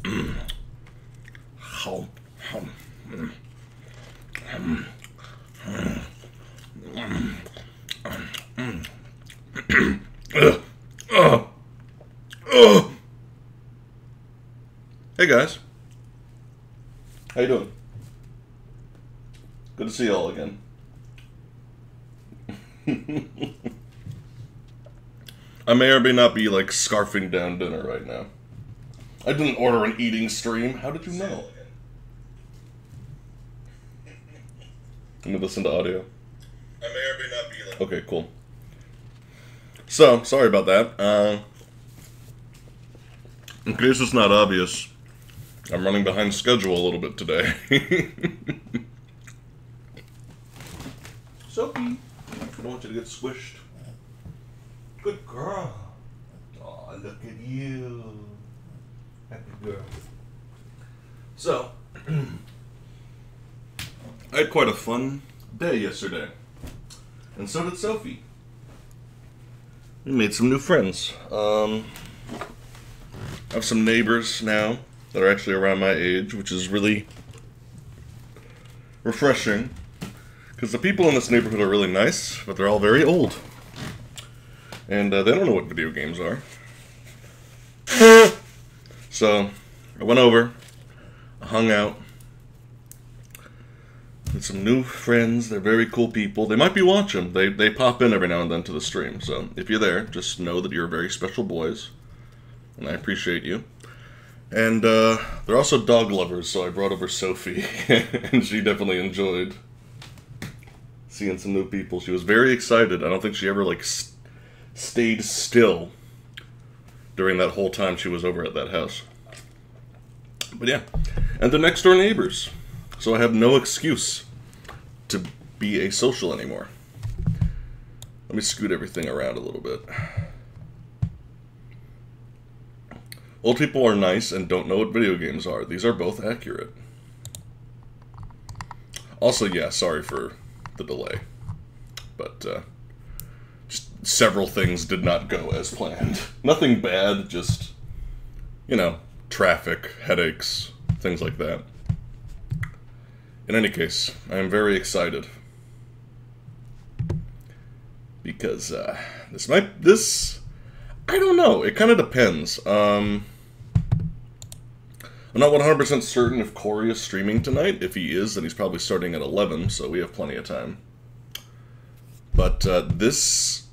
mm, hum, hum, mm, Hey guys, how you doing? Good to see you all again. I may or may not be like scarfing down dinner right now. I didn't order an eating stream. How did you know? Let me listen to audio. I may or may not be like... Okay, cool. So, sorry about that. In case it's not obvious, I'm running behind schedule a little bit today. Sophie, I don't want you to get squished. Good girl. Oh, look at you. Happy girl. So, I had quite a fun day yesterday. And so did Sophie. We made some new friends. I have some neighbors now that are actually around my age, which is really refreshing. Because the people in this neighborhood are really nice, but they're all very old. And they don't know what video games are. So, I went over, I hung out, with some new friends. They're very cool people. They might be watching. They pop in every now and then to the stream. So, if you're there, just know that you're very special boys. And I appreciate you. And they're also dog lovers, so I brought over Sophie. And she definitely enjoyed seeing some new people. She was very excited. I don't think she ever, like, stayed still during that whole time she was over at that house. But yeah. And they're next door neighbors. So I have no excuse to be asocial anymore. Let me scoot everything around a little bit. Old people are nice and don't know what video games are. These are both accurate. Also, yeah, sorry for the delay. But, just several things did not go as planned. Nothing bad, just, you know, traffic, headaches, things like that. In any case, I am very excited. Because, I don't know, it kind of depends. I'm not 100% certain if Corey is streaming tonight. If he is, then he's probably starting at 11, so we have plenty of time. But this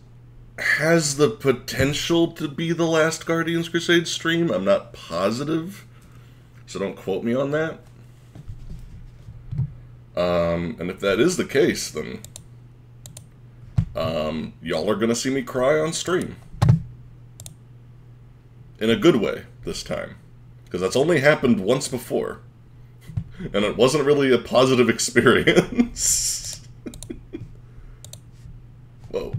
has the potential to be the last Guardians Crusade stream. I'm not positive, so don't quote me on that. And if that is the case, then y'all are gonna see me cry on stream. In a good way, this time. Because that's only happened once before. And it wasn't really a positive experience. Whoa.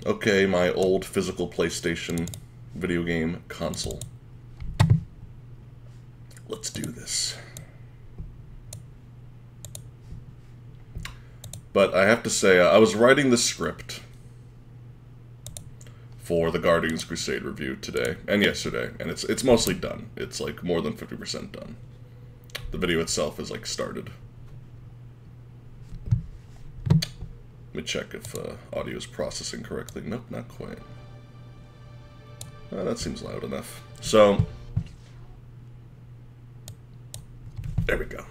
Okay, my old physical PlayStation video game console. Let's do this. But I have to say, I was writing the script for the Guardians Crusade review today, and yesterday, and it's mostly done. It's like more than 50% done. The video itself is like started. Let me check if audio is processing correctly. Nope, not quite. That seems loud enough. So, there we go.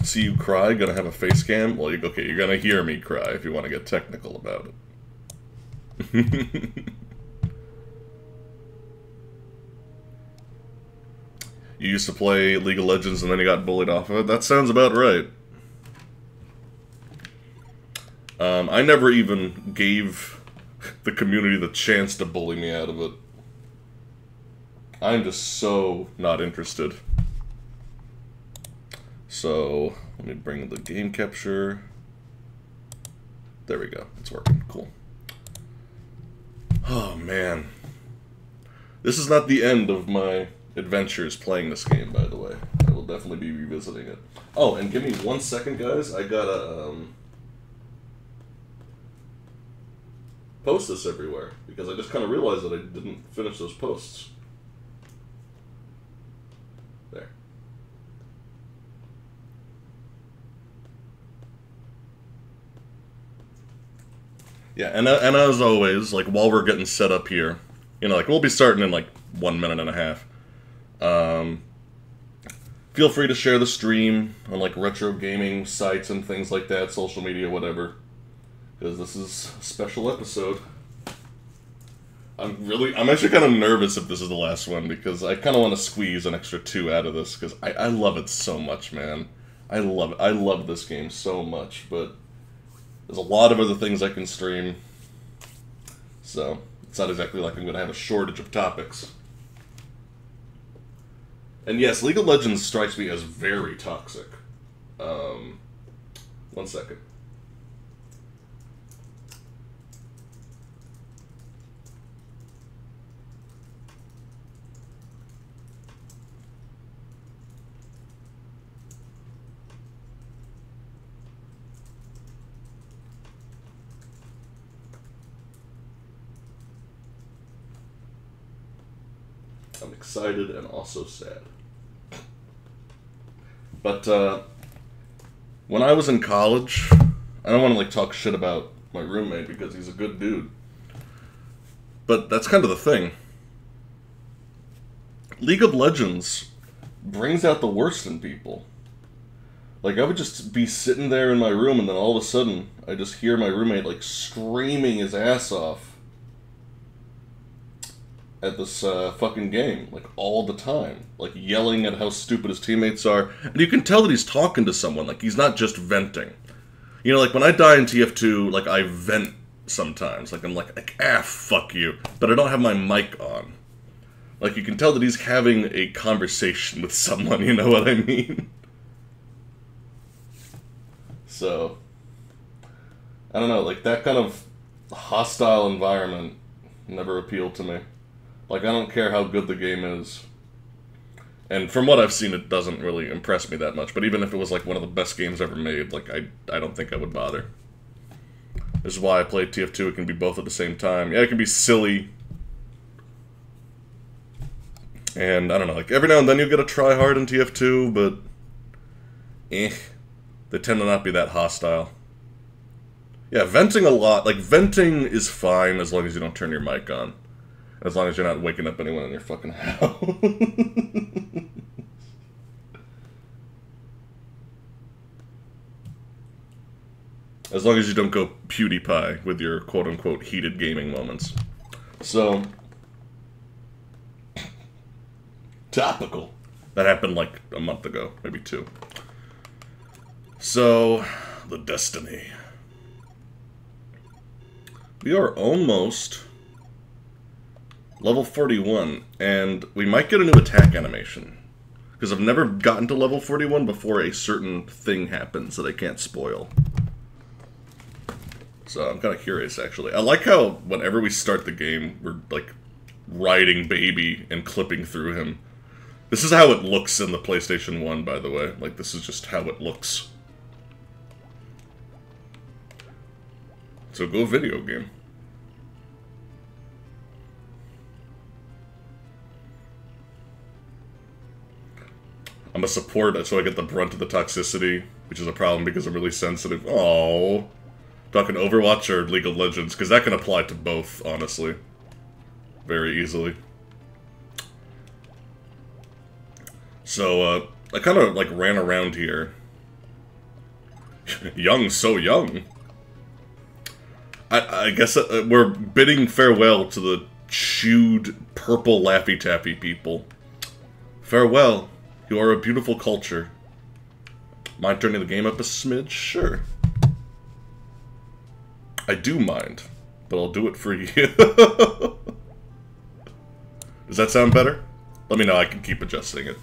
See you cry, gonna have a face cam? Well, okay, you're gonna hear me cry if you want to get technical about it. You used to play League of Legends and then you got bullied off of it? That sounds about right. I never even gave the community the chance to bully me out of it. I'm just so not interested. So, let me bring the game capture. There we go. It's working. Cool. Oh, man. This is not the end of my adventures playing this game, by the way. I will definitely be revisiting it. Oh, and give me 1 second, guys. I gotta, post this everywhere, because I just kind of realized that I didn't finish those posts. There. Yeah, and as always, like, while we're getting set up here, you know, like, we'll be starting in, like, 1 minute and a half. Feel free to share the stream on, like, retro gaming sites and things like that, social media, whatever. Because this is a special episode. I'm actually kind of nervous if this is the last one, because I kind of want to squeeze an extra 2 out of this, because I love it so much, man. I love it. I love this game so much, but there's a lot of other things I can stream, so it's not exactly like I'm going to have a shortage of topics. And yes, League of Legends strikes me as very toxic. 1 second. I'm excited and also sad. But, when I was in college, I don't want to, like, talk shit about my roommate because he's a good dude. But that's kind of the thing. League of Legends brings out the worst in people. Like, I would just be sitting there in my room and then all of a sudden, I just hear my roommate, like, screaming his ass off at this fucking game, like, all the time. Like, yelling at how stupid his teammates are. And you can tell that he's talking to someone, like, he's not just venting. You know, like, when I die in TF2, like, I vent sometimes. Like, I'm like, ah, fuck you. But I don't have my mic on. Like, you can tell that he's having a conversation with someone, you know what I mean? So, I don't know, like, that kind of hostile environment never appealed to me. Like, I don't care how good the game is. And from what I've seen, it doesn't really impress me that much. But even if it was, like, one of the best games ever made, like, I don't think I would bother. This is why I play TF2. It can be both at the same time. Yeah, it can be silly. And, I don't know, like, every now and then you'll get a try hard in TF2, but they tend to not be that hostile. Yeah, venting a lot. Like, venting is fine as long as you don't turn your mic on. As long as you're not waking up anyone in your fucking house. As long as you don't go PewDiePie with your quote-unquote heated gaming moments. So, topical. That happened like a month ago, maybe 2. So, the Destiny. We are almost level 41, and we might get a new attack animation. Because I've never gotten to level 41 before a certain thing happens that I can't spoil. So I'm kind of curious, actually. I like how whenever we start the game, we're, like, riding Baby and clipping through him. This is how it looks in the PlayStation 1, by the way. Like, this is just how it looks. So go video game. I'm a support, so I get the brunt of the toxicity, which is a problem because I'm really sensitive. Aww. Talking Overwatch or League of Legends, because that can apply to both, honestly. Very easily. So, I kind of, like, ran around here. Young, so young. I guess we're bidding farewell to the chewed, purple Laffy Taffy people. Farewell. You are a beautiful culture. Mind turning the game up a smidge? Sure. I do mind, but I'll do it for you. Does that sound better? Let me know, I can keep adjusting it.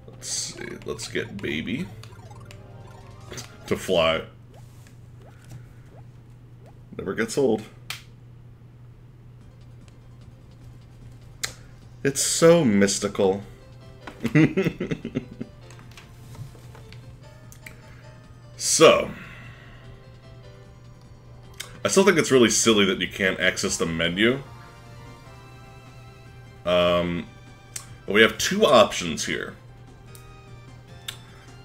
Let's see, let's get Baby to fly. Never gets old. It's so mystical. So, I still think it's really silly that you can't access the menu. But we have two options here.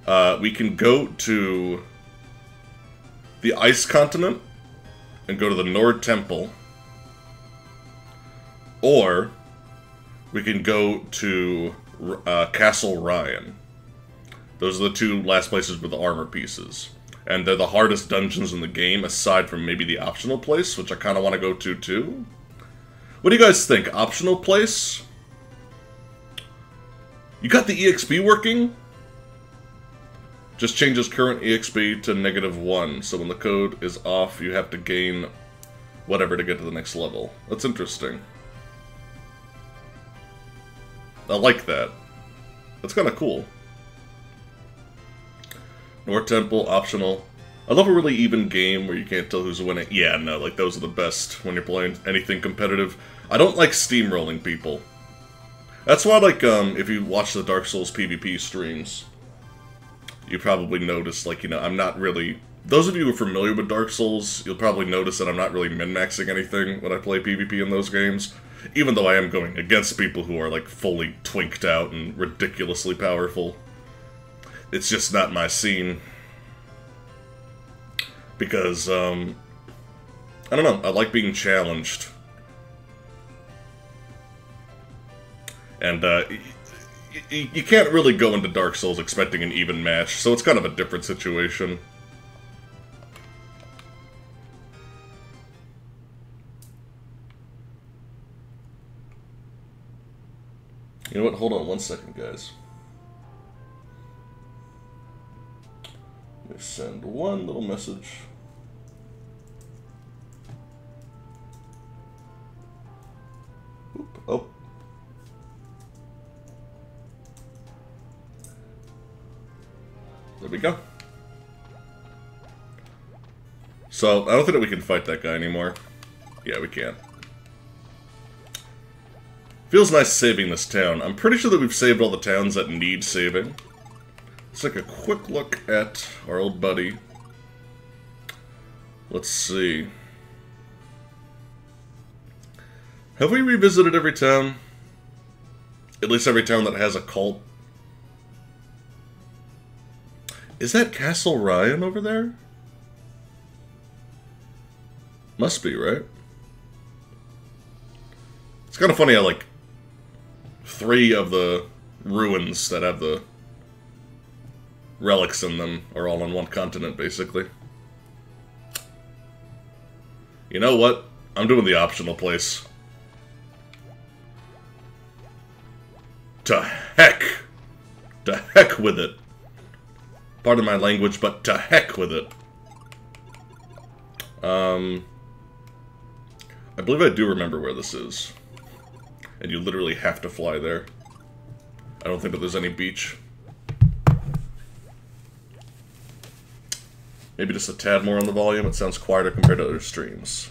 We can go to the Ice Continent and go to the Nord Temple. Or we can go to Castle Ryan. Those are the two last places with the armor pieces. And they're the hardest dungeons in the game, aside from maybe the optional place, which I kind of want to go to too. What do you guys think? Optional place? You got the EXP working? Just changes current EXP to -1, so when the code is off, you have to gain whatever to get to the next level. That's interesting. I like that. That's kind of cool. Nord Temple, optional. I love a really even game where you can't tell who's winning. Yeah, no, like, those are the best when you're playing anything competitive. I don't like steamrolling people. That's why, like, if you watch the Dark Souls PvP streams, you probably notice, like, you know, I'm not really... Those of you who are familiar with Dark Souls, you'll probably notice that I'm not really min-maxing anything when I play PvP in those games. Even though I am going against people who are, like, fully twinked out and ridiculously powerful. It's just not my scene. Because, I don't know, I like being challenged. And, you can't really go into Dark Souls expecting an even match, so it's kind of a different situation. You know what? Hold on one second, guys. Let me send one little message. Oop, oh. There we go. So, I don't think that we can fight that guy anymore. Yeah, we can. Feels nice saving this town. I'm pretty sure that we've saved all the towns that need saving. Let's take a quick look at our old buddy. Let's see. Have we revisited every town? At least every town that has a cult? Is that Castle Ryan over there? Must be, right? It's kind of funny how, like, 3 of the ruins that have the relics in them are all on one continent, basically. You know what? I'm doing the optional place. To heck! To heck with it! Pardon my language, but to heck with it. I believe I do remember where this is. And you literally have to fly there. I don't think that there's any beach. Maybe just a tad more on the volume. It sounds quieter compared to other streams.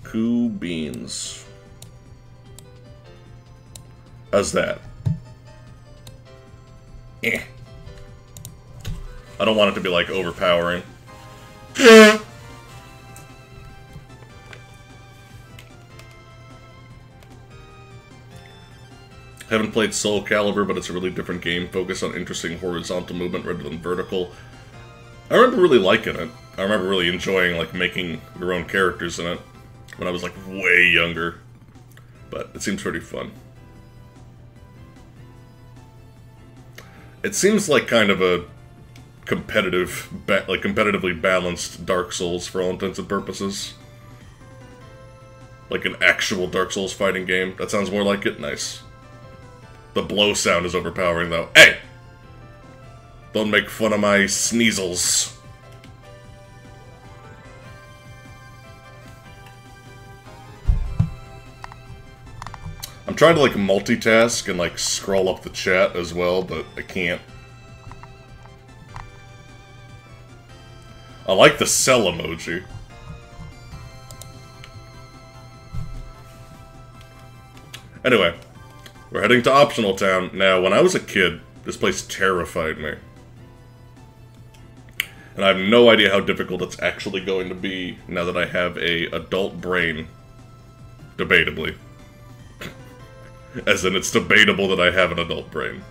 Cool beans. How's that? Eh. I don't want it to be, like, overpowering. Haven't played Soul Calibur, but it's a really different game, focused on interesting horizontal movement rather than vertical. I remember really liking it. I remember really enjoying, like, making your own characters in it when I was, like, way younger. But it seems pretty fun. It seems like kind of a competitive, competitively balanced Dark Souls for all intents and purposes. Like an actual Dark Souls fighting game. That sounds more like it. Nice. The blow sound is overpowering, though. Hey! Don't make fun of my sneezels. I'm trying to, like, multitask and, like, scroll up the chat as well, but I can't. I like the cell emoji. Anyway, we're heading to Optional Town. Now, when I was a kid, this place terrified me. And I have no idea how difficult it's actually going to be now that I have a adult brain. Debatably. As in, it's debatable that I have an adult brain.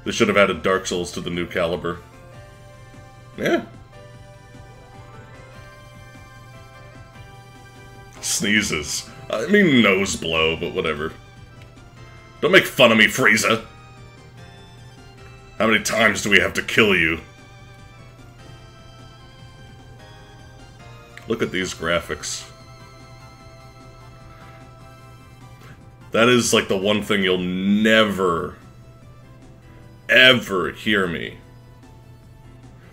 They should have added Dark Souls to the new caliber. Yeah. Sneezes. I mean, nose blow, but whatever. Don't make fun of me, Frieza! How many times do we have to kill you? Look at these graphics. That is, like, the one thing you'll never, ever hear me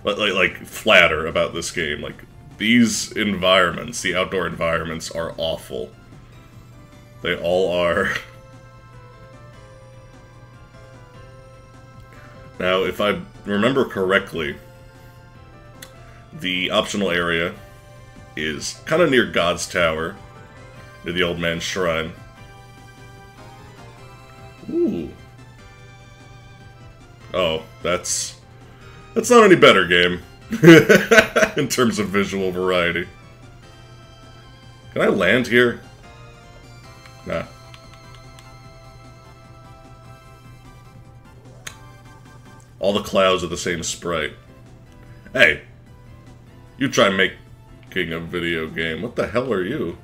like flatter about this game. Like, these environments, the outdoor environments, are awful. They all are. Now, if I remember correctly, the optional area is kind of near God's Tower, near the Old Man's Shrine. Ooh. Oh, that's not any better, game. In terms of visual variety. Can I land here? Nah. All the clouds are the same sprite. Hey! You try making a video game. What the hell are you?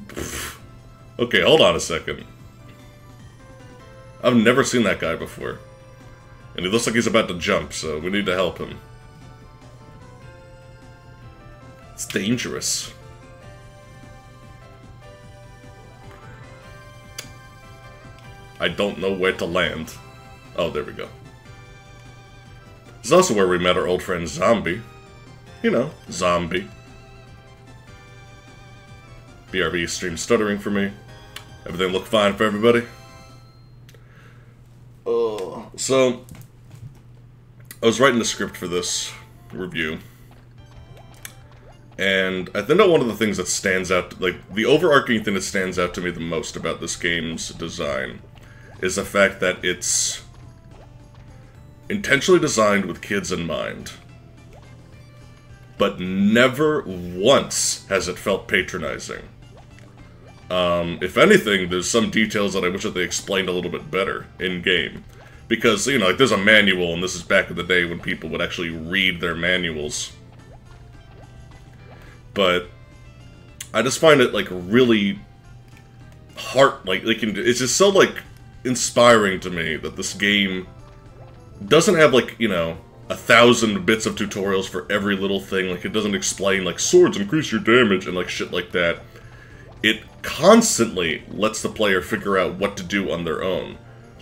Pfft. Okay, hold on a second. I've never seen that guy before. And he looks like he's about to jump, so we need to help him. It's dangerous. I don't know where to land. Oh, there we go. This is also where we met our old friend Zombie. You know, Zombie. BRB stream stuttering for me. Everything look fine for everybody? So, I was writing the script for this review. And I think that one of the things that stands out, like, the overarching thing that stands out to me the most about this game's design is the fact that it's intentionally designed with kids in mind. But never once has it felt patronizing. If anything, there's some details that I wish that they explained a little bit better in-game. Because, you know, like, there's a manual, and this is back in the day when people would actually read their manuals. But I just find it, like, really it's just so, like, inspiring to me that this game doesn't have, like, you know, 1,000 bits of tutorials for every little thing. Like, it doesn't explain, like, swords increase your damage and, like, shit like that. It constantly lets the player figure out what to do on their own.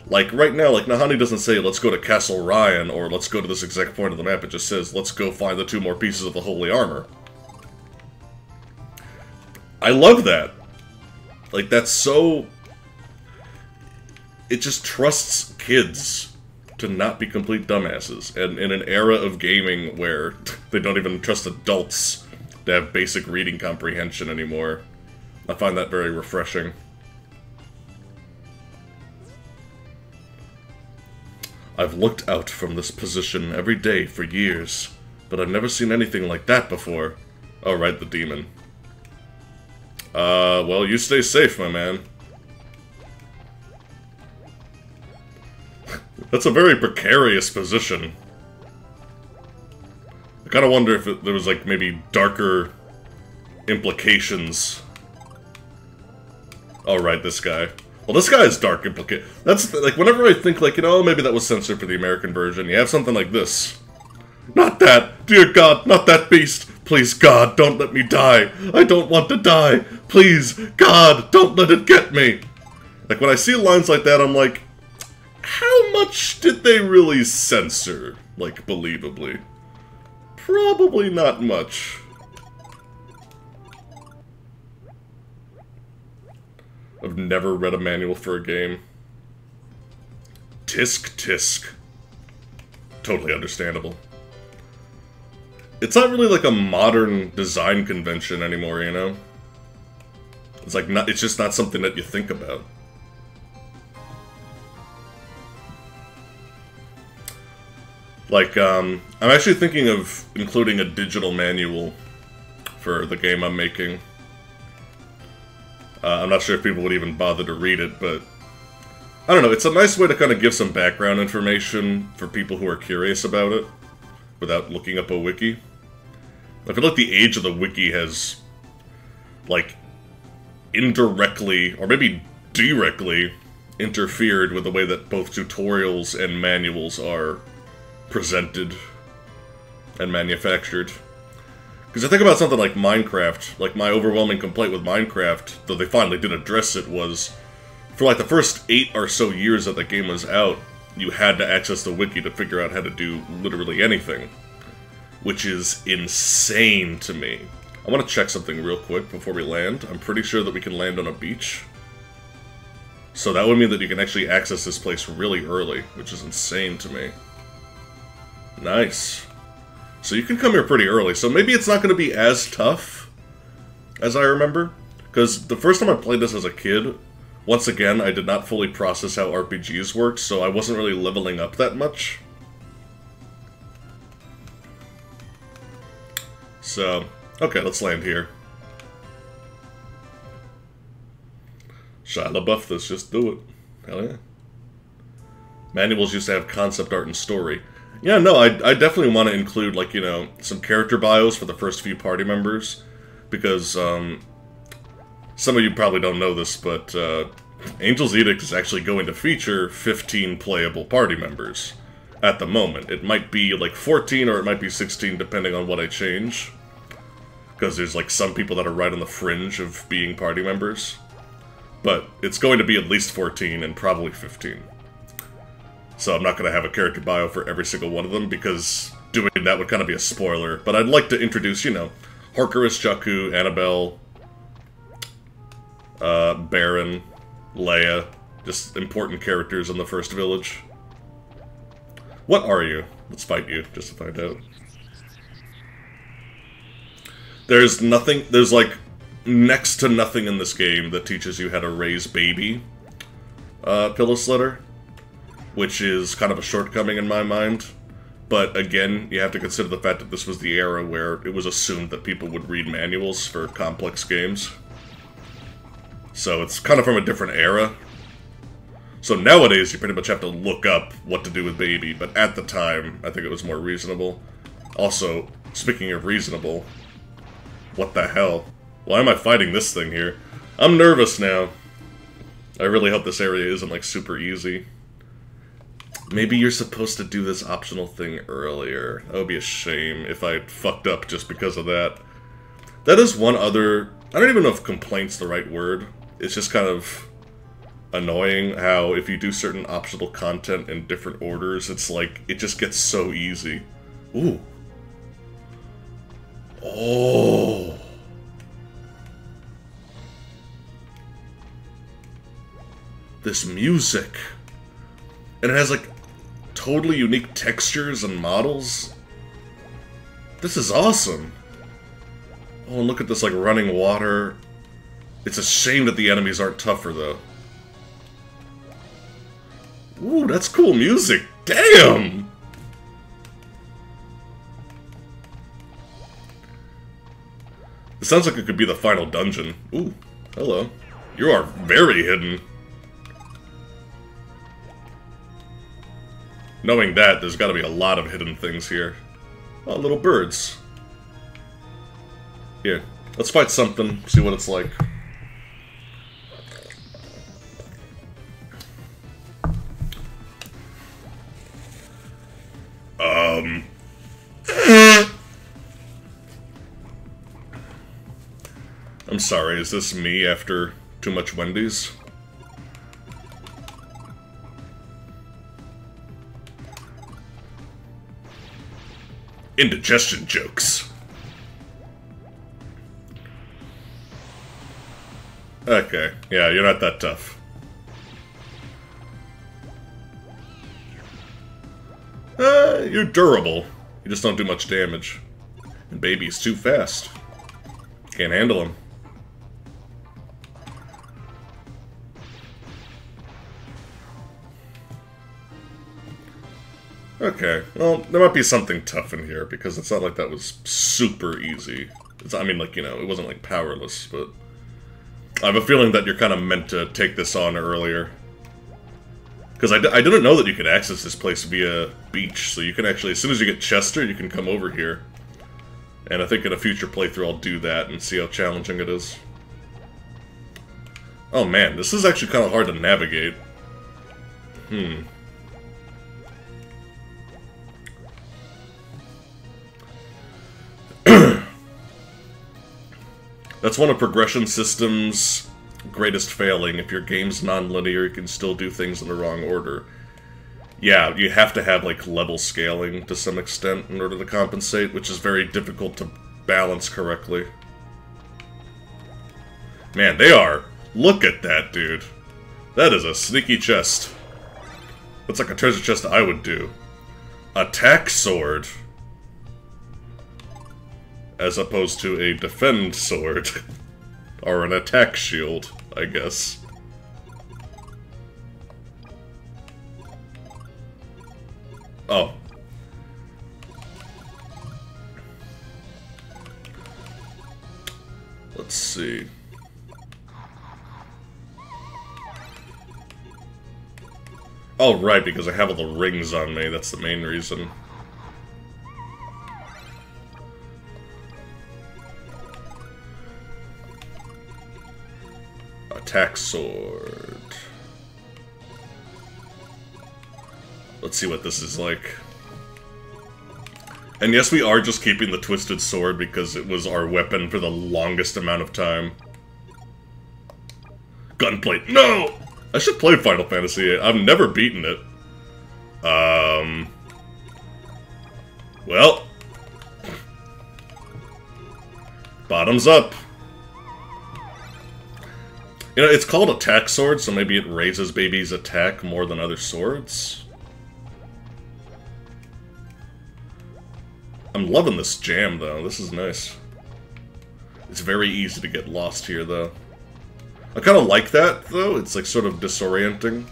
Like, right now, like, Nahani doesn't say, let's go to Castle Ryan, or let's go to this exact point of the map. It just says, let's go find the 2 more pieces of the holy armor. I love that. Like, that's so... It just trusts kids to not be complete dumbasses. And in an era of gaming where they don't even trust adults to have basic reading comprehension anymore, I find that very refreshing. I've looked out from this position every day for years, but I've never seen anything like that before. Oh, right, the demon. Well, you stay safe, my man. That's a very precarious position. I kinda wonder if there was, like, maybe darker implications. Oh, right, this guy. Well, this guy is dark implicate. That's, like, whenever I think, like, you know, maybe that was censored for the American version, you have something like this. Not that! Dear God, not that beast! Please, God, don't let me die! I don't want to die! Please, God, don't let it get me! Like, when I see lines like that, I'm like, how much did they really censor, like, believably? Probably not much. I've never read a manual for a game. Tisk tisk. Totally understandable. It's not really like a modern design convention anymore, you know? It's like it's just not something that you think about. Like, I'm actually thinking of including a digital manual for the game I'm making. I'm not sure if people would even bother to read it, but I don't know, it's a nice way to kind of give some background information for people who are curious about it, without looking up a wiki. I feel like the age of the wiki has, like, indirectly, or maybe directly, interfered with the way that both tutorials and manuals are presented and manufactured. Because I think about something like Minecraft, like my overwhelming complaint with Minecraft, though they finally did address it, was for like the first 8 or so years that the game was out, you had to access the wiki to figure out how to do literally anything. Which is insane to me. I want to check something real quick before we land. I'm pretty sure that we can land on a beach. So that would mean that you can actually access this place really early, which is insane to me. Nice. So you can come here pretty early, so maybe it's not going to be as tough as I remember. Because the first time I played this as a kid, once again, I did not fully process how RPGs worked, so I wasn't really leveling up that much. So, okay, let's land here. Shia LaBeouf this, just do it. Hell yeah. Manuals used to have concept art and story. Yeah, no, I definitely want to include, like, you know, some character bios for the first few party members. Because, some of you probably don't know this, but, Angel's Edict is actually going to feature 15 playable party members. At the moment. It might be, like, 14 or it might be 16, depending on what I change. Because there's, like, some people that are right on the fringe of being party members. But it's going to be at least 14 and probably 15. So I'm not going to have a character bio for every single one of them, because doing that would kind of be a spoiler. But I'd like to introduce, you know, Horkerus, Jakku, Annabelle, Baron, Leia, just important characters in the first village. What are you? Let's fight you, just to find out. There's nothing, there's like next to nothing in this game that teaches you how to raise baby pillow slitter, which is kind of a shortcoming in my mind. But again, you have to consider the fact that this was the era where it was assumed that people would read manuals for complex games. So it's kind of from a different era. So nowadays, you pretty much have to look up what to do with baby, but at the time, I think it was more reasonable. Also, speaking of reasonable, what the hell? Why am I fighting this thing here? I'm nervous now. I really hope this area isn't, like, super easy. Maybe you're supposed to do this optional thing earlier. That would be a shame if I fucked up just because of that. That is one other... I don't even know if complaint's the right word. It's just kind of annoying how if you do certain optional content in different orders, it's like, it just gets so easy. Ooh. Oh. This music. And it has, like, totally unique textures and models. This is awesome. Oh, and look at this, like, running water. It's a shame that the enemies aren't tougher, though. Ooh, that's cool music. Damn! It sounds like it could be the final dungeon. Ooh, hello. You are very hidden. Knowing that, there's gotta be a lot of hidden things here. Oh, little birds. Here, let's fight something, see what it's like. I'm sorry, is this me after too much Wendy's? Indigestion jokes. Okay, yeah, you're not that tough. You're durable. You just don't do much damage. And baby's too fast. Can't handle him. Okay, well, there might be something tough in here, because it's not like that was super easy. I mean, like, you know, it wasn't, like, powerless, but... I have a feeling that you're kind of meant to take this on earlier. Because I didn't know that you could access this place via beach, so you can actually, as soon as you get Chester, you can come over here. And I think in a future playthrough I'll do that and see how challenging it is. Oh man, this is actually kind of hard to navigate. That's one of progression systems' greatest failing. If your game's non-linear, you can still do things in the wrong order. Yeah, you have to have, like, level scaling to some extent in order to compensate, which is very difficult to balance correctly. Man, they are. Look at that, dude. That is a sneaky chest. That's like a treasure chest I would do. Attack sword. As opposed to a defend sword. Or an attack shield, I guess. Oh. Let's see. Oh, right, because I have all the rings on me, that's the main reason. Attack sword. Let's see what this is like. And yes, we are just keeping the twisted sword because it was our weapon for the longest amount of time. Gunplate. No! I should play Final Fantasy VIII. I've never beaten it. Well. Bottoms up. You know, it's called Attack Sword, so maybe it raises baby's attack more than other swords. I'm loving this jam, though. This is nice. It's very easy to get lost here, though. I kind of like that, though. It's, like, sort of disorienting.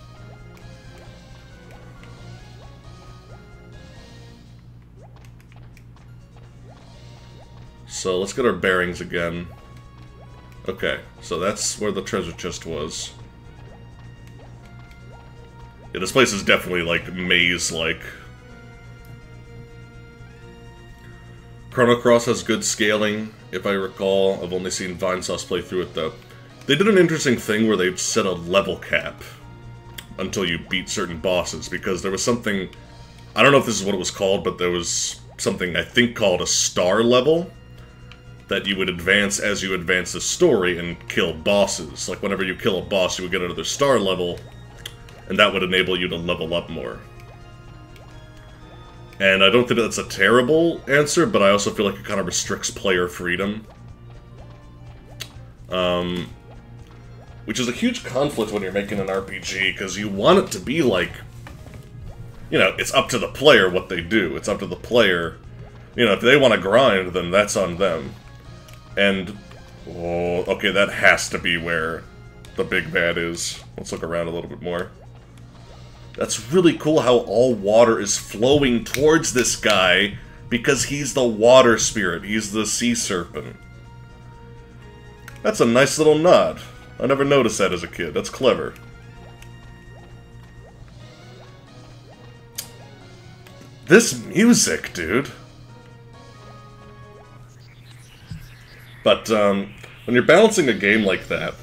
So, let's get our bearings again. Okay, so that's where the treasure chest was. Yeah, this place is definitely, like, maze-like. Chrono Cross has good scaling, if I recall. I've only seen Vinesauce play through it, though. They did an interesting thing where they set a level cap until you beat certain bosses, because there was something... I don't know if this is what it was called, but there was something I think called a star level that you would advance as you advance the story and kill bosses. Like, whenever you kill a boss, you would get another star level, and that would enable you to level up more. And I don't think that's a terrible answer, but I also feel like it kind of restricts player freedom. Which is a huge conflict when you're making an RPG, because you want it to be like... You know, it's up to the player what they do. It's up to the player. You know, if they want to grind, then that's on them. And... Oh, okay, that has to be where the big bad is. Let's look around a little bit more. That's really cool how all water is flowing towards this guy, because he's the water spirit. He's the sea serpent. That's a nice little nod. I never noticed that as a kid. That's clever. This music, dude. But, when you're balancing a game like that,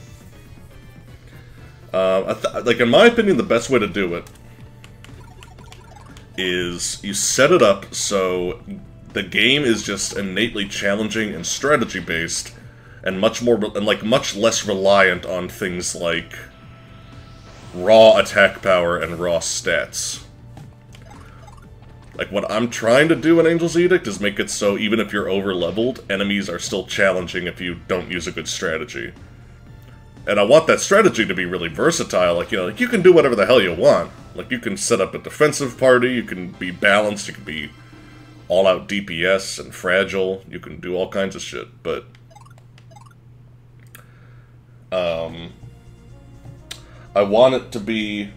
like, in my opinion, the best way to do it is you set it up so the game is just innately challenging and strategy-based, and much less reliant on things like raw attack power and raw stats. Like, what I'm trying to do in Angel's Edict is make it so even if you're over-leveled, enemies are still challenging if you don't use a good strategy. And I want that strategy to be really versatile, like, you know, like, you can do whatever the hell you want. Like, you can set up a defensive party, you can be balanced, you can be all-out DPS and fragile, you can do all kinds of shit, but... I want it to be...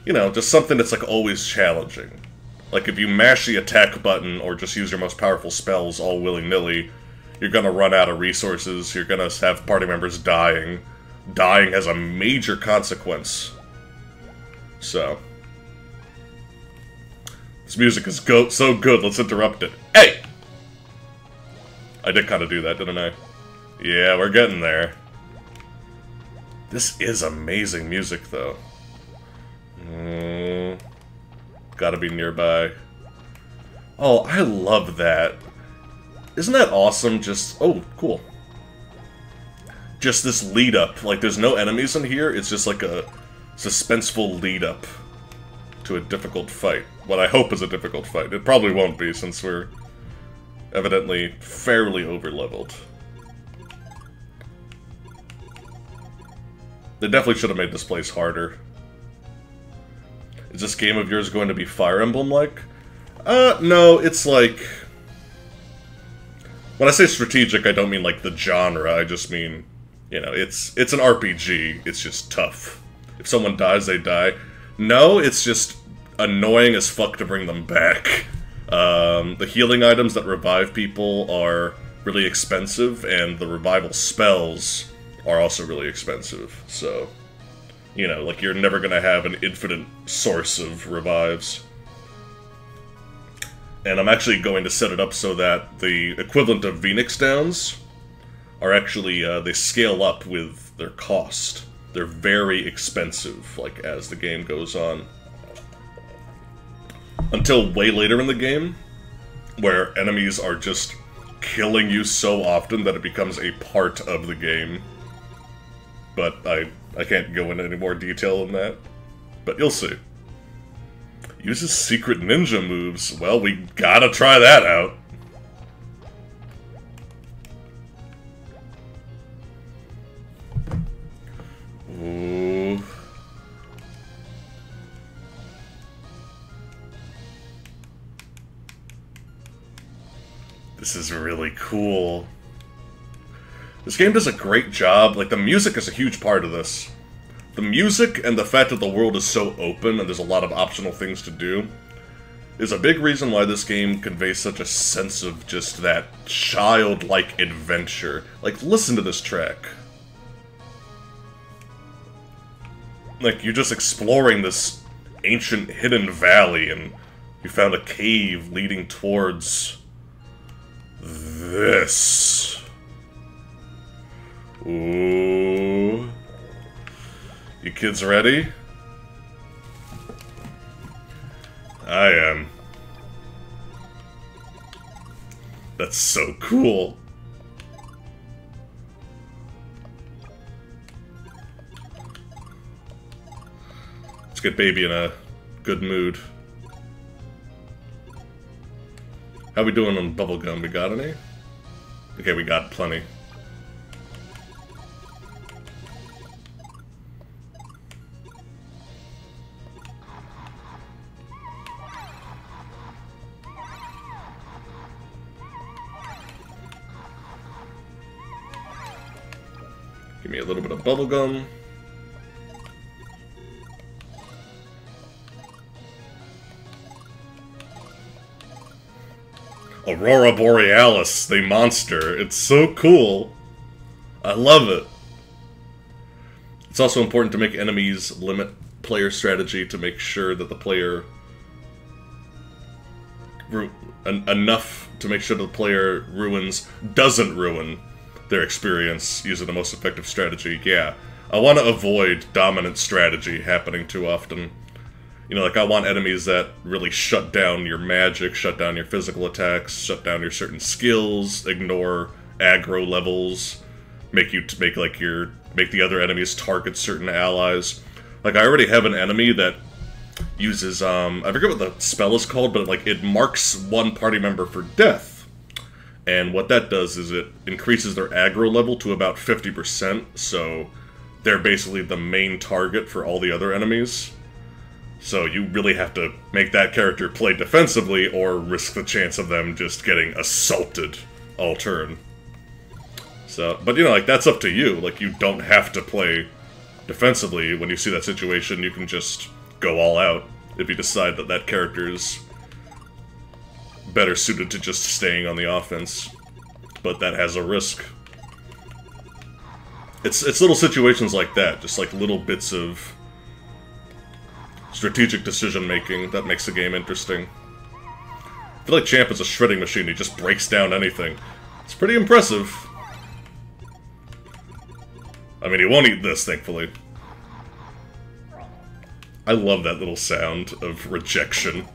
you know, just something that's like always challenging. Like if you mash the attack button or just use your most powerful spells all willy-nilly, you're gonna run out of resources, you're gonna have party members dying. Dying has a major consequence. So. This music is so good, let's interrupt it. Hey! I did kind of do that, didn't I? Yeah, we're getting there. This is amazing music, though. Gotta be nearby. Oh, I love that. Isn't that awesome? Just... oh, cool. Just this lead-up. Like, there's no enemies in here, it's just like a suspenseful lead-up to a difficult fight. What I hope is a difficult fight. It probably won't be, since we're evidently fairly over-leveled. They definitely should have made this place harder. Is this game of yours going to be Fire Emblem-like? No, it's like... when I say strategic, I don't mean like the genre, I just mean, you know, it's an RPG, it's just tough. If someone dies, they die. No, it's just annoying as fuck to bring them back. The healing items that revive people are really expensive, and the revival spells are also really expensive, so... you know, like, you're never gonna have an infinite source of revives. And I'm actually going to set it up so that the equivalent of Phoenix Downs are actually, they scale up with their cost. They're very expensive, like, as the game goes on. Until way later in the game, where enemies are just killing you so often that it becomes a part of the game. But I can't go into any more detail than that. But you'll see. Uses secret ninja moves. Well, we gotta try that out. Ooh. This is really cool. This game does a great job. Like, the music is a huge part of this. The music and the fact that the world is so open and there's a lot of optional things to do is a big reason why this game conveys such a sense of just that childlike adventure. Like, listen to this track. Like, you're just exploring this ancient hidden valley and you found a cave leading towards this. Ooh. You kids ready? I am. That's so cool. Let's get baby in a good mood. How we doing on bubblegum? We got any? Okay, we got plenty. Give me a little bit of bubblegum. Aurora Borealis, the monster. It's so cool. I love it. It's also important to make enemies limit player strategy to make sure that the player... enough to make sure the player doesn't ruin their experience using the most effective strategy. Yeah, I want to avoid dominant strategy happening too often. You know, like, I want enemies that really shut down your magic, shut down your physical attacks, shut down your certain skills, ignore aggro levels, make the other enemies target certain allies. Like, I already have an enemy that uses, I forget what the spell is called, but, like, it marks one party member for death. And what that does is it increases their aggro level to about 50%, so they're basically the main target for all the other enemies. So you really have to make that character play defensively or risk the chance of them just getting assaulted all turn. So, but you know, like, that's up to you. Like, you don't have to play defensively when you see that situation. You can just go all out if you decide that that character is better suited to just staying on the offense. But that has a risk. It's little situations like that, just like little bits of strategic decision-making that makes the game interesting. I feel like Champ is a shredding machine, he just breaks down anything. It's pretty impressive. I mean, he won't eat this, thankfully. I love that little sound of rejection.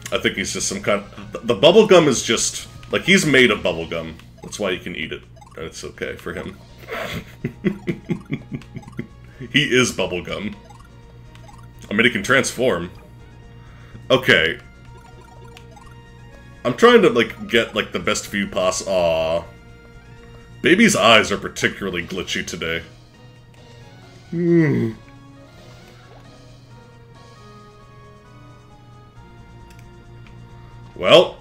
I think he's just some kind of... The bubblegum is just... Like, he's made of bubblegum. That's why he can eat it. And it's okay for him. He is bubblegum. I mean, he can transform. Okay. I'm trying to, like, get, like, the best view possible. Aww. Baby's eyes are particularly glitchy today. Well.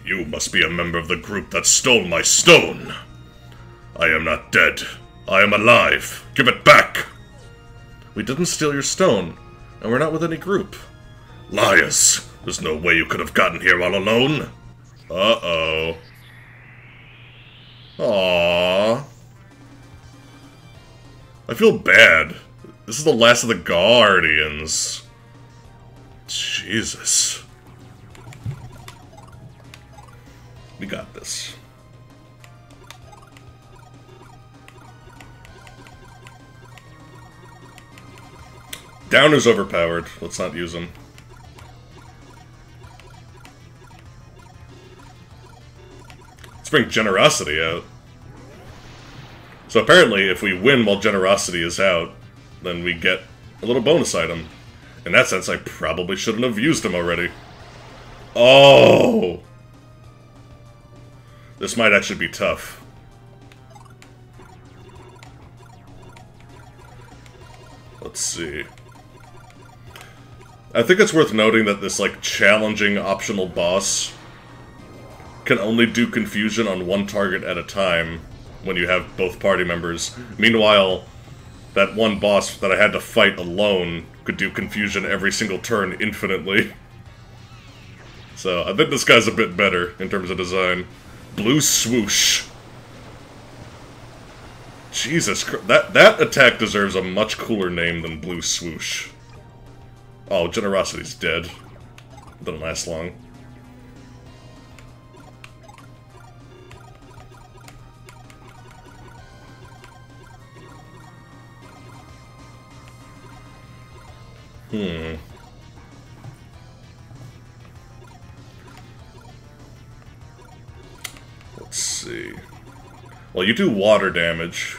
You must be a member of the group that stole my stone. I am not dead. I am alive. Give it back. We didn't steal your stone, and we're not with any group. Liars. There's no way you could have gotten here all alone. Uh-oh. Aww. I feel bad. This is the last of the Guardians. Jesus. We got this. Downer's overpowered. Let's not use him. Let's bring Generosity out. So apparently, if we win while Generosity is out, then we get a little bonus item. In that sense, I probably shouldn't have used him already. Oh! This might actually be tough. Let's see. I think it's worth noting that this, like, challenging optional boss can only do confusion on one target at a time when you have both party members. Meanwhile, that one boss that I had to fight alone could do confusion every single turn infinitely. So, I think this guy's a bit better in terms of design. Blue Swoosh. Jesus Christ. That attack deserves a much cooler name than Blue Swoosh. Oh, Generosity's dead. Doesn't last long. Let's see. Well, you do water damage.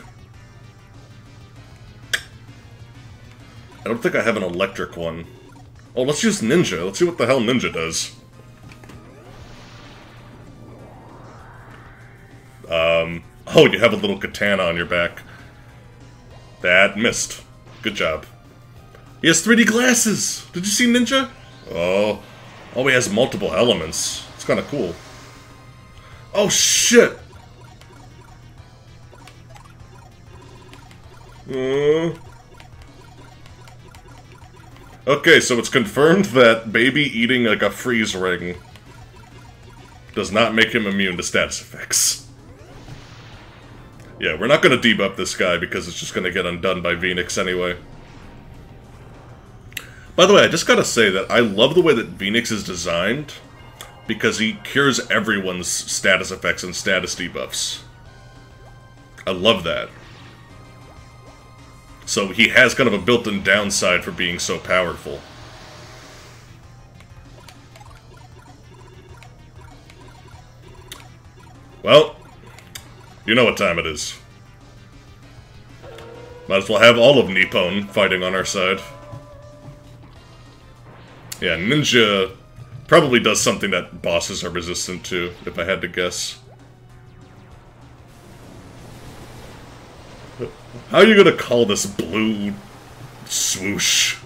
I don't think I have an electric one. Oh, let's use Ninja. Let's see what the hell Ninja does. Oh, you have a little katana on your back. That missed. Good job. He has 3D glasses! Did you see Ninja? Oh. Oh, he has multiple elements. It's kinda cool. Oh, shit! Okay, so it's confirmed that Baby eating like a freeze ring does not make him immune to status effects. Yeah, we're not gonna debuff this guy because it's just gonna get undone by Phoenix anyway. By the way, I just gotta say that I love the way that Phoenix is designed because he cures everyone's status effects and status debuffs. I love that. So he has kind of a built-in downside for being so powerful. Well, you know what time it is. Might as well have all of Nippon fighting on our side. Yeah, Ninja probably does something that bosses are resistant to, if I had to guess. How are you gonna call this Blue Swoosh?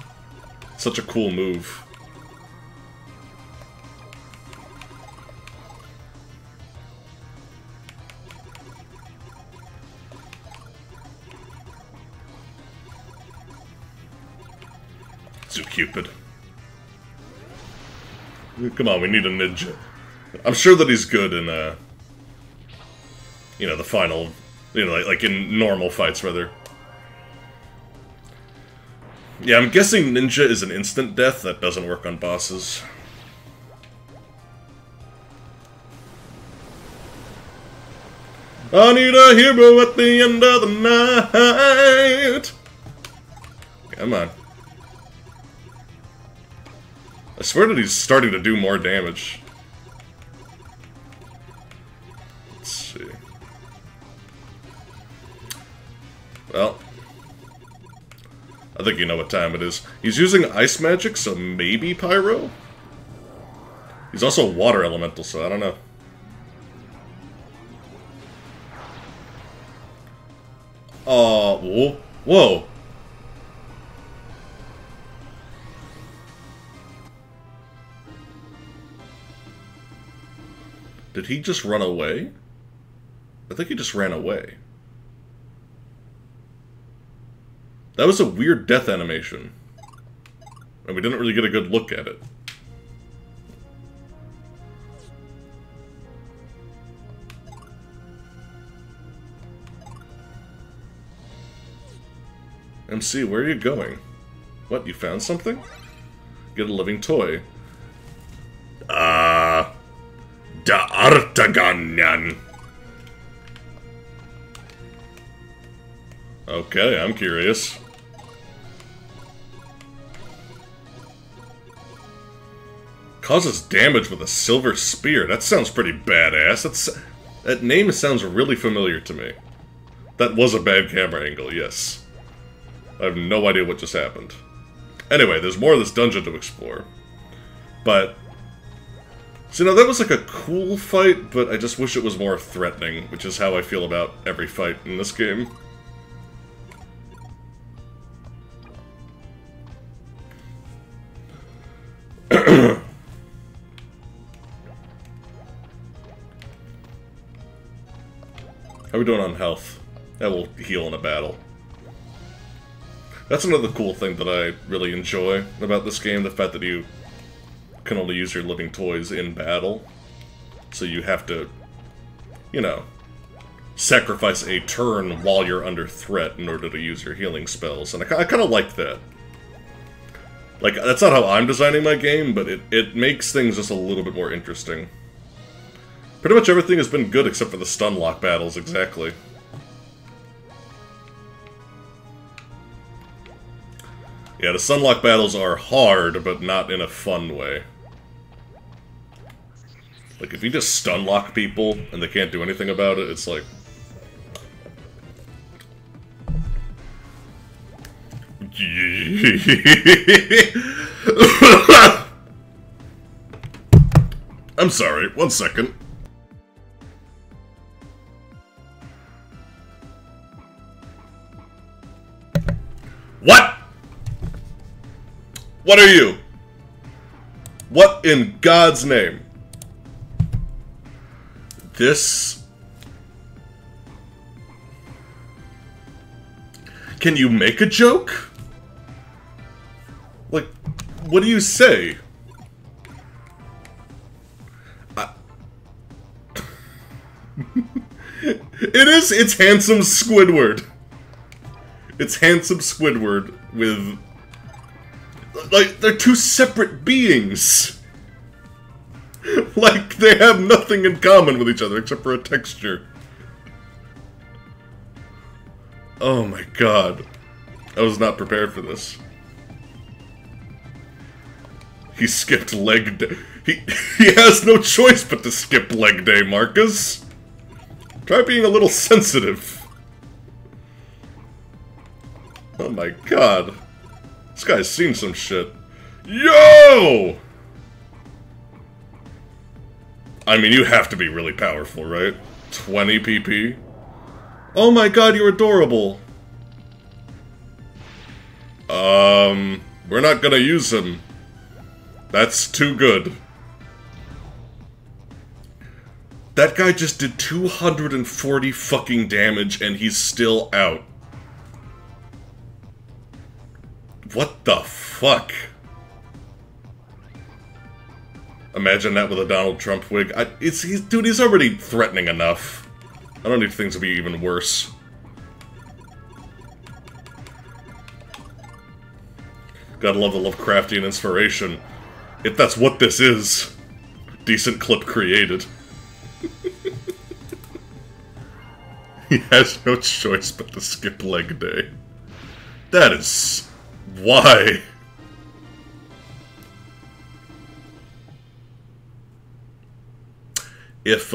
Such a cool move. Cupid. Come on, we need a ninja. I'm sure that he's good in, you know, the final, you know, like in normal fights, rather. Yeah, I'm guessing ninja is an instant death. That doesn't work on bosses. I need a hero at the end of the night. Come on. I swear that he's starting to do more damage. Let's see. Well, I think you know what time it is. He's using ice magic, so maybe pyro? He's also a water elemental, so I don't know. Whoa. Whoa. Did he just run away? I think he just ran away. That was a weird death animation. And we didn't really get a good look at it. MC, where are you going? What, you found something? Get a living toy. Da Artaganyan. Okay, I'm curious. Causes damage with a silver spear. That sounds pretty badass. That name sounds really familiar to me. That was a bad camera angle, yes. I have no idea what just happened. Anyway, there's more of this dungeon to explore. But... so, you know, that was like a cool fight, but I just wish it was more threatening, which is how I feel about every fight in this game. How are we doing on health? That will heal in a battle. That's another cool thing that I really enjoy about this game, the fact that you can only use your living toys in battle. So you have to, you know, sacrifice a turn while you're under threat in order to use your healing spells. And I kind of like that. Like, that's not how I'm designing my game, but it makes things just a little bit more interesting. Pretty much everything has been good except for the stun lock battles, exactly. Yeah, the Sunlock battles are hard, but not in a fun way. Like, if you just stun lock people, and they can't do anything about it, it's like... I'm sorry, 1 second. What? What are you? What in God's name? This... Can you make a joke? Like, what do you say? It's handsome Squidward. It's handsome Squidward with... like, they're two separate beings. Like, they have nothing in common with each other except for a texture. Oh my god. I was not prepared for this. He skipped leg day. He has no choice but to skip leg day, Marcus. Try being a little sensitive. Oh my god. This guy's seen some shit. Yo! I mean, you have to be really powerful, right? 20 PP? Oh my god, you're adorable. We're not gonna use him. That's too good. That guy just did 240 fucking damage and he's still out. What the fuck? Imagine that with a Donald Trump wig. Dude, he's already threatening enough. I don't need things to be even worse. Gotta love the Lovecraftian inspiration. If that's what this is. Decent clip created. He has no choice but to skip leg day. That is... why? If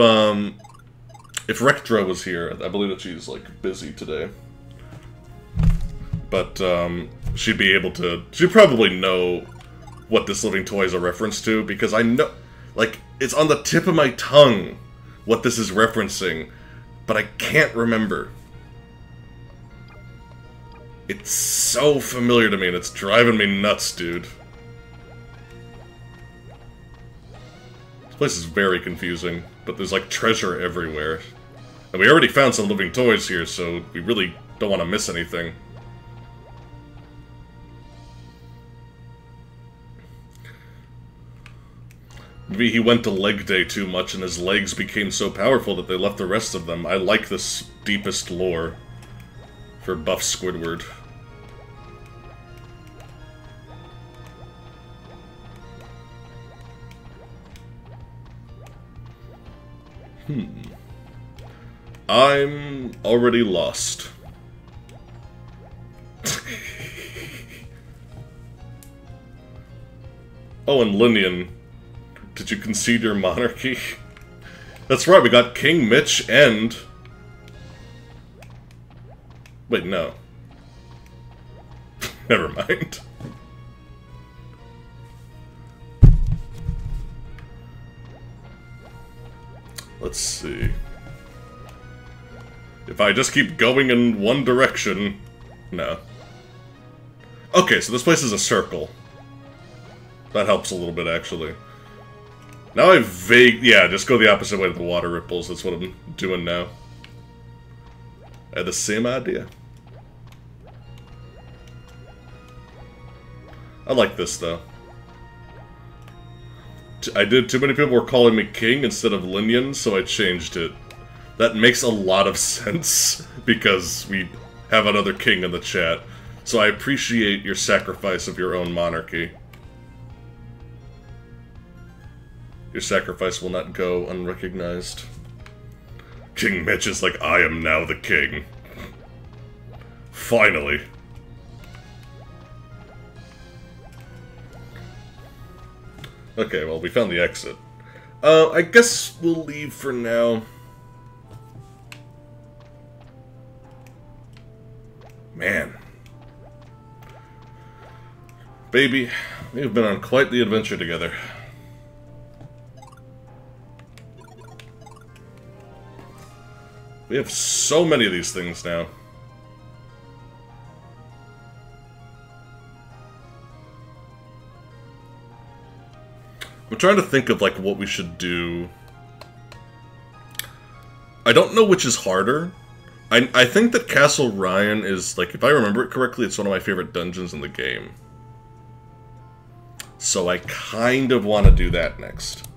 Rectra was here, I believe that she's, like, busy today. But, she'd be able to... she'd probably know what this living toy is a reference to, because I know... like, it's on the tip of my tongue what this is referencing, but I can't remember. It's so familiar to me, and it's driving me nuts, dude. This place is very confusing, but there's, like, treasure everywhere. And we already found some living toys here, so we really don't want to miss anything. Maybe he went to leg day too much and his legs became so powerful that they left the rest of them. I like this deepest lore for buff Squidward. I'm already lost. Oh, and Linian. Did you concede your monarchy? That's right, we got King Mitch and... wait, no. Never mind. Let's see. If I just keep going in one direction... no. Okay, so this place is a circle. That helps a little bit, actually. Now I yeah, just go the opposite way to the water ripples. That's what I'm doing now. I had the same idea. I like this, though. Too many people were calling me King instead of Linian, so I changed it. That makes a lot of sense, because we have another king in the chat. So I appreciate your sacrifice of your own monarchy. Your sacrifice will not go unrecognized. King Mitch is like, I am now the king. Finally. Okay, well, we found the exit. I guess we'll leave for now. Man. Baby, we've been on quite the adventure together. We have so many of these things now. I'm trying to think of, like, what we should do. I don't know which is harder. I think that Castle Ryan is, like, if I remember it correctly, it's one of my favorite dungeons in the game. So I kind of want to do that next.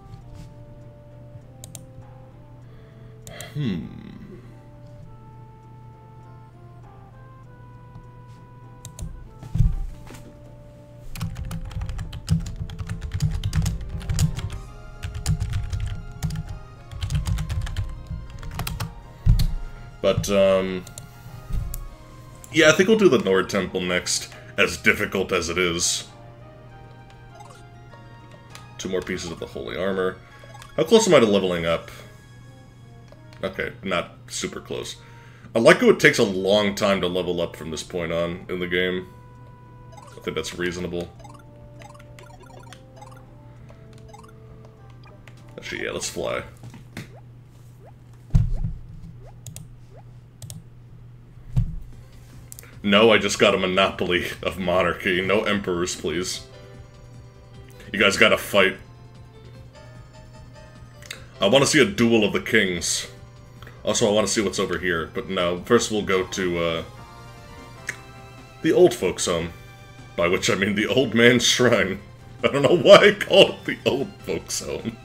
But, yeah, I think we'll do the Nord Temple next, as difficult as it is. 2 more pieces of the Holy Armor. How close am I to leveling up? Okay, not super close. I like how it takes a long time to level up from this point on in the game. I think that's reasonable. Actually, yeah, let's fly. No, I just got a monopoly of monarchy. No emperors, please. You guys gotta fight. I want to see a duel of the kings. Also, I want to see what's over here. But no, first we'll go to, the old folks' home. By which I mean the old man's shrine. I don't know why I called it the old folks' home.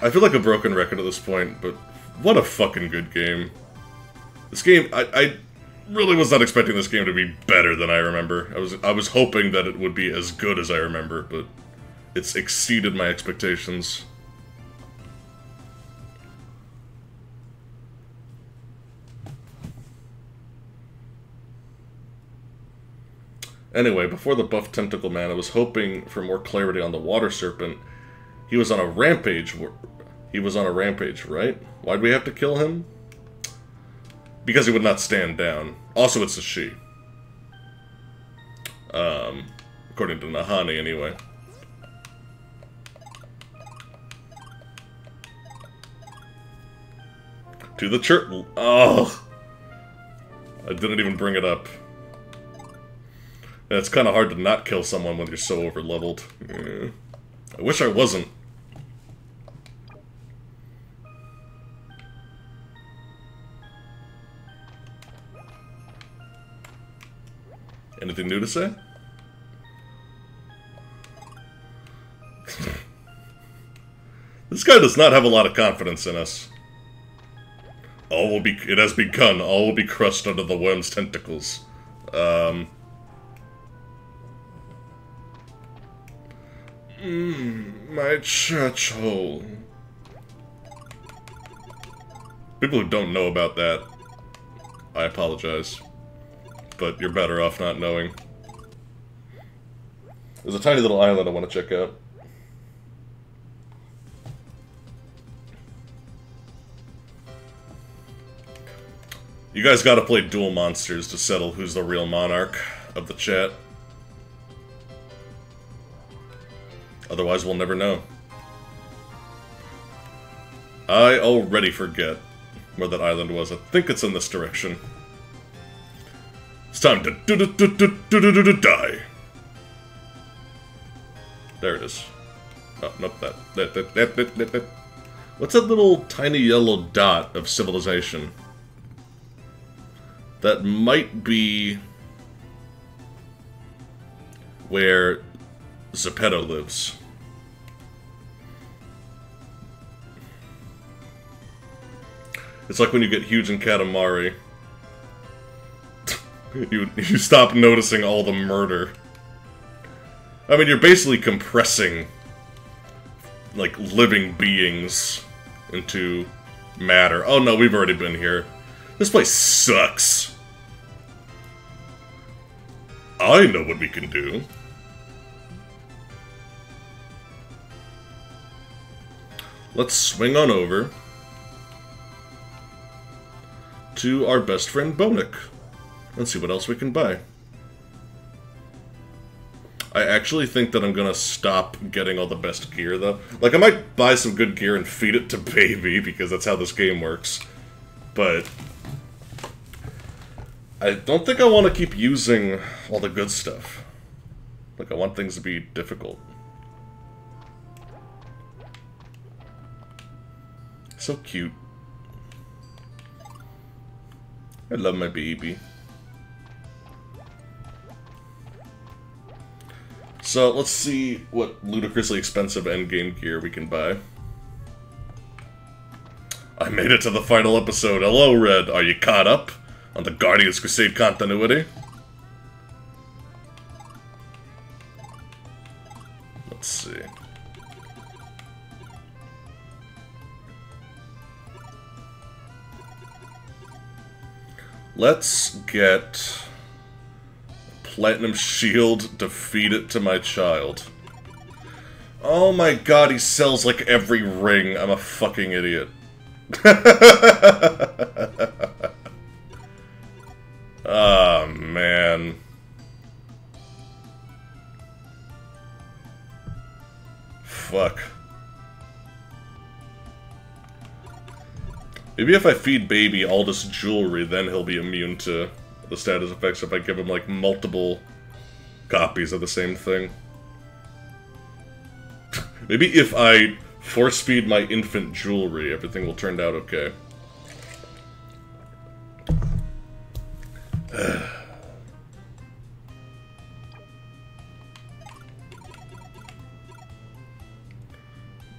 I feel like a broken record at this point, but what a fucking good game. This game, I really was not expecting this game to be better than I remember. I was hoping that it would be as good as I remember, but it's exceeded my expectations. Anyway, before the buff tentacle man, I was hoping for more clarity on the water serpent. He was on a rampage. He was on a rampage, right? Why'd we have to kill him? Because he would not stand down. Also, it's a she. According to Nahani, anyway. To the church. Oh! I didn't even bring it up. And it's kind of hard to not kill someone when you're so over-leveled. Yeah. I wish I wasn't. Anything new to say? This guy does not have a lot of confidence in us. All will be... It has begun. All will be crushed under the worm's tentacles. My church hole. People who don't know about that, I apologize. But you're better off not knowing. There's a tiny little island I want to check out. You guys gotta play Duel Monsters to settle who's the real monarch of the chat. Otherwise, we'll never know. I already forget where that island was. I think it's in this direction. It's time to die. There it is. Oh, nope, that. What's that little tiny yellow dot of civilization? That might be where Zepeto lives. It's like when you get huge in Katamari. you stop noticing all the murder. I mean, you're basically compressing, like, living beings into matter. Oh no, we've already been here. This place sucks. I know what we can do. Let's swing on over to our best friend Bonik and see what else we can buy. I actually think that I'm gonna stop getting all the best gear, though. Like, I might buy some good gear and feed it to Baby, because that's how this game works. But I don't think I want to keep using all the good stuff. Like, I want things to be difficult. So cute. I love my baby. So, let's see what ludicrously expensive endgame gear we can buy. I made it to the final episode. Hello, Red. Are you caught up on the Guardians Crusade continuity? Let's see. Let's get Platinum Shield to feed it to my child. Oh my god, he sells like every ring. I'm a fucking idiot. Oh, man. Fuck. Maybe if I feed Baby all this jewelry, then he'll be immune to the status effects if I give him, like, multiple copies of the same thing. Maybe if I force feed my infant jewelry, everything will turn out okay.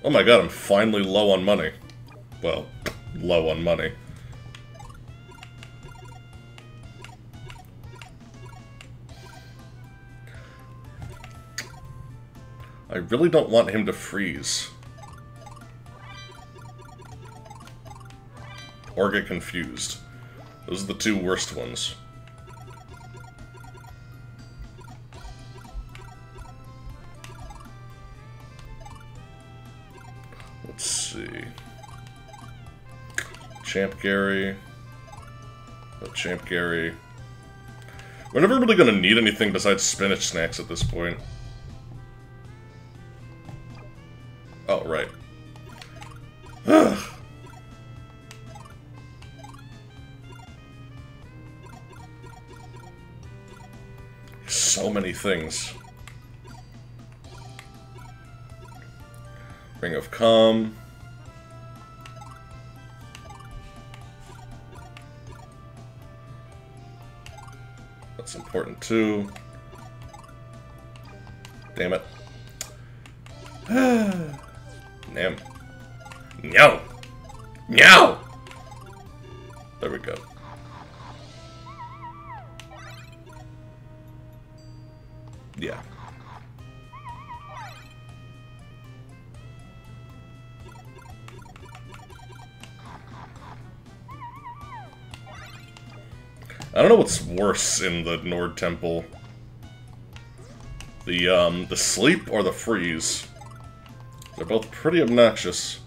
Oh my god, I'm finally low on money. Well, low on money. I really don't want him to freeze. Or get confused. Those are the two worst ones. Let's see. Champ Gary. Champ Gary. We're never really gonna need anything besides spinach snacks at this point. Oh, right. So many things. Ring of Calm. That's important too. Damn it. Damn. No! No! There we go. Yeah. I don't know what's worse in the Nord Temple. The sleep or the freeze. They're both pretty obnoxious.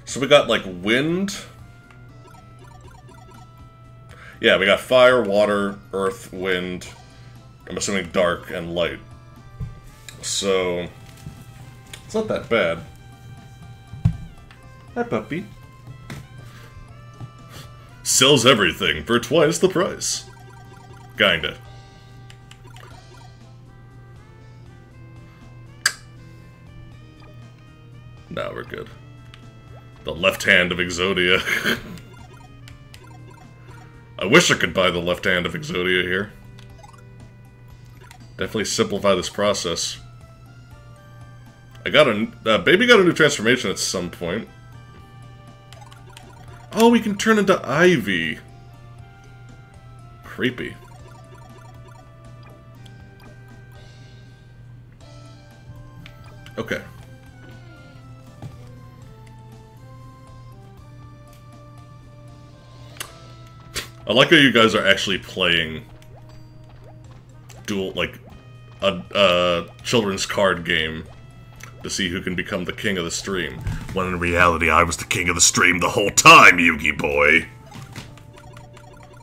So we got, like, wind. Yeah, we got fire, water, earth, wind. I'm assuming dark and light. So, it's not that bad. Hi, puppy. Sells everything for twice the price. Kinda. Now we're good. The left hand of Exodia. I wish I could buy the left hand of Exodia here. Definitely simplify this process. I got a... Baby got a new transformation at some point. Oh, we can turn into Ivy. Creepy. Okay. I like how you guys are actually playing dual, like, a children's card game to see who can become the king of the stream. When in reality, I was the king of the stream the whole time, Yugi boy!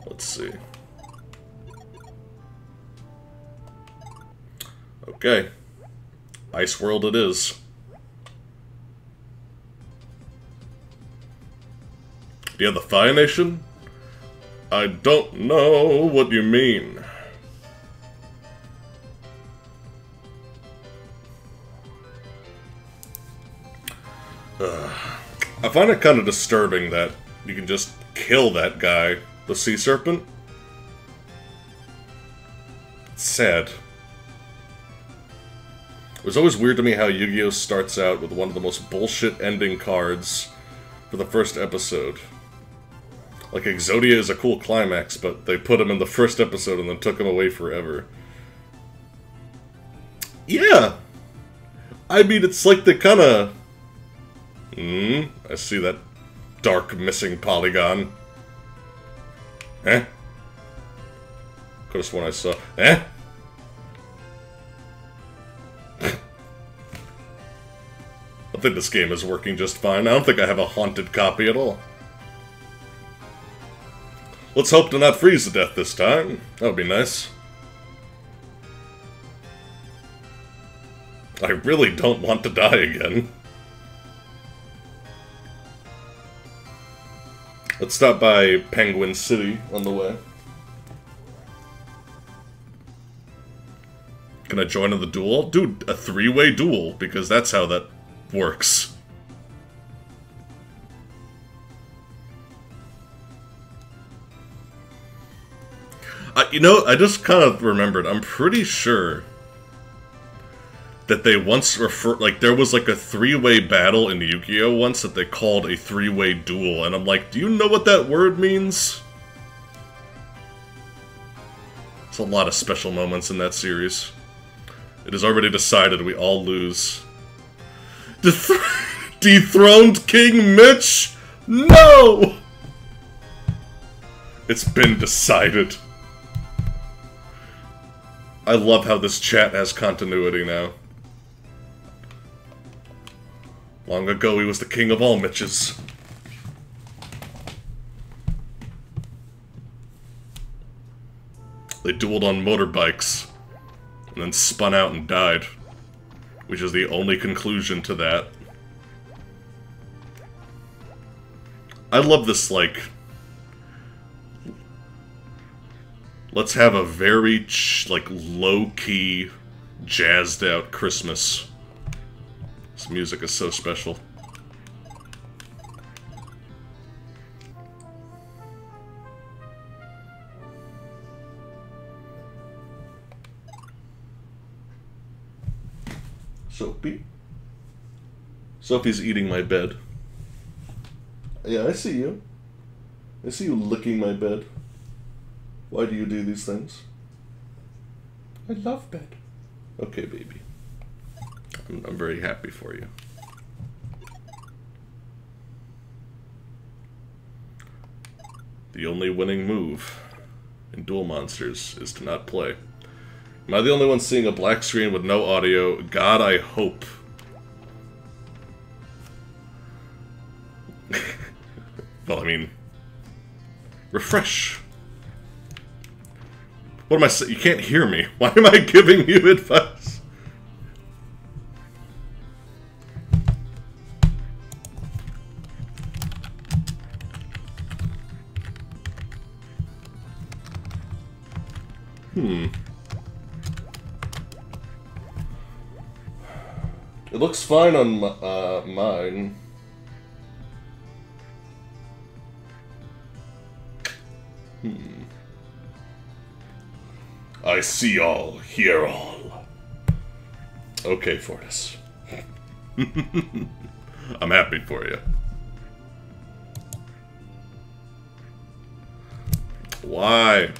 Let's see. Okay. Ice World it is. Do you have the Fire Nation? I don't know what you mean. I find it kind of disturbing that you can just kill that guy, the sea serpent. It's sad. It was always weird to me how Yu-Gi-Oh! Starts out with one of the most bullshit ending cards for the first episode. Like, Exodia is a cool climax, but they put him in the first episode and then took him away forever. Yeah! I mean, it's like they kinda... I see that dark missing polygon. Eh? Could've sworn I saw... Eh? I think this game is working just fine. I don't think I have a haunted copy at all. Let's hope to not freeze to death this time. That would be nice. I really don't want to die again. Let's stop by Penguin City on the way. Can I join in the duel? Dude, a three-way duel, because that's how that works. You know, I just kind of remembered, I'm pretty sure that they once like, there was like a three-way battle in Yu-Gi-Oh! Once that they called a three-way duel, and I'm like, do you know what that word means? There's a lot of special moments in that series. It is already decided we all lose. Dethroned King Mitch? No! It's been decided. I love how this chat has continuity now. Long ago, he was the king of all Mitches. They dueled on motorbikes, and then spun out and died. Which is the only conclusion to that. I love this, like... Let's have a very, like, low-key, jazzed-out Christmas. This music is so special. Soapy? Soapy's eating my bed. Yeah, I see you. I see you licking my bed. Why do you do these things? I love bed. Okay, baby. I'm very happy for you. The only winning move in Duel Monsters is to not play. Am I the only one seeing a black screen with no audio? God, I hope. Well, I mean... Refresh. What am I saying? You can't hear me. Why am I giving you advice? It looks fine on mine. I see all, hear all. Okay, Fortis. I'm happy for you. Why?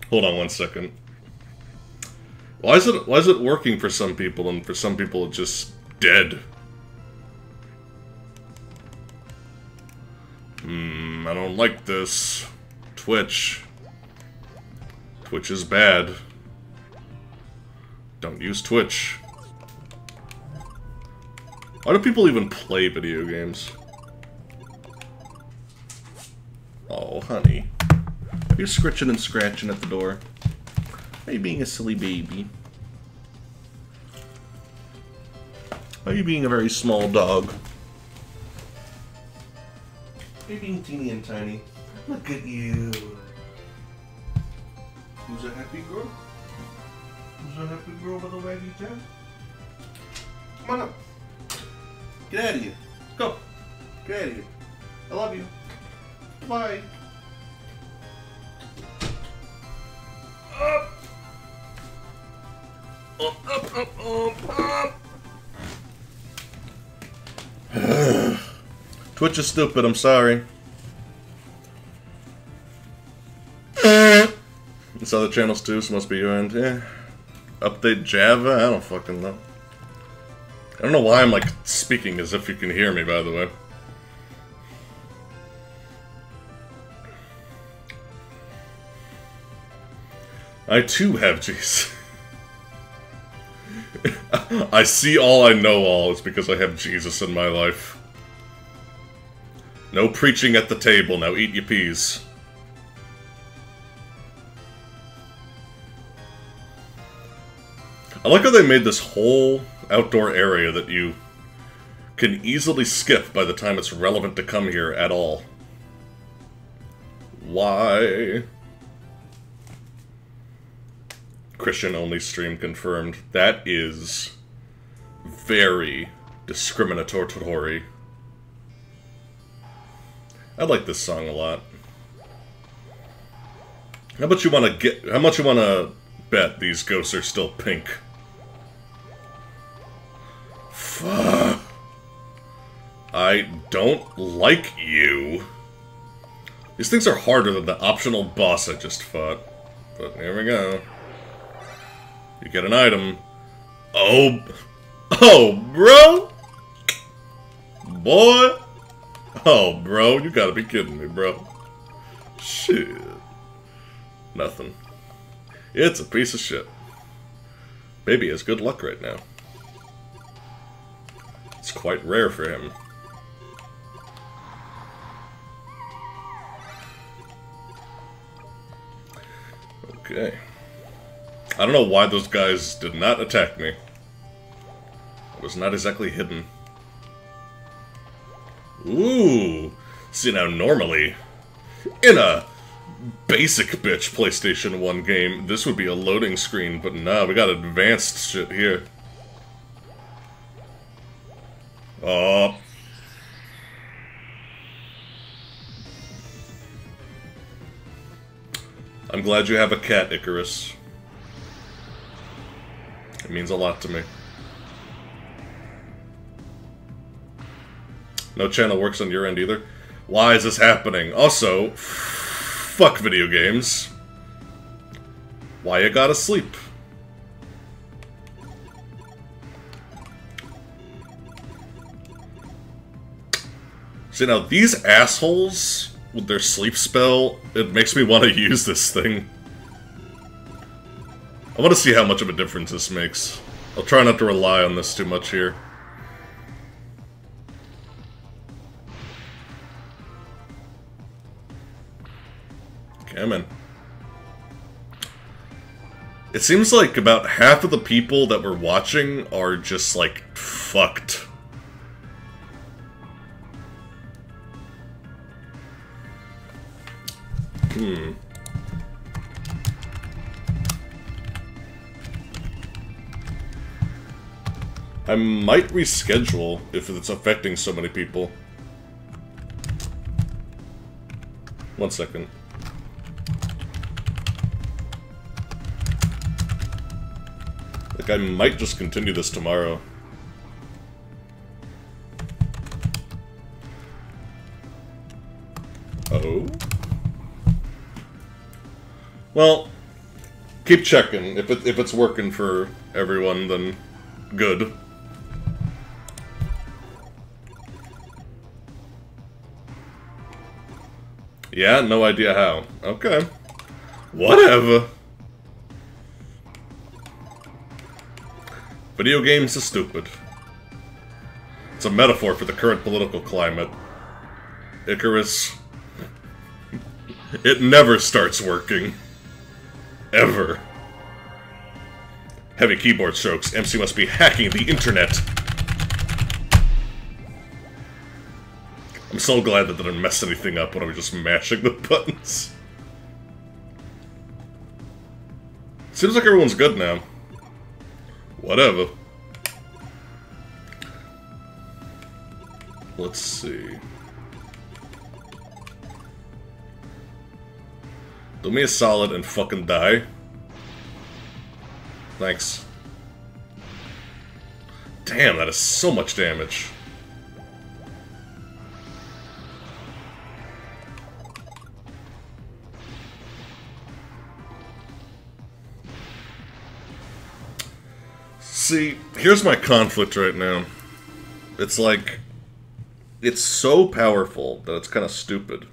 Hold on one second. Why is it working for some people and for some people it's just dead? I don't like this. Twitch. Twitch is bad. Don't use Twitch. Why do people even play video games? Oh, honey. You're scritching and scratching at the door. Are you being a silly baby? Are you being a very small dog? Are you being teeny and tiny? Look at you. Who's a happy girl? Who's a happy girl with a waggy tail? Come on up. Get out of here. Go. Get out of here. I love you. Bye. Up. Up. Twitch is stupid, I'm sorry. It's other channels too, so must be your end. Yeah. Update Java? I don't fucking know. I don't know why I'm like speaking as if you can hear me, by the way. I too have Jesus. I see all, I know all. It's because I have Jesus in my life. No preaching at the table, now eat your peas. I like how they made this whole outdoor area that you can easily skip by the time it's relevant to come here at all. Why? Christian-only stream confirmed. That is very discriminatory. I like this song a lot. How much you want to bet these ghosts are still pink? I don't like you. These things are harder than the optional boss I just fought. But here we go. You get an item. Oh, bro? Boy? Oh, bro, you gotta be kidding me, bro. Shit. Nothing. It's a piece of shit. Baby has good luck right now. It's quite rare for him. Okay. I don't know why those guys did not attack me. I was not exactly hidden. Ooh! See, now normally, in a basic bitch PlayStation 1 game, this would be a loading screen, but nah, we got advanced shit here. Oh. I'm glad you have a cat, Icarus. It means a lot to me. No channel works on your end either. Why is this happening? Also, fuck video games. Why you gotta sleep? See, now these assholes with their sleep spell, it makes me want to use this thing. I want to see how much of a difference this makes. I'll try not to rely on this too much here. Come in. It seems like about half of the people that we're watching are just, like, fucked. I might reschedule if it's affecting so many people. 1 second. Like, I might just continue this tomorrow. Oh? Well, keep checking. If it's working for everyone, then good. Yeah, no idea how. Okay. Whatever. Video games are stupid. It's a metaphor for the current political climate. Icarus. It never starts working. Ever. Heavy keyboard strokes. MC must be hacking the internet. I'm so glad that didn't mess anything up when I was just mashing the buttons. Seems like everyone's good now. Whatever. Let's see. Do me a solid and fucking die. Thanks. Damn, that is so much damage. See, here's my conflict right now. It's like, it's so powerful that it's kind of stupid,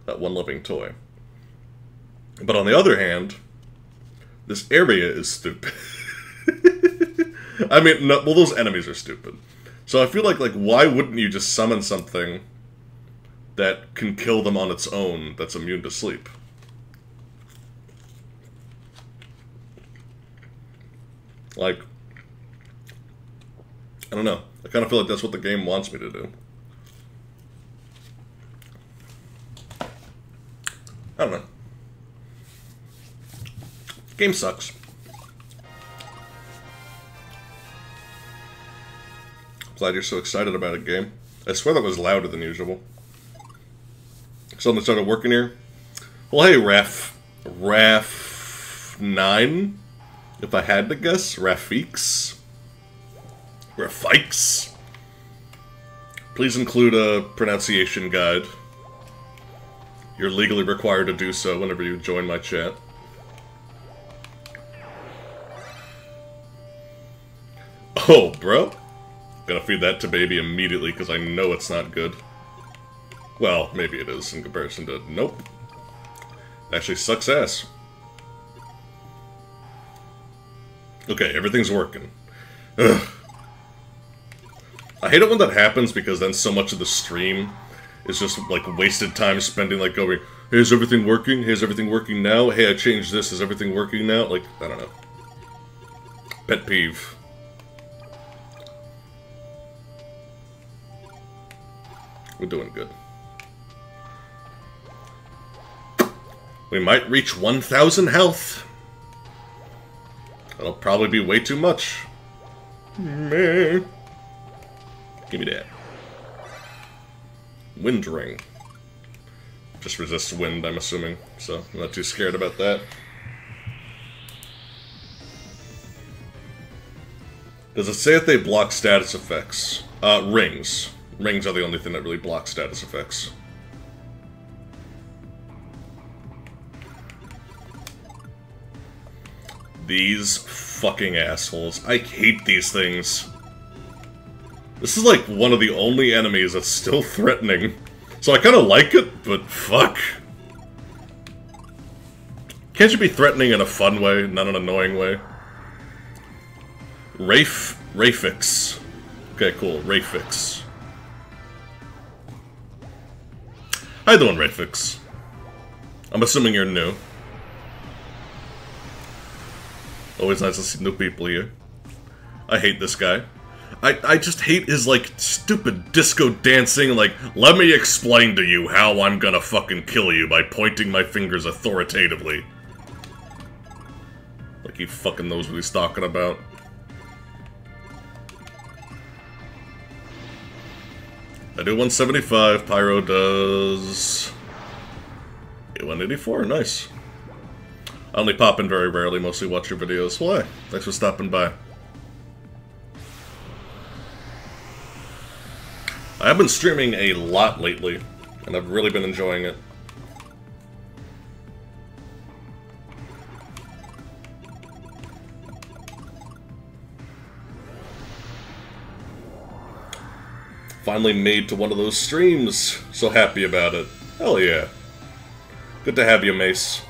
that one living toy. But on the other hand, this area is stupid. I mean, no, well, those enemies are stupid. So I feel like, why wouldn't you just summon something that can kill them on its own that's immune to sleep? Like, I don't know. I kind of feel like that's what the game wants me to do. I don't know. Game sucks. Glad you're so excited about a game. I swear that was louder than usual. Something started working here. Well, hey, Raf 9, if I had to guess, Rafix. Graphics. Please include a pronunciation guide. You're legally required to do so whenever you join my chat. Oh, bro. Gonna feed that to baby immediately because I know it's not good. Well, maybe it is in comparison to... Nope. It actually sucks ass. Okay, everything's working. Ugh. I hate it when that happens because then so much of the stream is just like wasted time spending like going, hey, is everything working? Hey, is everything working now? Hey, I changed this. Is everything working now? Like, I don't know. Pet peeve. We're doing good. We might reach 1,000 health. That'll probably be way too much. Meh. Give me that. Wind ring. Just resists wind, I'm assuming, so I'm not too scared about that. Does it say if they block status effects? Rings. Rings are the only thing that really blocks status effects. These fucking assholes. I hate these things. This is like one of the only enemies that's still threatening. So I kinda like it, but fuck. Can't you be threatening in a fun way, not an annoying way? Rafix. Okay, cool. Rafix. How you doing, Rafix? I'm assuming you're new. Always nice to see new people here. I hate this guy. I just hate his, like, stupid disco dancing, like, let me explain to you how I'm gonna fucking kill you by pointing my fingers authoritatively. Like he fucking knows what he's talking about. I do 175, Pyro does... 184, nice. I only pop in very rarely, mostly watch your videos. Well, hey, thanks for stopping by. I have been streaming a lot lately, and I've really been enjoying it. Finally made to one of those streams. So happy about it. Hell yeah. Good to have you, Mace.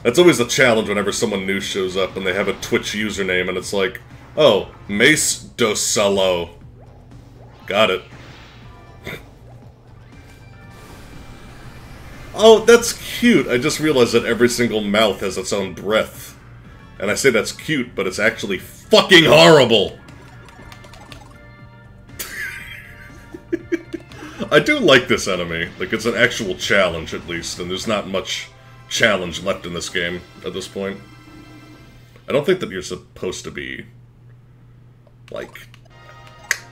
That's always a challenge whenever someone new shows up and they have a Twitch username and it's like, oh, Mace Dos Solo. Got it. Oh, that's cute. I just realized that every single mouth has its own breath. And I say that's cute, but it's actually fucking horrible. I do like this enemy. Like, it's an actual challenge, at least, and there's not much challenge left in this game at this point. I don't think that you're supposed to be, like...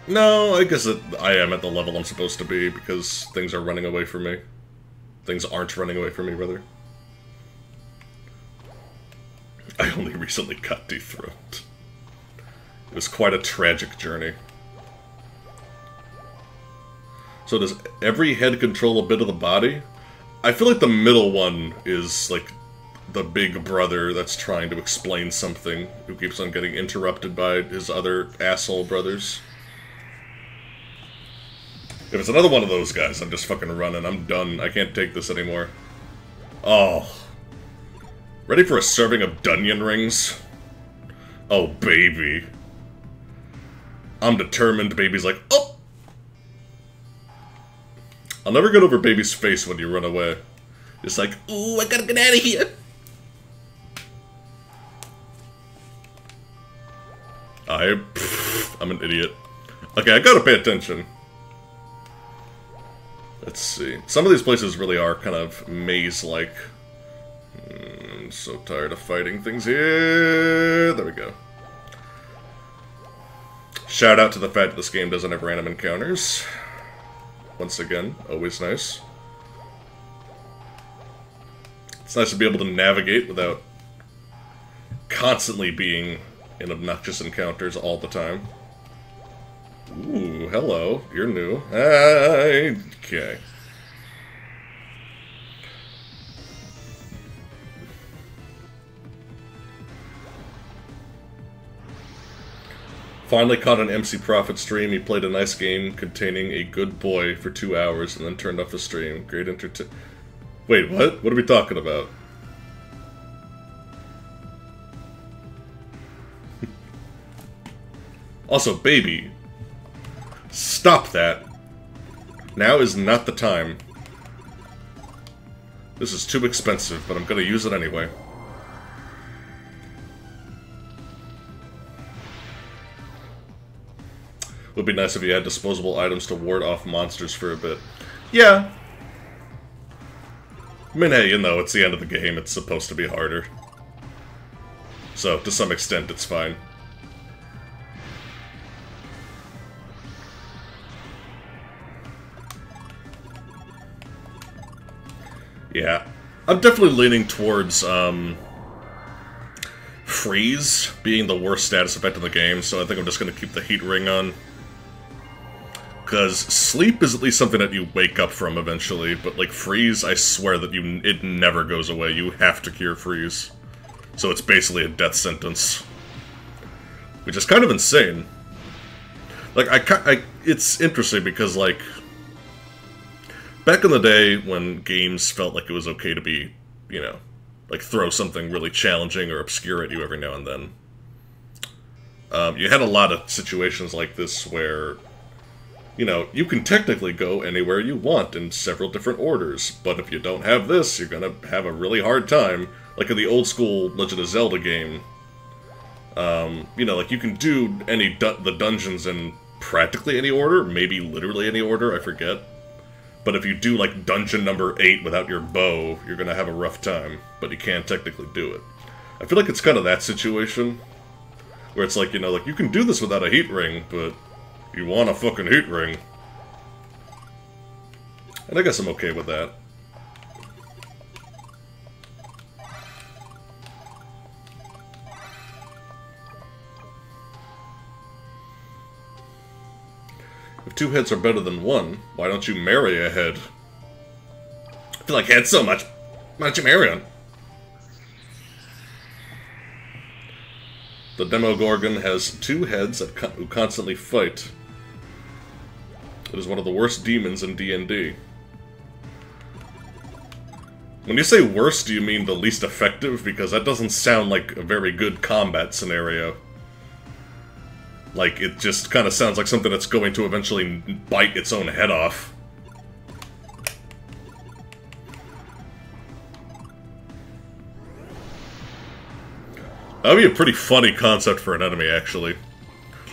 No, I guess that I am at the level I'm supposed to be, because things are running away from me. Things aren't running away from me, rather. I only recently got dethroned. It was quite a tragic journey. So does every head control a bit of the body? I feel like the middle one is, like, the big brother that's trying to explain something, who keeps on getting interrupted by his other asshole brothers. If it's another one of those guys, I'm just fucking running. I'm done. I can't take this anymore. Oh. Ready for a serving of Dunyan rings? Oh, baby. I'm determined. Baby's like, oh! I'll never get over baby's face when you run away. It's like, ooh, I gotta get out of here. I'm an idiot. Okay, I gotta pay attention. Let's see. Some of these places really are kind of maze-like. I'm so tired of fighting things here. There we go. Shout out to the fact that this game doesn't have random encounters. Once again, always nice. It's nice to be able to navigate without constantly being in obnoxious encounters all the time. Ooh, hello. You're new. Okay. Finally caught an MC Prophet stream. He played a nice game containing a good boy for 2 hours and then turned off the stream. Great Wait, what? What are we talking about? Also, baby, stop that. Now is not the time. This is too expensive, but I'm gonna use it anyway. Would be nice if you had disposable items to ward off monsters for a bit. Yeah. I mean, hey, you know, it's the end of the game. It's supposed to be harder. So, to some extent, it's fine. Yeah. I'm definitely leaning towards, freeze being the worst status effect in the game, so I think I'm just gonna keep the heat ring on. Because sleep is at least something that you wake up from eventually, but like freeze, I swear that it never goes away. You have to cure freeze. So it's basically a death sentence. Which is kind of insane. Like, it's interesting because, like, back in the day when games felt like it was okay to be, you know, like throw something really challenging or obscure at you every now and then. You had a lot of situations like this where, you know, you can technically go anywhere you want in several different orders, but if you don't have this, you're gonna have a really hard time. Like in the old school Legend of Zelda game, you know, like you can do the dungeons in practically any order, maybe literally any order, I forget. But if you do, like, dungeon number 8 without your bow, you're gonna have a rough time. But you can't technically do it. I feel like it's kind of that situation. Where it's like, you know, like, you can do this without a heat ring, but you want a fucking heat ring. And I guess I'm okay with that. If 2 heads are better than 1, why don't you marry a head? I feel like heads so much. Why don't you marry one? The Demogorgon has 2 heads who constantly fight. It is one of the worst demons in D&D. When you say worst, do you mean the least effective? Because that doesn't sound like a very good combat scenario. Like, it just kind of sounds like something that's going to eventually bite its own head off. That would be a pretty funny concept for an enemy, actually.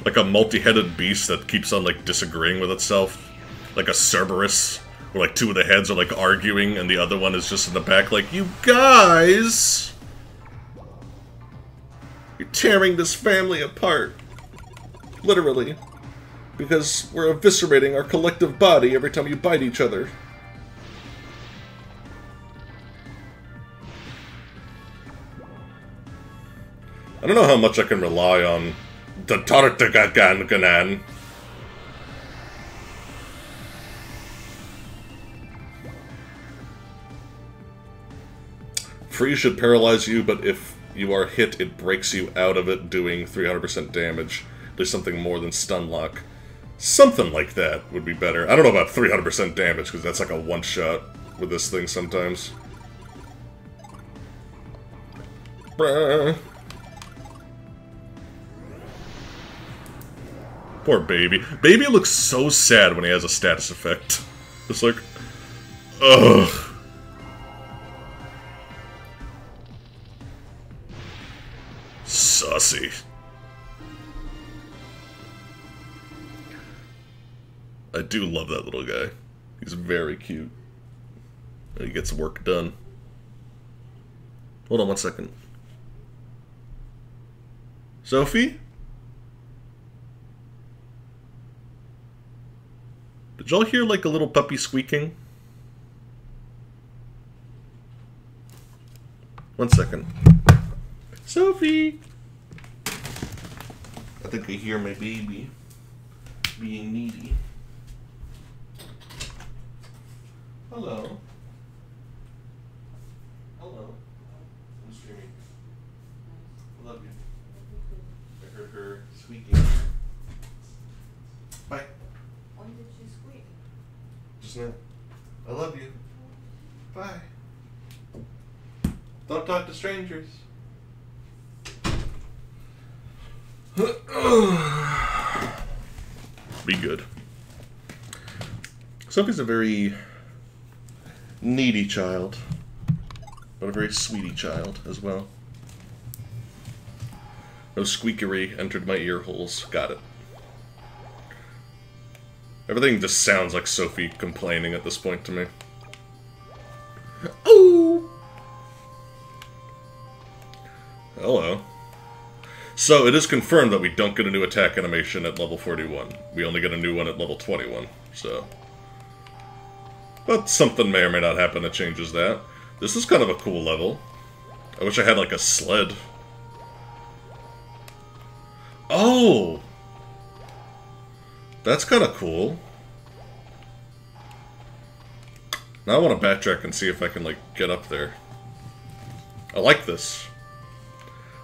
Like a multi-headed beast that keeps on, like, disagreeing with itself. Like a Cerberus, where, like, 2 of the heads are, like, arguing, and the other one is just in the back like, you guys! You're tearing this family apart. Literally. Because we're eviscerating our collective body every time you bite each other. I don't know how much I can rely on the Tartagagan. Freeze should paralyze you, but if you are hit, it breaks you out of it, doing 300% damage. There's something more than stun lock. Something like that would be better. I don't know about 300% damage, because that's like a one-shot with this thing sometimes. Bruh. Poor Baby. Baby looks so sad when he has a status effect. It's like, ugh. Sussy. I do love that little guy. He's very cute. And he gets work done. Hold on 1 second. Sophie? Did y'all hear, like, a little puppy squeaking? 1 second. Sophie! think I hear my baby being needy. Hello. Hello. I'm streaming. I love you. I heard her squeaking. Bye. When did she squeak? Just now. I love you. Bye. Don't talk to strangers. Be good. Sophie's a very needy child, but a very sweetie child as well. No squeakery entered my ear holes. Got it. Everything just sounds like Sophie complaining at this point to me. Oh! Hello. So, it is confirmed that we don't get a new attack animation at level 41. We only get a new one at level 21, so... But something may or may not happen that changes that. This is kind of a cool level. I wish I had, like, a sled. Oh! That's kind of cool. Now I want to backtrack and see if I can, like, get up there. I like this.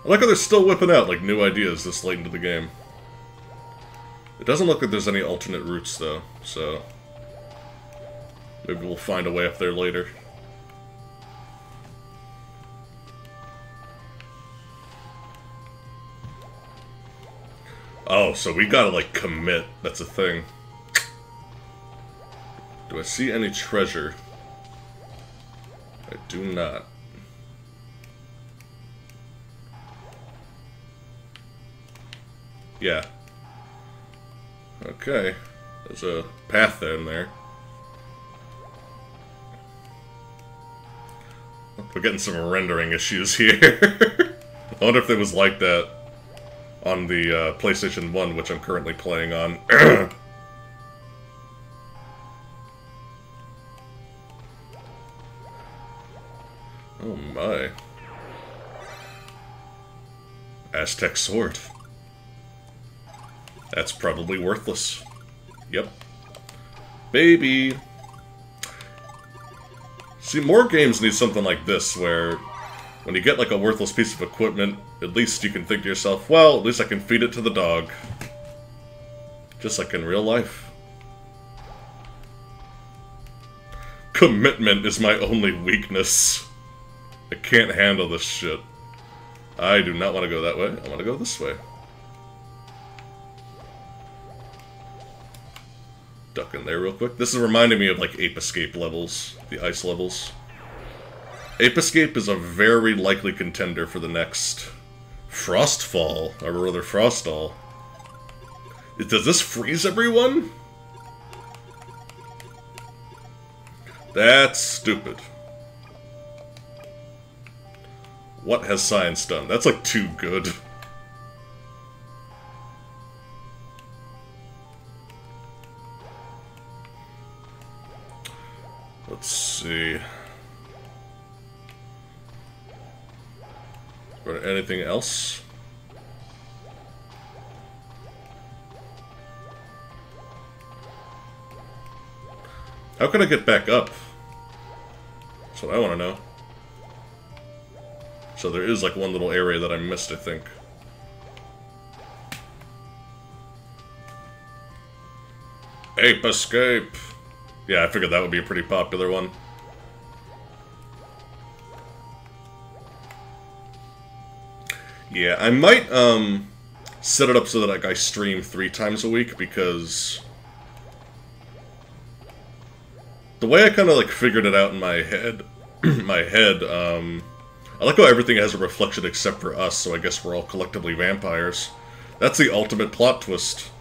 I like how they're still whipping out, like, new ideas this late into the game. It doesn't look like there's any alternate routes, though, so... maybe we'll find a way up there later. Oh, so we gotta, like, commit. That's a thing. Do I see any treasure? I do not. Yeah. Okay. There's a path in there. We're getting some rendering issues here. I wonder if it was like that on the PlayStation 1, which I'm currently playing on. Oh my. Aztec sword. That's probably worthless. Yep. Baby! See, more games need something like this, where when you get like a worthless piece of equipment, at least you can think to yourself, well, at least I can feed it to the dog. Just like in real life. Commitment is my only weakness. I can't handle this shit. I do not want to go that way. I want to go this way. Duck in there real quick. This is reminding me of like Ape Escape levels, the ice levels. Ape Escape is a very likely contender for the next Frostfall, or rather Frostall. Does this freeze everyone? That's stupid. What has science done? That's like too good. Let's see. Or anything else? How can I get back up? That's what I want to know. So there is like one little area that I missed, I think. Ape Escape! Yeah, I figured that would be a pretty popular one. Yeah, I might, set it up so that like, I stream 3 times a week, because... the way I kind of, like, figured it out in my head... I like how everything has a reflection except for us, so I guess we're all collectively vampires. That's the ultimate plot twist.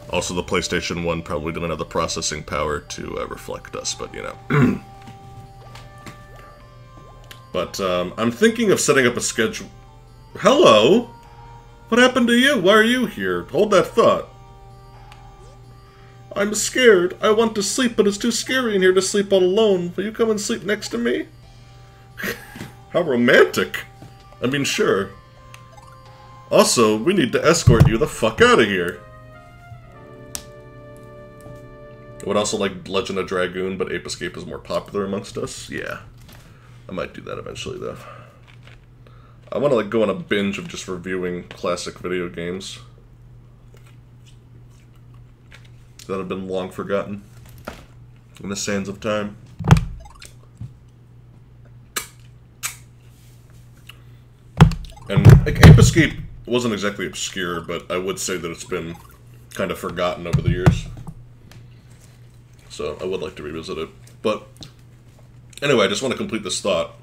Also, the PlayStation 1 probably didn't have the processing power to reflect us, but, you know. But, I'm thinking of setting up a schedule... Hello? What happened to you? Why are you here? Hold that thought. I'm scared. I want to sleep, but it's too scary in here to sleep all alone. Will you come and sleep next to me? How romantic. I mean, sure. Also, we need to escort you the fuck out of here. I would also like Legend of Dragoon, but Ape Escape is more popular amongst us. Yeah. I might do that eventually, though. I want to like go on a binge of just reviewing classic video games that have been long forgotten in the sands of time. And like, Ape Escape wasn't exactly obscure, but I would say that it's been kind of forgotten over the years. So I would like to revisit it. But anyway, I just want to complete this thought.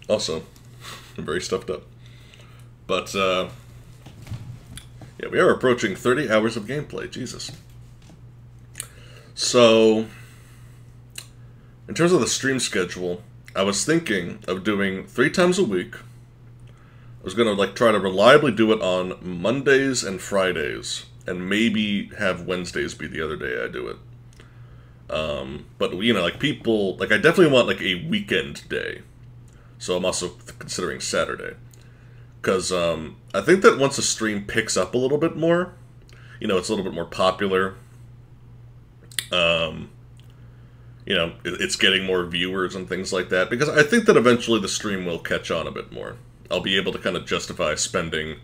Also, I'm very stuffed up. But, yeah, we are approaching 30 hours of gameplay. Jesus. So, in terms of the stream schedule, I was thinking of doing 3 times a week. I was going to, like, try to reliably do it on Mondays and Fridays, and maybe have Wednesdays be the other day I do it. But, you know, like, people, like, I definitely want, like, a weekend day. So I'm also considering Saturday. Because, I think that once a stream picks up a little bit more, you know, it's a little bit more popular. You know, it's getting more viewers and things like that. Because I think that eventually the stream will catch on a bit more. I'll be able to kind of justify spending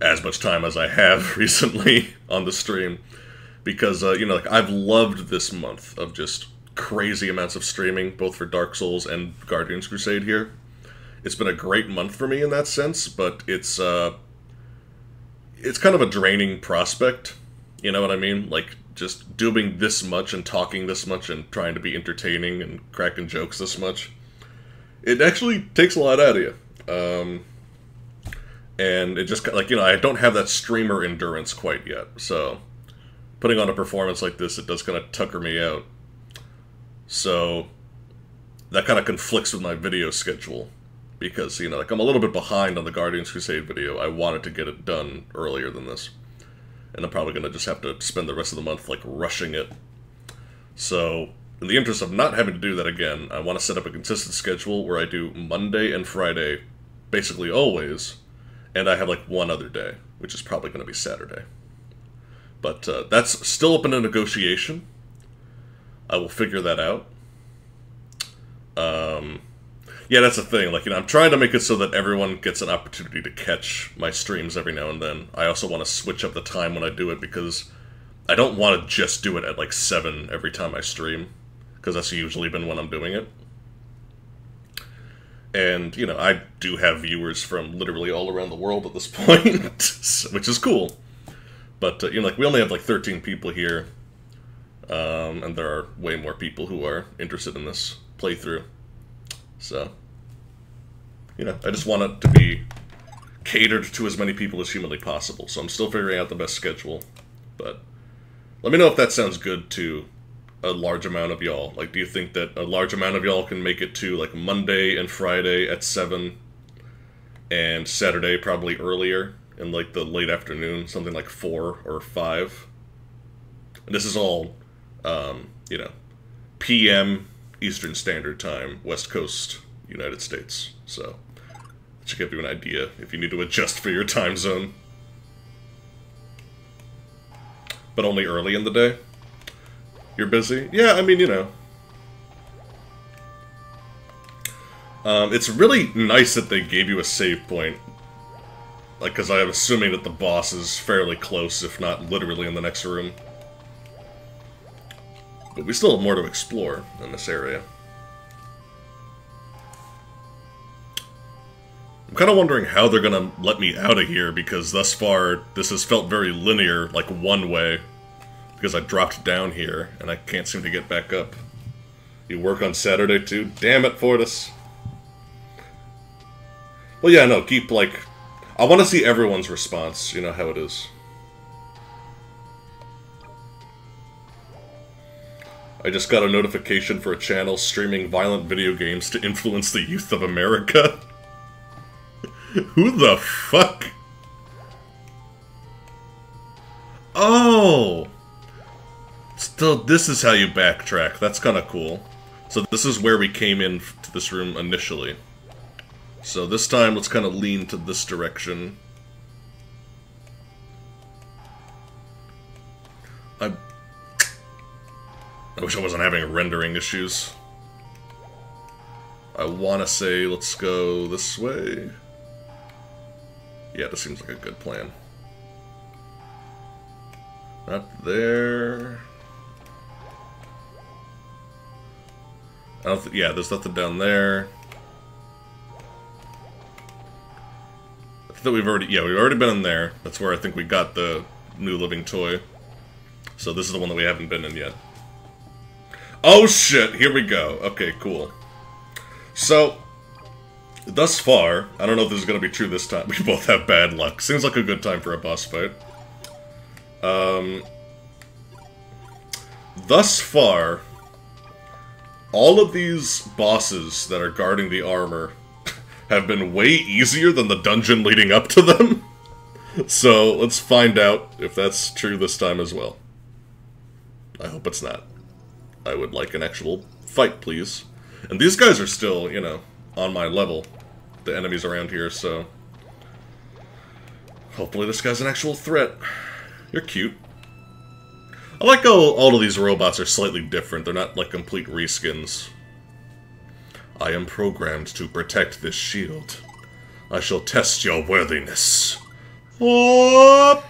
as much time as I have recently on the stream. Because, you know, like, I've loved this month of just crazy amounts of streaming, both for Dark Souls and Guardians Crusade here. It's been a great month for me in that sense, but it's kind of a draining prospect, you know what I mean? Like, just doing this much and talking this much and trying to be entertaining and cracking jokes this much. It actually takes a lot out of you. And it just, like, you know, I don't have that streamer endurance quite yet, so putting on a performance like this, it does kind of tucker me out. So that kind of conflicts with my video schedule. Because, you know, like, I'm a little bit behind on the Guardians Crusade video. I wanted to get it done earlier than this. And I'm probably going to just have to spend the rest of the month, like, rushing it. So, in the interest of not having to do that again, I want to set up a consistent schedule where I do Monday and Friday, basically always, and I have, like, one other day, which is probably going to be Saturday. But that's still open to negotiation. I will figure that out. Yeah, that's the thing. Like, you know, I'm trying to make it so that everyone gets an opportunity to catch my streams every now and then. I also want to switch up the time when I do it because I don't want to just do it at, like, 7 every time I stream. Because that's usually been when I'm doing it. And, you know, I do have viewers from literally all around the world at this point, which is cool. But, you know, like, we only have, like, 13 people here. And there are way more people who are interested in this playthrough. So, you know, I just want it to be catered to as many people as humanly possible. So I'm still figuring out the best schedule. But let me know if that sounds good to a large amount of y'all. Like, do you think that a large amount of y'all can make it to, like, Monday and Friday at 7, and Saturday probably earlier, in, like, the late afternoon, something like 4 or 5? And this is all, you know, PM Eastern Standard Time, West Coast, United States. So, that should give you an idea if you need to adjust for your time zone. But only early in the day? You're busy? Yeah, I mean, you know. It's really nice that they gave you a save point. Like, because I'm assuming that the boss is fairly close, if not literally in the next room. But we still have more to explore in this area. I'm kind of wondering how they're going to let me out of here, because thus far, this has felt very linear, like one way. Because I dropped down here, and I can't seem to get back up. You work on Saturday too? Damn it, Fortis. Well, yeah, no, keep, like... I want to see everyone's response, you know how it is. I just got a notification for a channel streaming violent video games to influence the youth of America. Who the fuck? Oh! Still, this is how you backtrack. That's kind of cool. So this is where we came in to this room initially. So this time, let's kind of lean to this direction. I wish I wasn't having rendering issues. I want to say, let's go this way. Yeah, this seems like a good plan. Not there. I don't yeah, there's nothing down there. I think that we've already been in there. That's where I think we got the new living toy. So this is the one that we haven't been in yet. Oh shit, here we go. Okay, cool. So, thus far, I don't know if this is going to be true this time. We both have bad luck. Seems like a good time for a boss fight. Thus far, all of these bosses that are guarding the armor have been way easier than the dungeon leading up to them. So, let's find out if that's true this time as well. I hope it's not. I would like an actual fight, please. And these guys are still, you know, on my level. The enemies around here, so... hopefully this guy's an actual threat. You're cute. I like how all of these robots are slightly different. They're not, like, complete reskins. I am programmed to protect this shield. I shall test your worthiness. Oh!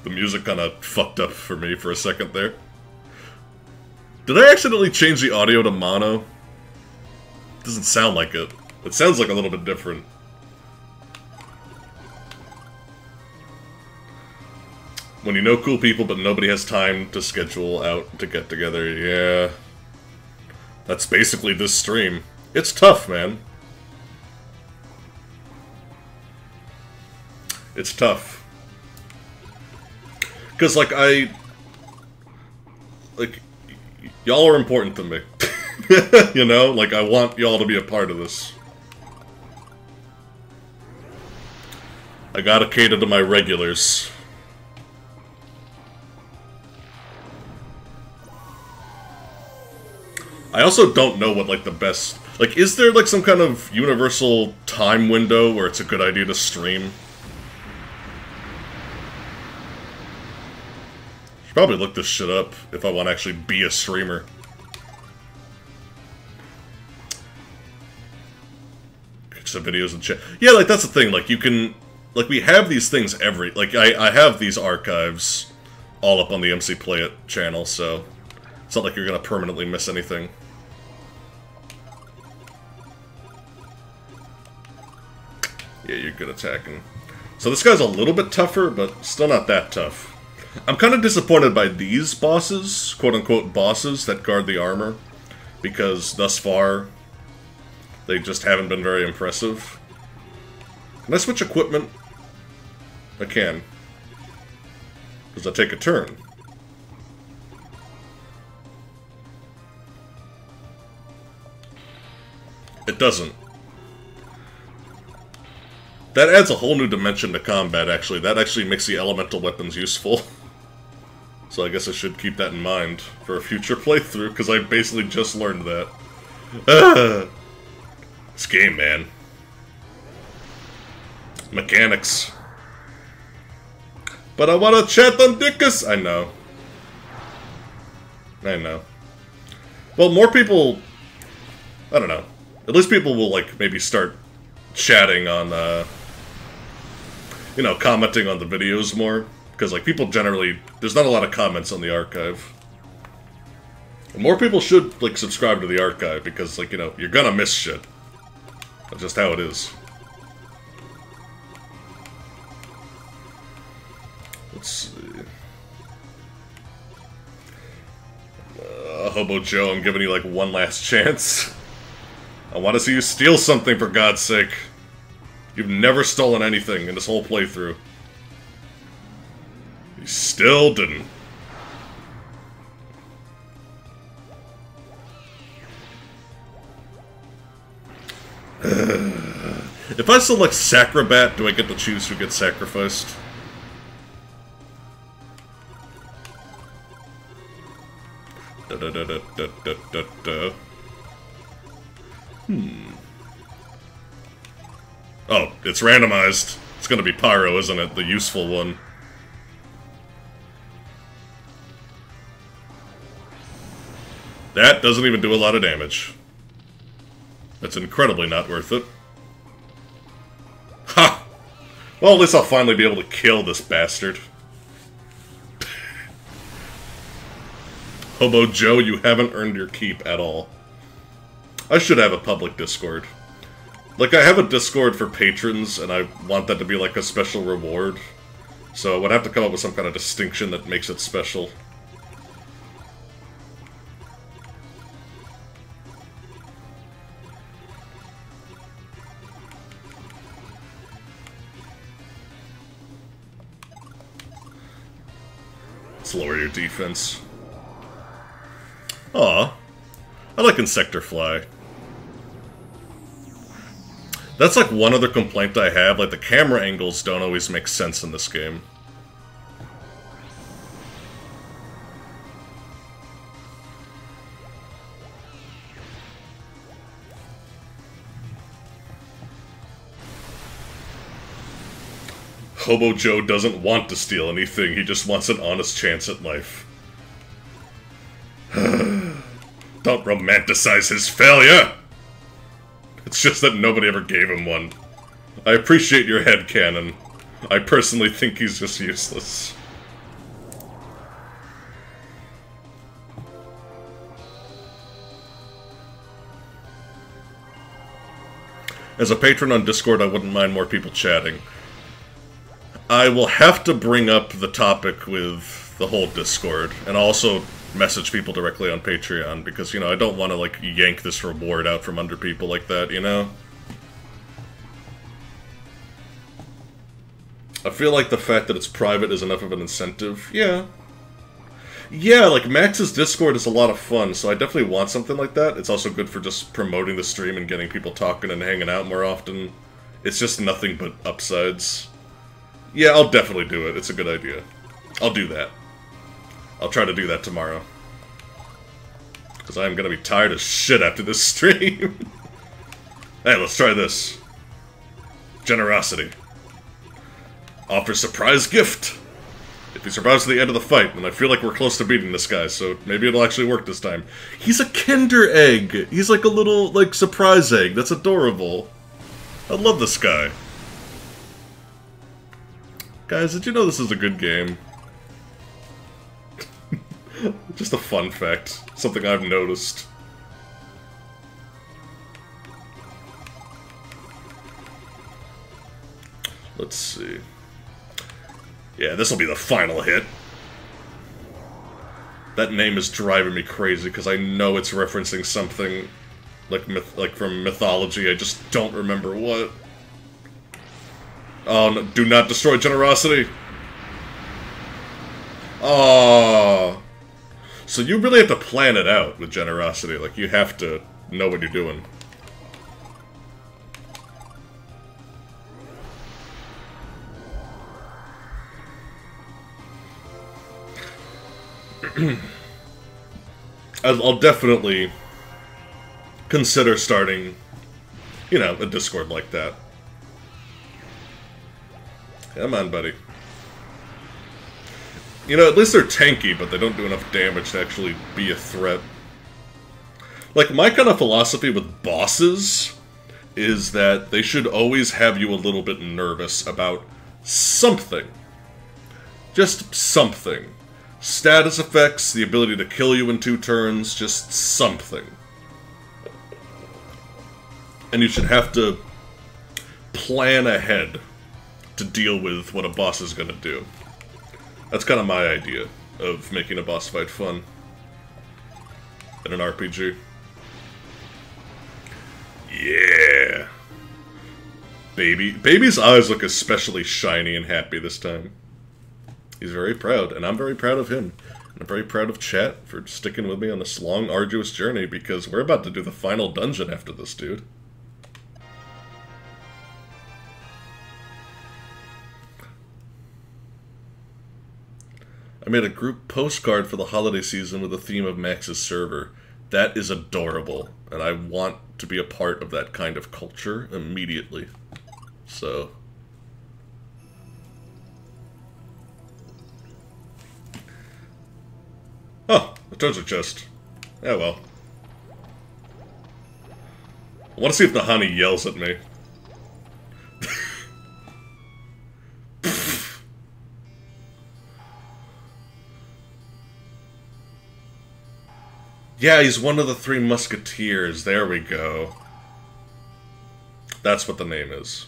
The music kind of fucked up for me for a second there. Did I accidentally change the audio to mono? Doesn't sound like it. It sounds like a little bit different. When you know cool people, but nobody has time to schedule out to get together, yeah. That's basically this stream. It's tough, man. It's tough. Because, like, y'all are important to me. You know? Like, I want y'all to be a part of this. I gotta cater to my regulars. I also don't know what, like, the best... Like, is there, like, some kind of universal time window where it's a good idea to stream? Should probably look this shit up if I want to actually be a streamer. Catch the videos and chat. Yeah, like, that's the thing, like, you can... Like, we have these things Like, I have these archives all up on the MC Play It channel, so... It's not like you're gonna permanently miss anything. Yeah, you're good attacking. So this guy's a little bit tougher, but still not that tough. I'm kind of disappointed by these bosses, quote-unquote bosses, that guard the armor, because thus far, they just haven't been very impressive. Can I switch equipment? I can. Does that take a turn? It doesn't. That adds a whole new dimension to combat, actually. That actually makes the elemental weapons useful. So I guess I should keep that in mind for a future playthrough, because I basically just learned that. This game, man. Mechanics. But I wanna chat on Dickus! I know. I know. Well, more people... I don't know. At least people will, like, maybe start chatting on, you know, commenting on the videos more. Because, like, people generally... There's not a lot of comments on the archive. And more people should, like, subscribe to the archive, because, like, you know, you're gonna miss shit. That's just how it is. Let's see... Hobo Joe, I'm giving you, like, one last chance. I want to see you steal something, for God's sake. You've never stolen anything in this whole playthrough. You still didn't. If I select Sacrobat, do I get to choose who gets sacrificed? Da da da da da da da da. Oh, it's randomized. It's gonna be Pyro, isn't it? The useful one. That doesn't even do a lot of damage. That's incredibly not worth it. Ha! Well, at least I'll finally be able to kill this bastard. Hobo Joe, you haven't earned your keep at all. I should have a public Discord. Like, I have a Discord for patrons, and I want that to be like a special reward. So I would have to come up with some kind of distinction that makes it special. Let's lower your defense. Aw. I like Insector Fly. That's like one other complaint I have, like the camera angles don't always make sense in this game. Hobo Joe doesn't want to steal anything, he just wants an honest chance at life. Don't romanticize his failure! It's just that nobody ever gave him one. I appreciate your headcanon. I personally think he's just useless. As a patron on Discord, I wouldn't mind more people chatting. I will have to bring up the topic with the whole Discord, and also message people directly on Patreon, because, you know, I don't want to, like, yank this reward out from under people like that, you know? I feel like the fact that it's private is enough of an incentive. Yeah. Yeah, like, Max's Discord is a lot of fun, so I definitely want something like that. It's also good for just promoting the stream and getting people talking and hanging out more often. It's just nothing but upsides. Yeah, I'll definitely do it. It's a good idea. I'll do that. I'll try to do that tomorrow. Because I'm gonna be tired as shit after this stream. Hey, let's try this. Generosity. Offer surprise gift. If he survives to the end of the fight, then I feel like we're close to beating this guy, so maybe it'll actually work this time. He's a Kinder Egg! He's like a little, like, surprise egg. That's adorable. I love this guy. Guys, did you know this is a good game? Just a fun fact. Something I've noticed. Let's see. Yeah, this'll be the final hit. That name is driving me crazy because I know it's referencing something like from mythology. I just don't remember what. Oh, no, do not destroy generosity. Oh. So you really have to plan it out with generosity. Like, you have to know what you're doing. I'll definitely consider starting, you know, a Discord like that. Come on, buddy. You know, at least they're tanky, but they don't do enough damage to actually be a threat. Like, my kind of philosophy with bosses is that they should always have you a little bit nervous about something. Just something. Status effects, the ability to kill you in 2 turns, just something. And you should have to plan ahead to deal with what a boss is gonna do. That's kind of my idea of making a boss fight fun in an RPG. Yeah! Baby's eyes look especially shiny and happy this time. He's very proud, and I'm very proud of him. And I'm very proud of chat for sticking with me on this long, arduous journey, because we're about to do the final dungeon after this, dude. I made a group postcard for the holiday season with the theme of Max's server. That is adorable, and I want to be a part of that kind of culture immediately. So... oh, a treasure chest. Yeah, well. I want to see if the honey yells at me. Yeah, he's one of the 3 musketeers. There we go. That's what the name is.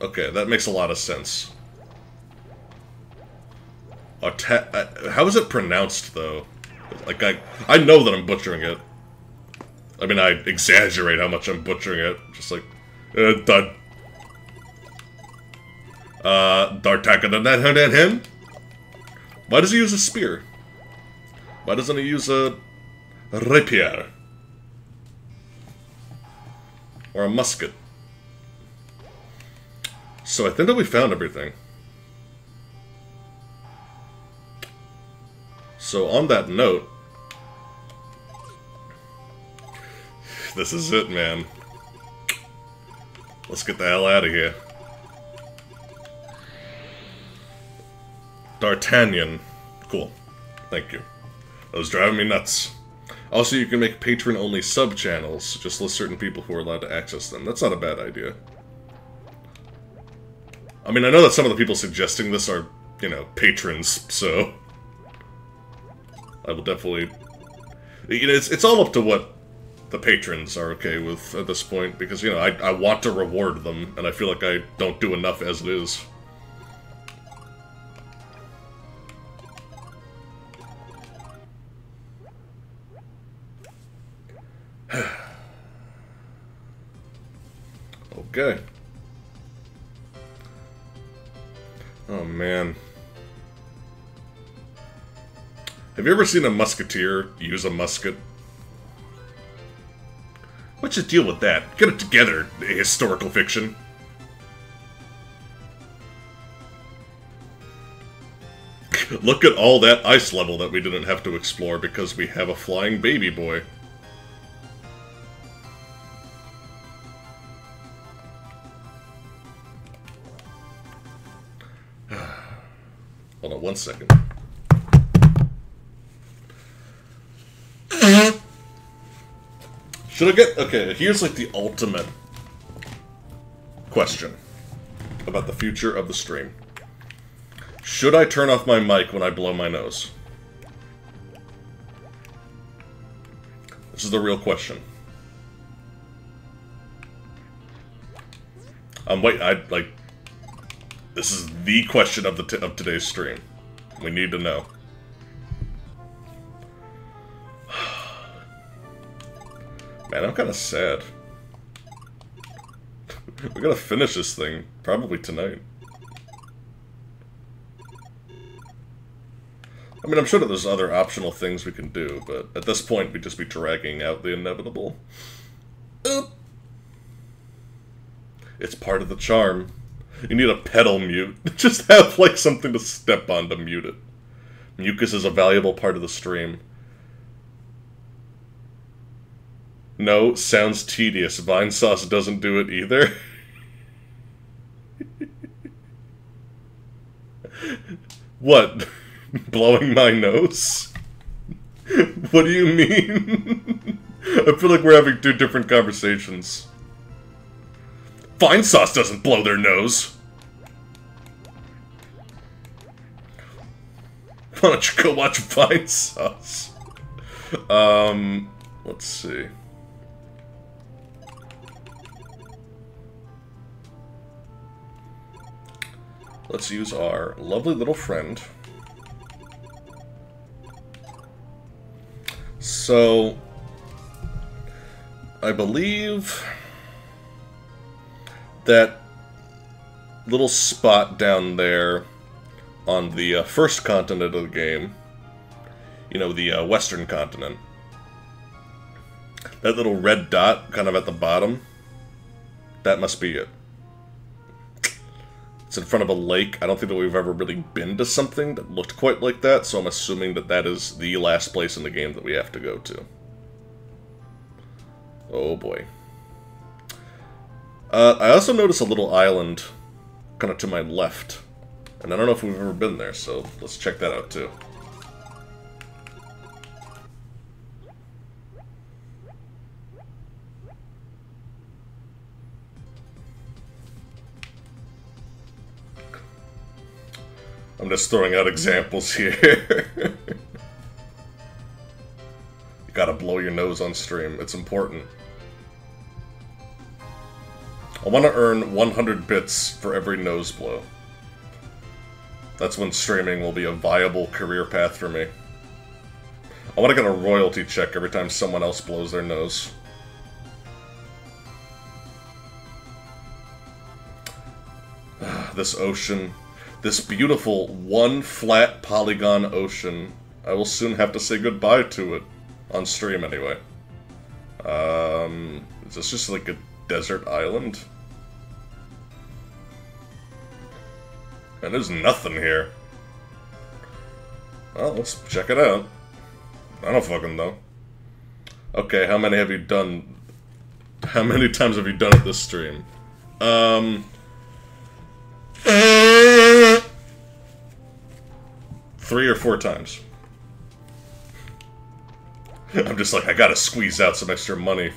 Okay, that makes a lot of sense. How is it pronounced, though? Like, I know that I'm butchering it. I mean, I exaggerate how much I'm butchering it. Just like... Dartaka, why does he use a spear? Why doesn't he use a rapier? Or a musket? So I think that we found everything. So on that note... this is it, man. Let's get the hell out of here. D'Artagnan. Cool. Thank you. That was driving me nuts. Also, you can make patron-only sub-channels. Just list certain people who are allowed to access them. That's not a bad idea. I mean, I know that some of the people suggesting this are, you know, patrons, so... I will definitely... you know, it's all up to what the patrons are okay with at this point, because, you know, I want to reward them, and I feel like I don't do enough as it is. Okay. Oh, man. Have you ever seen a musketeer use a musket? What's your deal with that? Get it together, historical fiction. Look at all that ice level that we didn't have to explore because we have a flying baby boy. Hold on 1 second. Should I get... okay, here's like the ultimate question about the future of the stream. Should I turn off my mic when I blow my nose? This is the real question. Wait, like... this is the question of today's stream. We need to know. Man, I'm kind of sad. We're gonna finish this thing, probably tonight. I mean, I'm sure that there's other optional things we can do, but at this point, we'd just be dragging out the inevitable. It's part of the charm. You need a pedal mute. Just have, like, something to step on to mute it. Mucus is a valuable part of the stream. No, sounds tedious. Vine Sauce doesn't do it either. What? Blowing my nose? What do you mean? I feel like we're having 2 different conversations. Vine Sauce doesn't blow their nose. Why don't you go watch Vine Sauce? Let's see. Let's use our lovely little friend. So, I believe that little spot down there on the first continent of the game, you know, the western continent, that little red dot kind of at the bottom, that must be it. It's in front of a lake. I don't think that we've ever really been to something that looked quite like that, so I'm assuming that that is the last place in the game that we have to go to. Oh boy. I also noticed a little island kind of to my left. And I don't know if we've ever been there, so let's check that out too. I'm just throwing out examples here. You gotta blow your nose on stream. It's important. I want to earn 100 bits for every nose blow. That's when streaming will be a viable career path for me. I want to get a royalty check every time someone else blows their nose. This ocean. This beautiful, one flat polygon ocean. I will soon have to say goodbye to it. On stream, anyway. Is this just like a desert island? And there's nothing here. Well, let's check it out. I don't fucking know. Okay, how many have you done? How many times have you done it this stream? 3 or 4 times. I'm just like, I gotta squeeze out some extra money.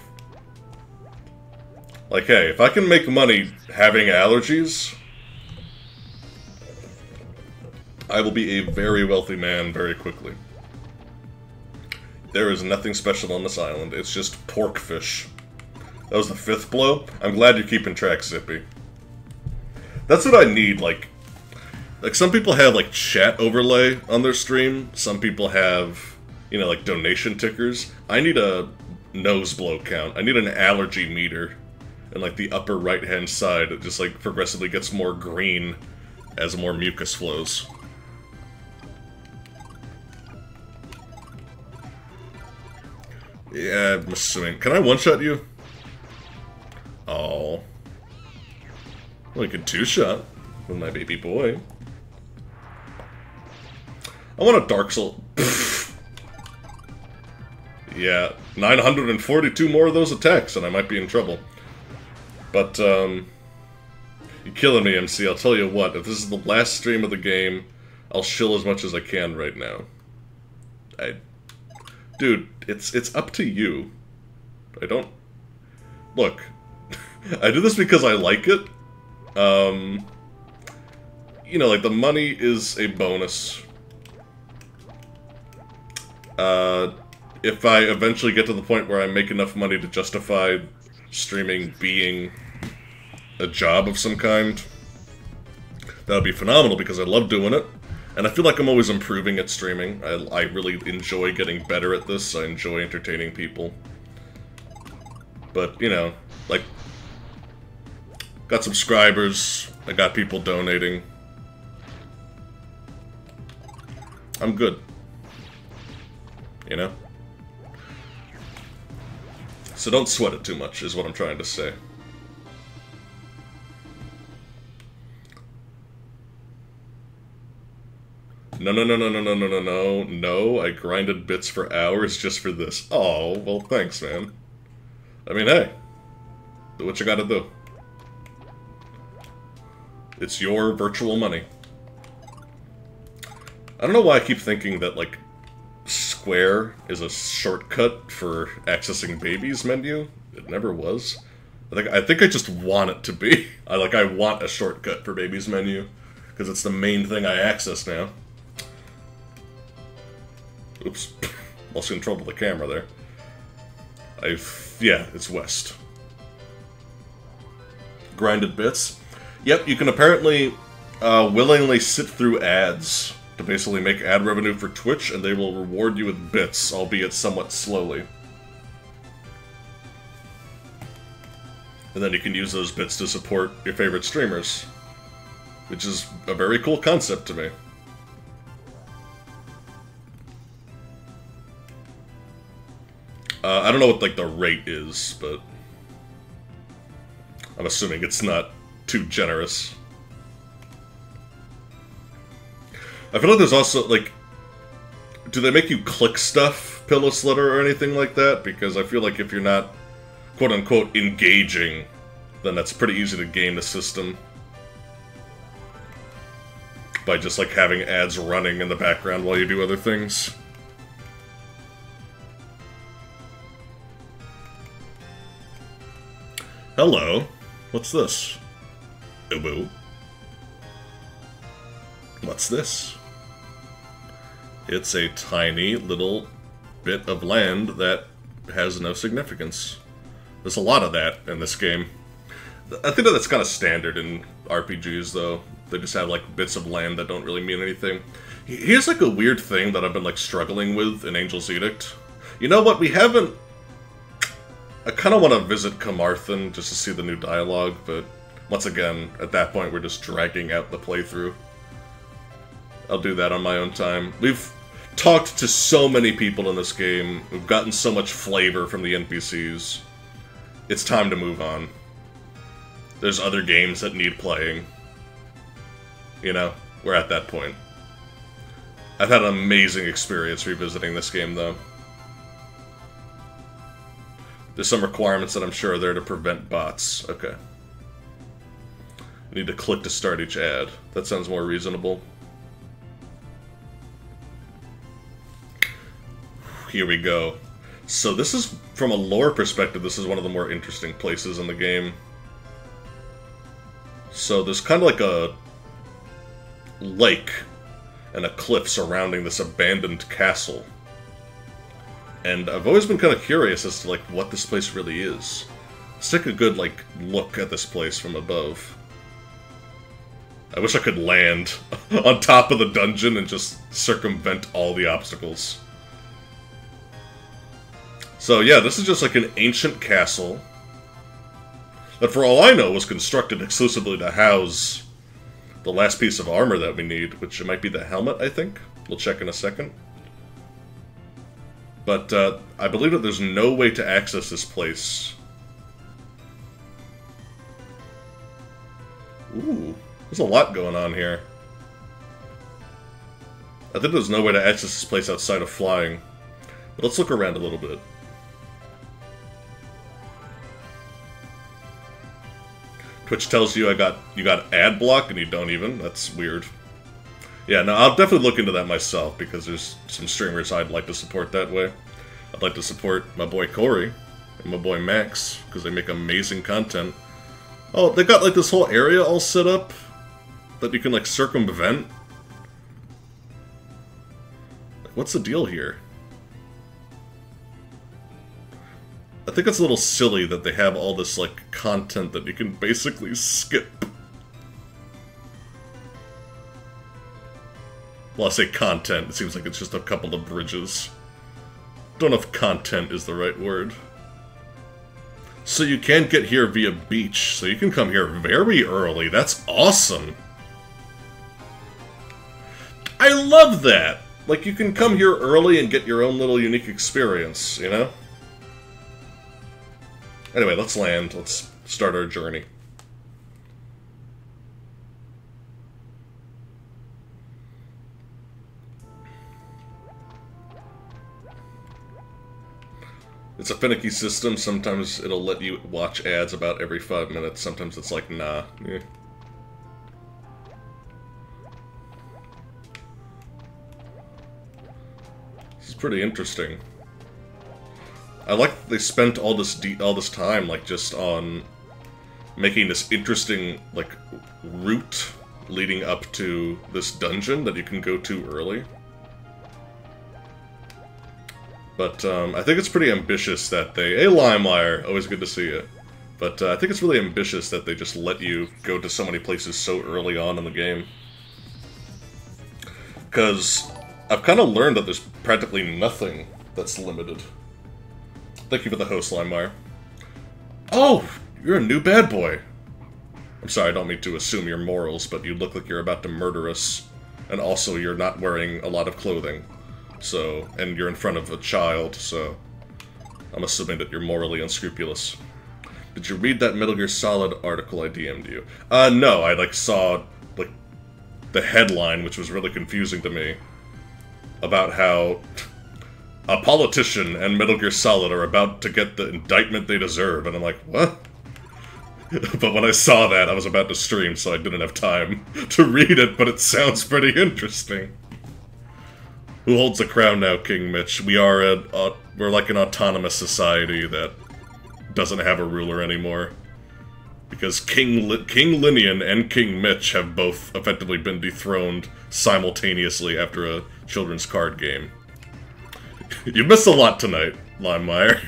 Like, hey, if I can make money having allergies, I will be a very wealthy man very quickly. There is nothing special on this island. It's just pork fish. That was the 5th blow. I'm glad you're keeping track, Zippy. That's what I need, like some people have, like, chat overlay on their stream. Some people have, you know, like, donation tickers. I need a nose blow count. I need an allergy meter. And, like, the upper right-hand side, it just, like, progressively gets more green as more mucus flows. Yeah, I'm assuming. Can I one-shot you? Oh. Well, I could two-shot with my baby boy. I want a Dark Soul. Yeah, 942 more of those attacks, and I might be in trouble. But, you're killing me, MC. I'll tell you what, if this is the last stream of the game, I'll shill as much as I can right now. Dude, it's up to you. I don't... Look, I do this because I like it. You know, like, the money is a bonus. If I eventually get to the point where I make enough money to justify streaming being a job of some kind, that would be phenomenal because I love doing it. And I feel like I'm always improving at streaming. I really enjoy getting better at this. I enjoy entertaining people. But, you know, like, got subscribers, I got people donating. I'm good. You know? So don't sweat it too much, is what I'm trying to say. No, I grinded bits for hours just for this. Oh, well, thanks, man. I mean, hey. Do what you gotta do. It's your virtual money. I don't know why I keep thinking that, like, Square is a shortcut for accessing Baby's menu. It never was. I think I just want it to be. I want a shortcut for Baby's menu. Because it's the main thing I access now. Oops. Lost control of the camera there. Yeah, it's west. Grinded bits. Yep, you can apparently willingly sit through ads to basically make ad revenue for Twitch, and they will reward you with bits, albeit somewhat slowly. And then you can use those bits to support your favorite streamers. Which is a very cool concept to me. I don't know what, like, the rate is, but I'm assuming it's not too generous. I feel like there's also, like... Do they make you click stuff, Pillow Slitter, or anything like that? Because I feel like if you're not, quote-unquote, engaging, then that's pretty easy to game the system. By just, like, having ads running in the background while you do other things. Hello. What's this? Ubu. What's this? It's a tiny little bit of land that has no significance. There's a lot of that in this game. I think that that's kind of standard in RPGs, though. They just have, like, bits of land that don't really mean anything. Here's, like, a weird thing that I've been, like, struggling with in Angel's Edict. You know what? We haven't... I kind of want to visit Camarthen just to see the new dialogue, but once again, at that point, we're just dragging out the playthrough. I'll do that on my own time. We've talked to so many people in this game. We've gotten so much flavor from the NPCs. It's time to move on. There's other games that need playing. You know, we're at that point. I've had an amazing experience revisiting this game, though. There's some requirements that I'm sure are there to prevent bots. Okay. I need to click to start each ad. That sounds more reasonable. Here we go. So this is, from a lore perspective, this is one of the more interesting places in the game. So there's kind of like a lake and a cliff surrounding this abandoned castle. And I've always been kind of curious as to, like, what this place really is. Let's take a good, like, look at this place from above. I wish I could land on top of the dungeon and just circumvent all the obstacles. So yeah, this is just like an ancient castle that, for all I know, was constructed exclusively to house the last piece of armor that we need, which might be the helmet, I think. We'll check in a second. But I believe that there's no way to access this place. Ooh, there's a lot going on here. I think there's no way to access this place outside of flying. But let's look around a little bit. Twitch tells you you got ad block and you don't even. That's weird. Yeah, no, I'll definitely look into that myself because there's some streamers I'd like to support that way. I'd like to support my boy Corey and my boy Max because they make amazing content. Oh, they got like this whole area all set up that you can like circumvent. Like, what's the deal here? I think it's a little silly that they have all this, like, content that you can basically skip. Well, I say content, it seems like it's just a couple of bridges. Don't know if content is the right word. So you can get here via beach, so you can come here very early. That's awesome! I love that! Like, you can come here early and get your own little unique experience, you know? Anyway, let's land. Let's start our journey. It's a finicky system. Sometimes it'll let you watch ads about every 5 minutes. Sometimes it's like, nah. Eh. This is pretty interesting. I like that they spent all this time, like, just on making this interesting, like, route leading up to this dungeon that you can go to early. But, I think it's pretty ambitious that they... Hey, Limewire! Always good to see you. But, I think it's really ambitious that they just let you go to so many places so early on in the game. Because I've kind of learned that there's practically nothing that's limited. Thank you for the host, Limewire. Oh! You're a new bad boy! I'm sorry, I don't mean to assume your morals, but you look like you're about to murder us. And also, you're not wearing a lot of clothing. So, and you're in front of a child, so... I'm assuming that you're morally unscrupulous. Did you read that Metal Gear Solid article I DM'd you? No, I, like, saw, like, the headline, which was really confusing to me, about how a politician and Metal Gear Solid are about to get the indictment they deserve, and I'm like, what? But when I saw that, I was about to stream, so I didn't have time to read it, but it sounds pretty interesting. Who holds the crown now, King Mitch? We're like an autonomous society that doesn't have a ruler anymore. Because King Linian and King Mitch have both effectively been dethroned simultaneously after a children's card game. You missed a lot tonight, Limemeyer.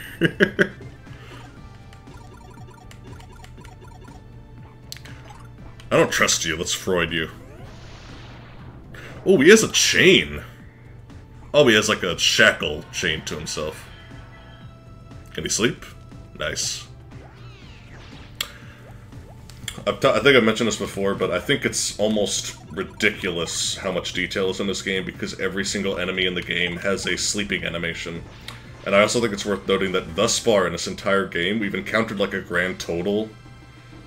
I don't trust you, let's Freud you. Oh, he has a chain. Oh, he has like a shackle chained to himself. Can he sleep? Nice. I think I mentioned this before, but I think it's almost ridiculous how much detail is in this game because every single enemy in the game has a sleeping animation. And I also think it's worth noting that thus far in this entire game, we've encountered like a grand total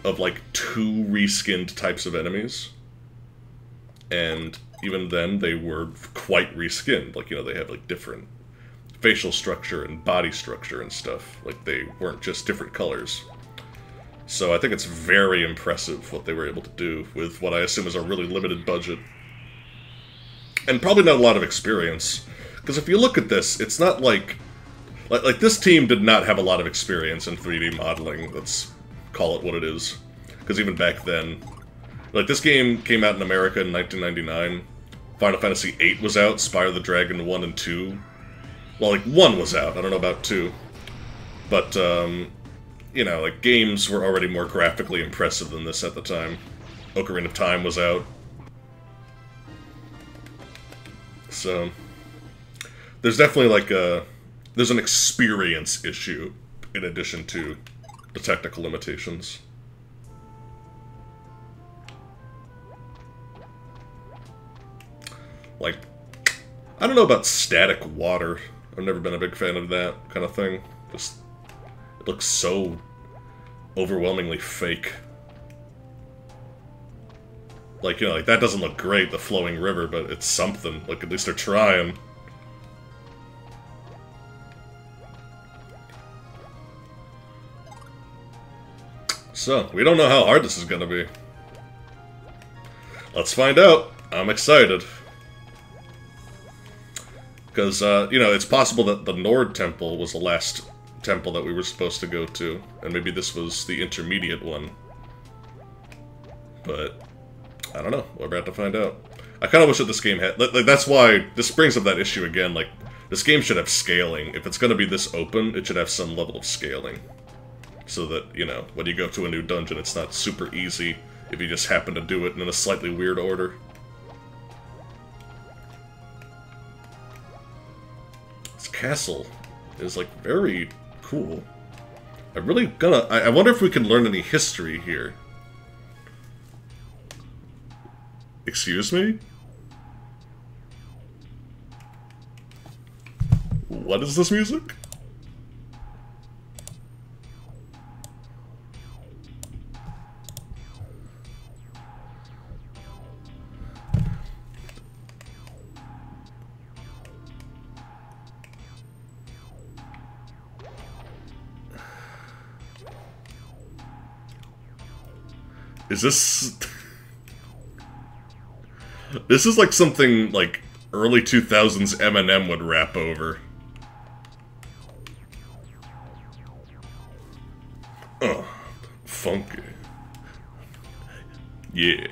of like 2 reskinned types of enemies. And even then, they were quite reskinned. Like, you know, they have like different facial structure and body structure and stuff. Like, they weren't just different colors. So I think it's very impressive what they were able to do with what I assume is a really limited budget. And probably not a lot of experience. Because if you look at this, it's not like this team did not have a lot of experience in 3D modeling. Let's call it what it is. Because even back then, like, this game came out in America in 1999. Final Fantasy VIII was out, Spyro the Dragon 1 and 2. Well, like, 1 was out, I don't know about 2. But, you know, like, games were already more graphically impressive than this at the time. Ocarina of Time was out. So, there's definitely, like, there's an experience issue in addition to the technical limitations. Like, I don't know about static water. I've never been a big fan of that kind of thing. Just, it looks so overwhelmingly fake. Like, you know, like, that doesn't look great, the flowing river, but it's something. Like, at least they're trying. So, we don't know how hard this is gonna be. Let's find out. I'm excited. Because, you know, it's possible that the Nord Temple was the last temple that we were supposed to go to, and maybe this was the intermediate one. But, I don't know. We're about to find out. I kind of wish that this game had... Like, that's why this brings up that issue again. Like, this game should have scaling. If it's going to be this open, it should have some level of scaling. So that, you know, when you go to a new dungeon, it's not super easy if you just happen to do it in a slightly weird order. Castle is like very cool. I wonder if we can learn any history here. Excuse me? What is this music? Is this... This is like something, like, early 2000s Eminem would rap over. Funky. Yeah.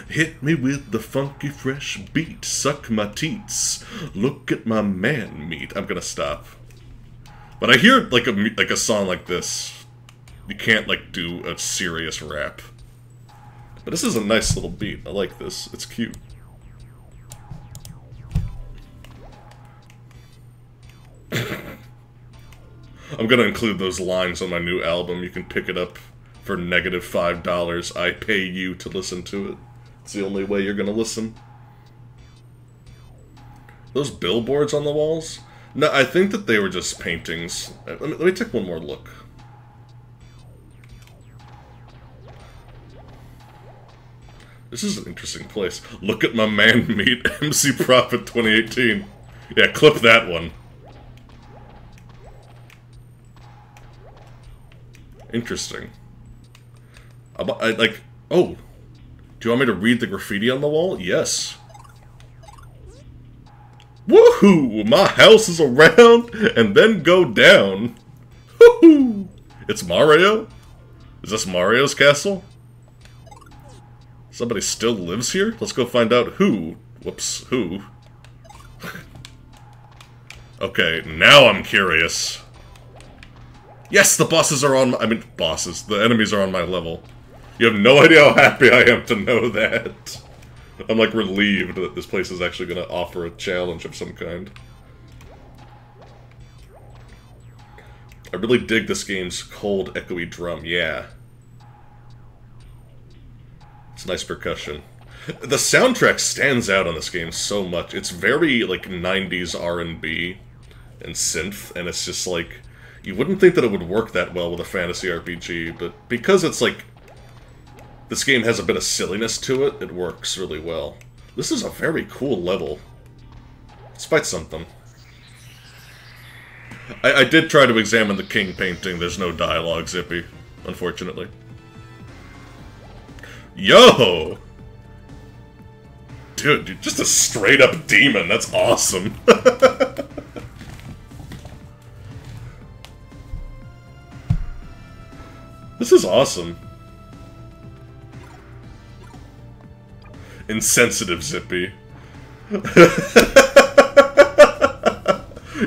Hit me with the funky fresh beat. Suck my teats. Look at my man meat. I'm gonna stop. But I hear, like, a song like this. You can't, like, do a serious rap. But this is a nice little beat. I like this. It's cute. I'm gonna include those lines on my new album. You can pick it up for -$5. I pay you to listen to it. It's the only way you're gonna listen. Those billboards on the walls? No, I think that they were just paintings. Let me take one more look. This is an interesting place. Look at my man meat, MC Prophet 2018. Yeah, clip that one. Interesting. Like, oh. Do you want me to read the graffiti on the wall? Yes. Woohoo! My house is around and then go down. Woohoo! It's Mario? Is this Mario's castle? Somebody still lives here? Let's go find out who. Whoops, who? Okay, now I'm curious. Yes, the bosses are on my... I mean, bosses. The enemies are on my level. You have no idea how happy I am to know that. I'm, like, relieved that this place is actually going to offer a challenge of some kind. I really dig this game's cold, echoey drum. Yeah. It's nice percussion. The soundtrack stands out on this game so much. It's very, like, 90s R&B and synth, and it's just, like... You wouldn't think that it would work that well with a fantasy RPG, but because it's, like... This game has a bit of silliness to it, it works really well. This is a very cool level. Let's fight something. I did try to examine the king painting. There's no dialogue, Zippy, unfortunately. Yo! Dude, you're just a straight-up demon. That's awesome. This is awesome. Insensitive Zippy.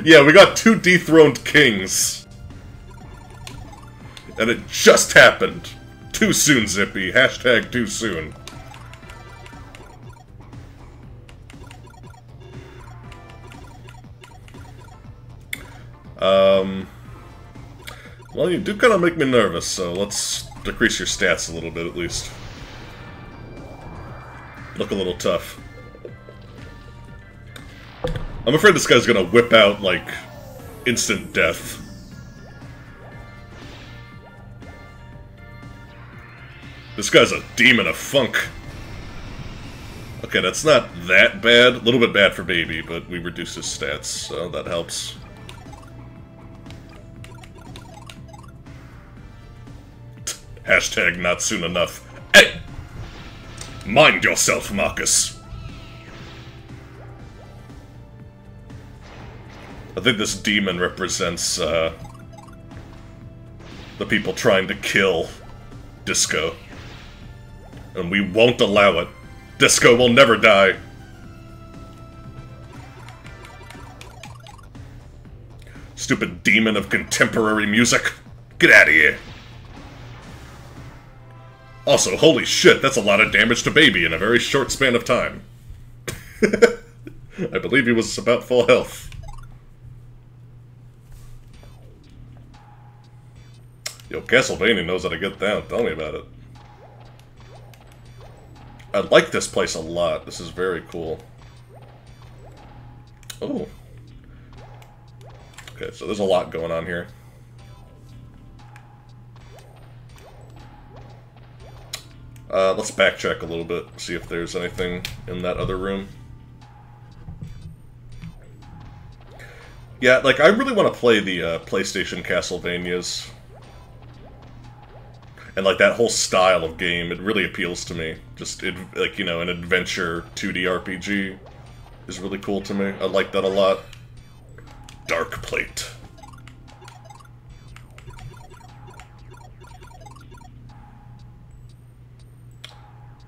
Yeah, we got 2 dethroned kings. And it just happened. Too soon, Zippy. Hashtag too soon. Well, you do kind of make me nervous, so let's decrease your stats a little bit, at least. Look a little tough. I'm afraid this guy's gonna whip out, like, instant death. This guy's a demon of funk. Okay, that's not that bad. A little bit bad for baby, but we reduced his stats, so that helps. Hashtag not soon enough. Hey! Mind yourself, Marcus. I think this demon represents, the people trying to kill Disco. And we won't allow it. Disco will never die. Stupid demon of contemporary music. Get out of here. Also, holy shit, that's a lot of damage to baby in a very short span of time. I believe he was about full health. Yo, Castlevania knows how to get down. Tell me about it. I like this place a lot. This is very cool. Oh. Okay, so there's a lot going on here. Let's backtrack a little bit, see if there's anything in that other room. Yeah, like, I really want to play the PlayStation Castlevanias. And, like, that whole style of game, it really appeals to me. Just, like, you know, an adventure 2D RPG is really cool to me. I like that a lot. Dark Plate.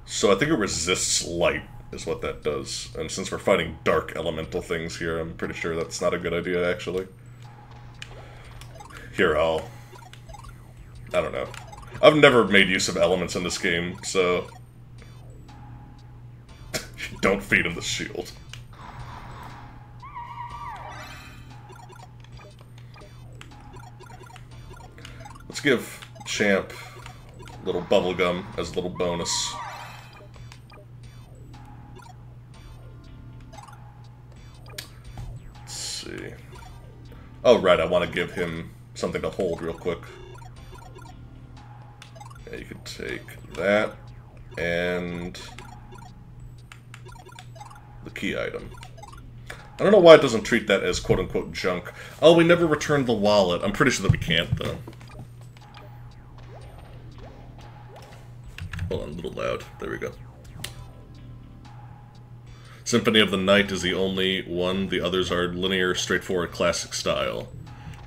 So I think it resists light, is what that does. And since we're fighting dark elemental things here, I'm pretty sure that's not a good idea, actually. Here, I don't know. I've never made use of elements in this game, so... Don't feed him the shield. Let's give Champ a little bubblegum as a little bonus. See. Oh, right, I want to give him something to hold real quick. Yeah, you could take that, and the key item. I don't know why it doesn't treat that as quote-unquote junk. Oh, we never returned the wallet. I'm pretty sure that we can't, though. Hold on, a little loud. There we go. Symphony of the Night is the only one. The others are linear, straightforward, classic style.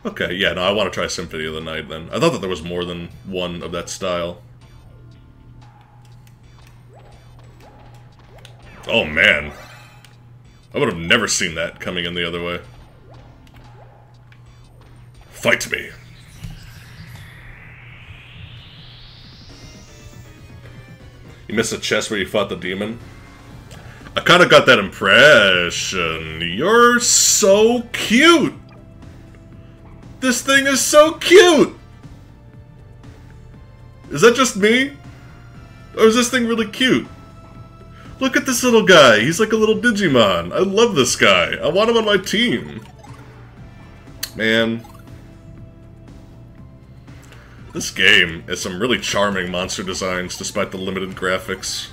Okay, yeah, no, I want to try Symphony of the Night, then. I thought that there was more than one of that style. Oh, man. I would have never seen that coming in the other way. Fight me. You missed a chest where you fought the demon? I kind of got that impression. You're so cute! This thing is so cute! Is that just me? Or is this thing really cute? Look at this little guy. He's like a little Digimon. I love this guy. I want him on my team. Man. This game has some really charming monster designs despite the limited graphics.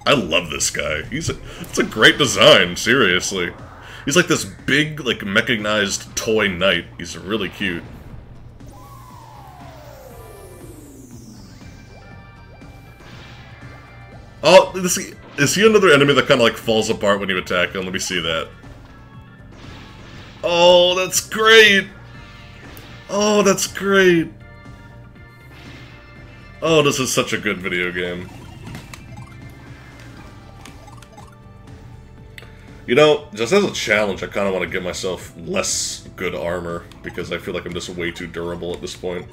I love this guy. It's a great design, seriously. He's like this big, like, mechanized toy knight. He's really cute. Oh, is he another enemy that kind of, like, falls apart when you attack him? Let me see that. Oh, that's great! Oh, that's great! Oh, this is such a good video game. You know, just as a challenge, I kind of want to give myself less good armor, because I feel like I'm just way too durable at this point.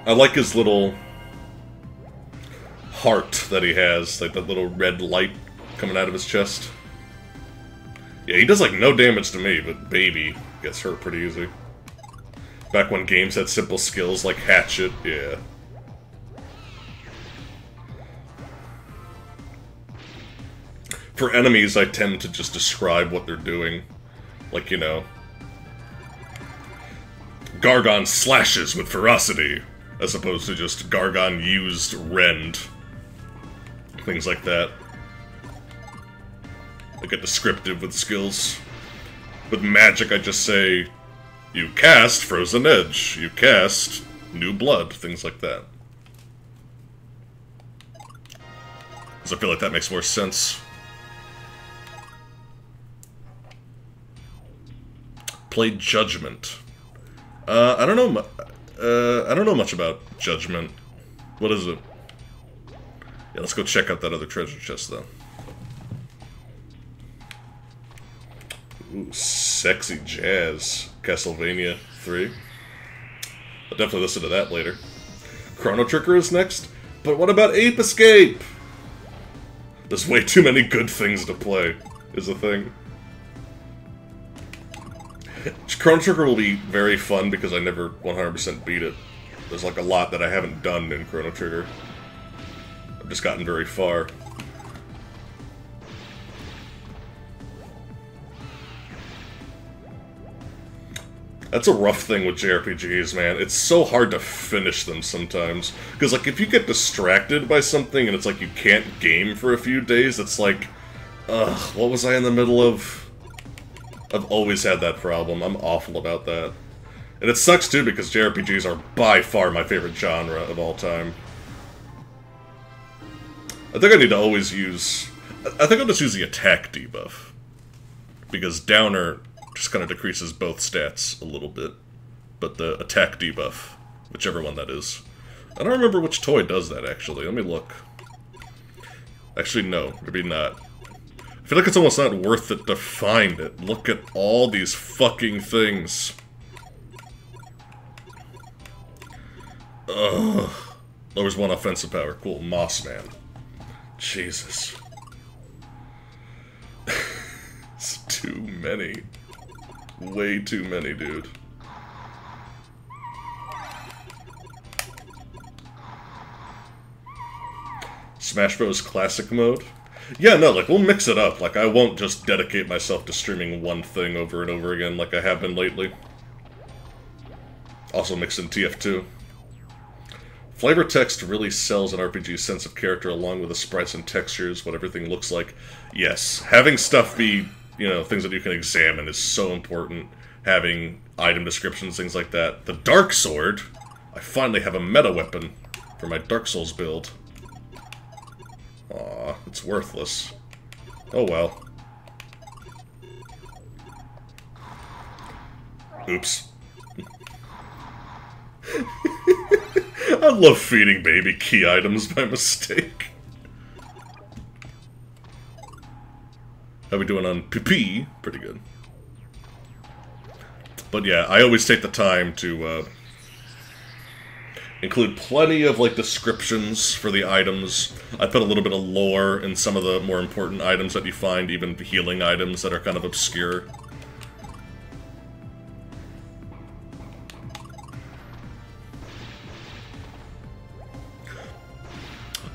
I like his little heart that he has, like that little red light coming out of his chest. Yeah, he does like no damage to me, but Baby gets hurt pretty easy. Back when games had simple skills like Hatchet, yeah. For enemies, I tend to just describe what they're doing. Like, you know, Gargon slashes with ferocity, as opposed to just Gargon used rend. Things like that. I get descriptive with skills. With magic, I just say, you cast Frozen Edge, you cast New Blood, things like that. Because I feel like that makes more sense. Play Judgment. I don't know much about Judgment. What is it? Yeah, let's go check out that other treasure chest, though. Ooh, sexy jazz. Castlevania 3. I'll definitely listen to that later. Chrono Trigger is next, but what about Ape Escape? There's way too many good things to play, is the thing. Chrono Trigger will be very fun because I never 100% beat it. There's like a lot that I haven't done in Chrono Trigger. I've just gotten very far. That's a rough thing with JRPGs, man. It's so hard to finish them sometimes. Because, like, if you get distracted by something and it's like you can't game for a few days, it's like, ugh, what was I in the middle of? I've always had that problem. I'm awful about that. And it sucks, too, because JRPGs are by far my favorite genre of all time. I think I need to always use... I think I'll just use the attack debuff. Because Downer just kind of decreases both stats a little bit. But the attack debuff, whichever one that is. I don't remember which toy does that, actually. Let me look. Actually, no. Maybe not. I feel like it's almost not worth it to find it. Look at all these fucking things. Ugh. Lowers 1 offensive power. Cool. Moss Man. Jesus. It's too many. Way too many, dude. Smash Bros. Classic mode. Yeah, no, like, we'll mix it up. Like, I won't just dedicate myself to streaming one thing over and over again like I have been lately. Also mix in TF2. Flavor text really sells an RPG's sense of character along with the sprites and textures, what everything looks like. Yes, having stuff be, you know, things that you can examine is so important. Having item descriptions, things like that. The Dark Sword! I finally have a meta weapon for my Dark Souls build. Aw, it's worthless. Oh well. Oops. I love feeding baby key items by mistake. How we doing on PP? Pretty good. But yeah, I always take the time to include plenty of like descriptions for the items. I put a little bit of lore in some of the more important items that you find, even healing items that are kind of obscure.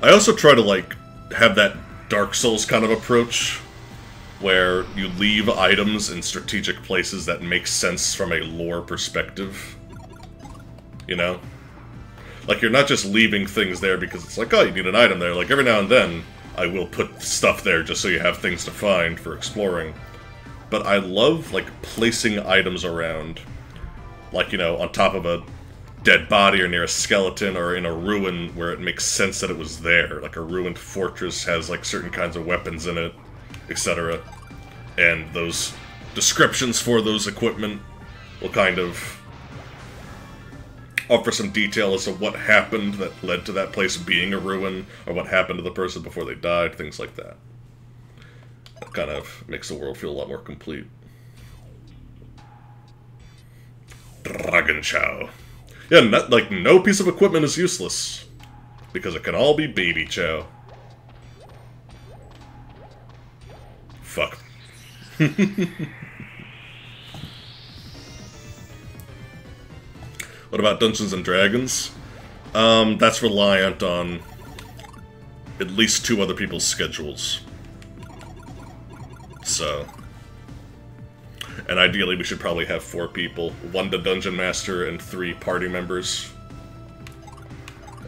I also try to like have that Dark Souls kind of approach, where you leave items in strategic places that make sense from a lore perspective. You know? Like, you're not just leaving things there because it's like, oh, you need an item there. Like, every now and then, I will put stuff there just so you have things to find for exploring. But I love, like, placing items around. Like, you know, on top of a dead body or near a skeleton or in a ruin where it makes sense that it was there. Like, a ruined fortress has, like, certain kinds of weapons in it, etc. And those descriptions for those equipment will kind of offer some detail as to what happened that led to that place being a ruin, or what happened to the person before they died, things like that. That kind of makes the world feel a lot more complete. Dragon Chow. Yeah, not, like, no piece of equipment is useless, because it can all be baby chow. Fuck. What about Dungeons and Dragons? That's reliant on at least 2 other people's schedules. So. And ideally we should probably have 4 people. 1 to Dungeon Master and 3 party members.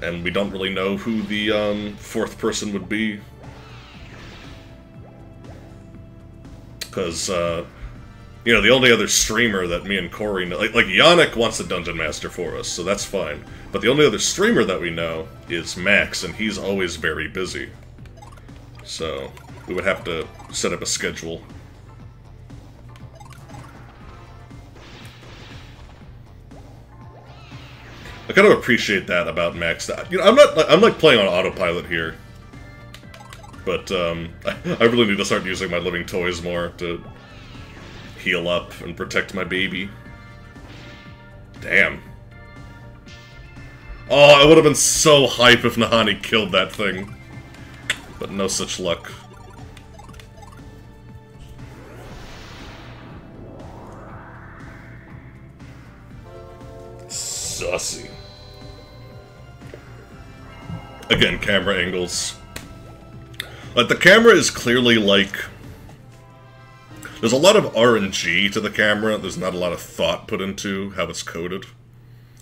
And we don't really know who the 4th person would be. Because, you know, the only other streamer that me and Corey know... Like Yannick wants a Dungeon Master for us, so that's fine. But the only other streamer that we know is Max, and he's always very busy. So, we would have to set up a schedule. I kind of appreciate that about Max. You know, I'm like playing on autopilot here. But, I really need to start using my living toys more to heal up and protect my baby. Damn. Oh, I would have been so hype if Nahani killed that thing. But no such luck. Sussy. Again, camera angles. Like, the camera is clearly, like... There's a lot of RNG to the camera. There's not a lot of thought put into how it's coded.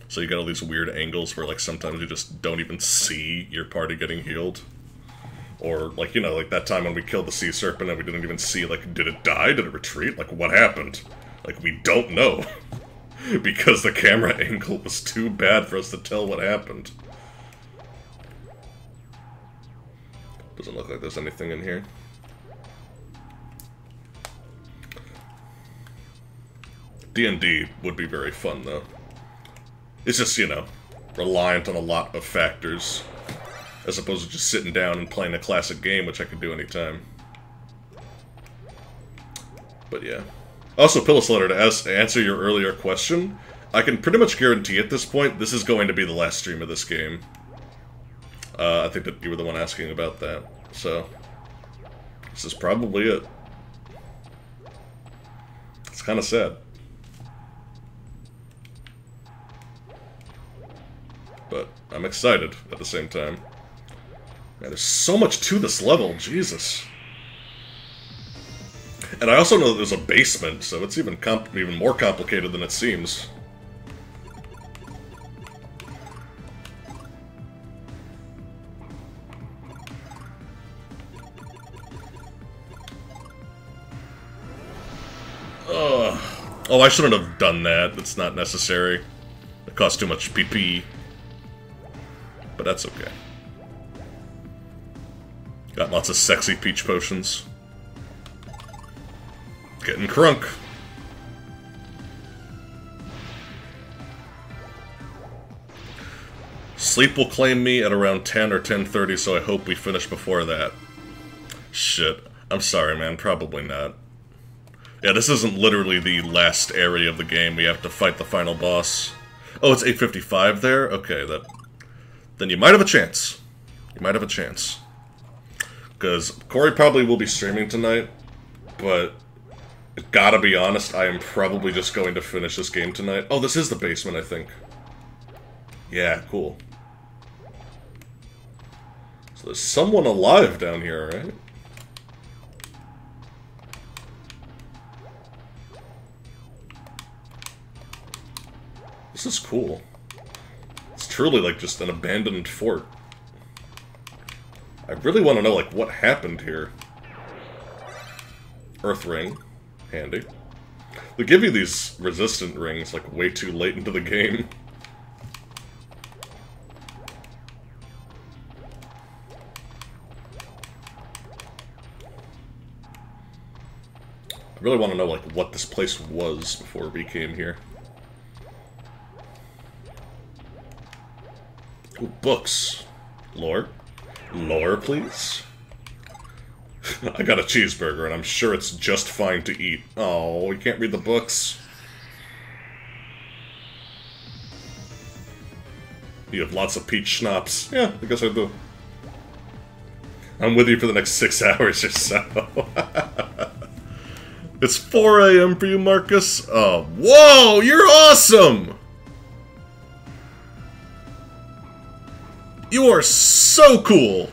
So you get all these weird angles where, like, sometimes you just don't even see your party getting healed. Or, like, you know, like that time when we killed the sea serpent and we didn't even see, like, did it die? Did it retreat? Like, what happened? Like, we don't know. Because the camera angle was too bad for us to tell what happened. Doesn't look like there's anything in here. D&D would be very fun, though. It's just, you know, reliant on a lot of factors, as opposed to just sitting down and playing a classic game, which I could do anytime. But yeah. Also, Pillisletter, to answer your earlier question, I can pretty much guarantee at this point, this is going to be the last stream of this game. I think that you were the one asking about that, so this is probably it. It's kind of sad. But I'm excited at the same time. Man, there's so much to this level, Jesus. And I also know that there's a basement, so it's even more complicated than it seems. Oh, I shouldn't have done that. It's not necessary. It costs too much PP. But that's okay. Got lots of sexy peach potions. Getting crunk. Sleep will claim me at around 10 or 10:30, so I hope we finish before that. Shit. I'm sorry, man. Probably not. Yeah, this isn't literally the last area of the game. We have to fight the final boss. Oh, it's 8:55 there? Okay, then you might have a chance. You might have a chance. Because Corey probably will be streaming tonight, but gotta be honest, I am probably just going to finish this game tonight. Oh, this is the basement, I think. Yeah, cool. So there's someone alive down here, right? This is cool. It's truly like just an abandoned fort. I really want to know like what happened here. Earth ring. Handy. They give you these resistant rings like way too late into the game. I really want to know like what this place was before we came here. Ooh, books. Lore. Lore, please. I got a cheeseburger, and I'm sure it's just fine to eat. Oh, you can't read the books. You have lots of peach schnapps. Yeah, I guess I do. I'm with you for the next 6 hours or so. It's 4 AM for you, Marcus? Oh, whoa, you're awesome! You are so cool!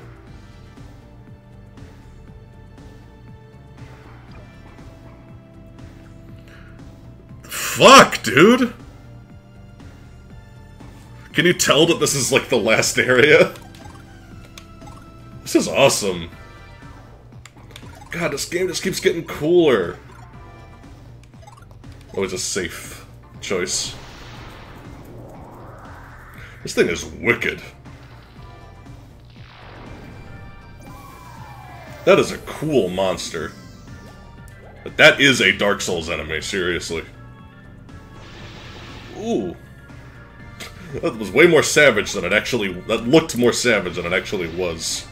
Fuck, dude! Can you tell that this is like the last area? This is awesome. God, this game just keeps getting cooler. Always a safe choice. This thing is wicked. That is a cool monster. But that is a Dark Souls enemy, seriously. Ooh. That was way more savage than it actually... That looked more savage than it actually was.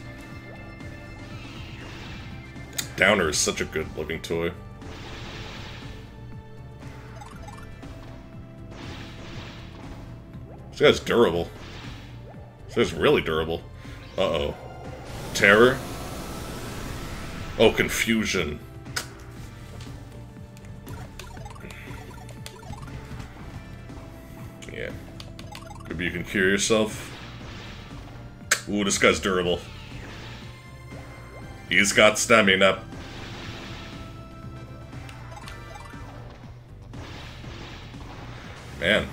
Downer is such a good looking toy. This guy's durable. This guy's really durable. Uh-oh. Terror? Oh, confusion. Yeah. Maybe you can cure yourself. Ooh, this guy's durable. He's got stamina. Man.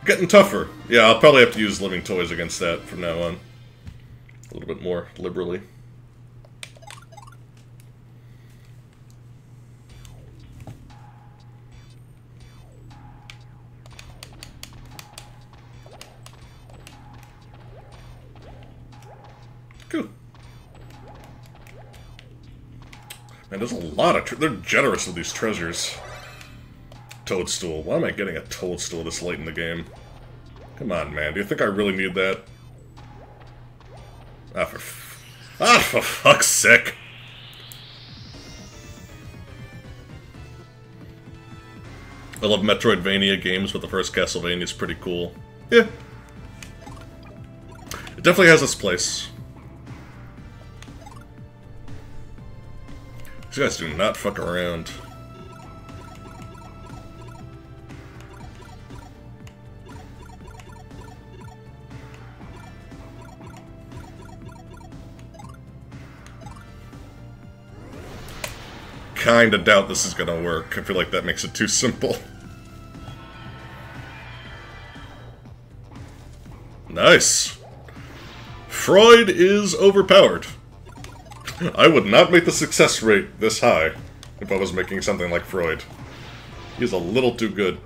Getting tougher. Yeah, I'll probably have to use living toys against that from now on. A little bit more liberally. Cool. Man, there's a lot of... They're generous with these treasures. Toadstool. Why am I getting a toadstool this late in the game? Come on, man. Do you think I really need that? For fuck's sake. I love Metroidvania games, but the first Castlevania is pretty cool. Yeah. It definitely has its place. These guys do not fuck around. kinda doubt this is gonna work. I feel like that makes it too simple. Nice. Freud is overpowered. I would not make the success rate this high if I was making something like Freud. He's a little too good.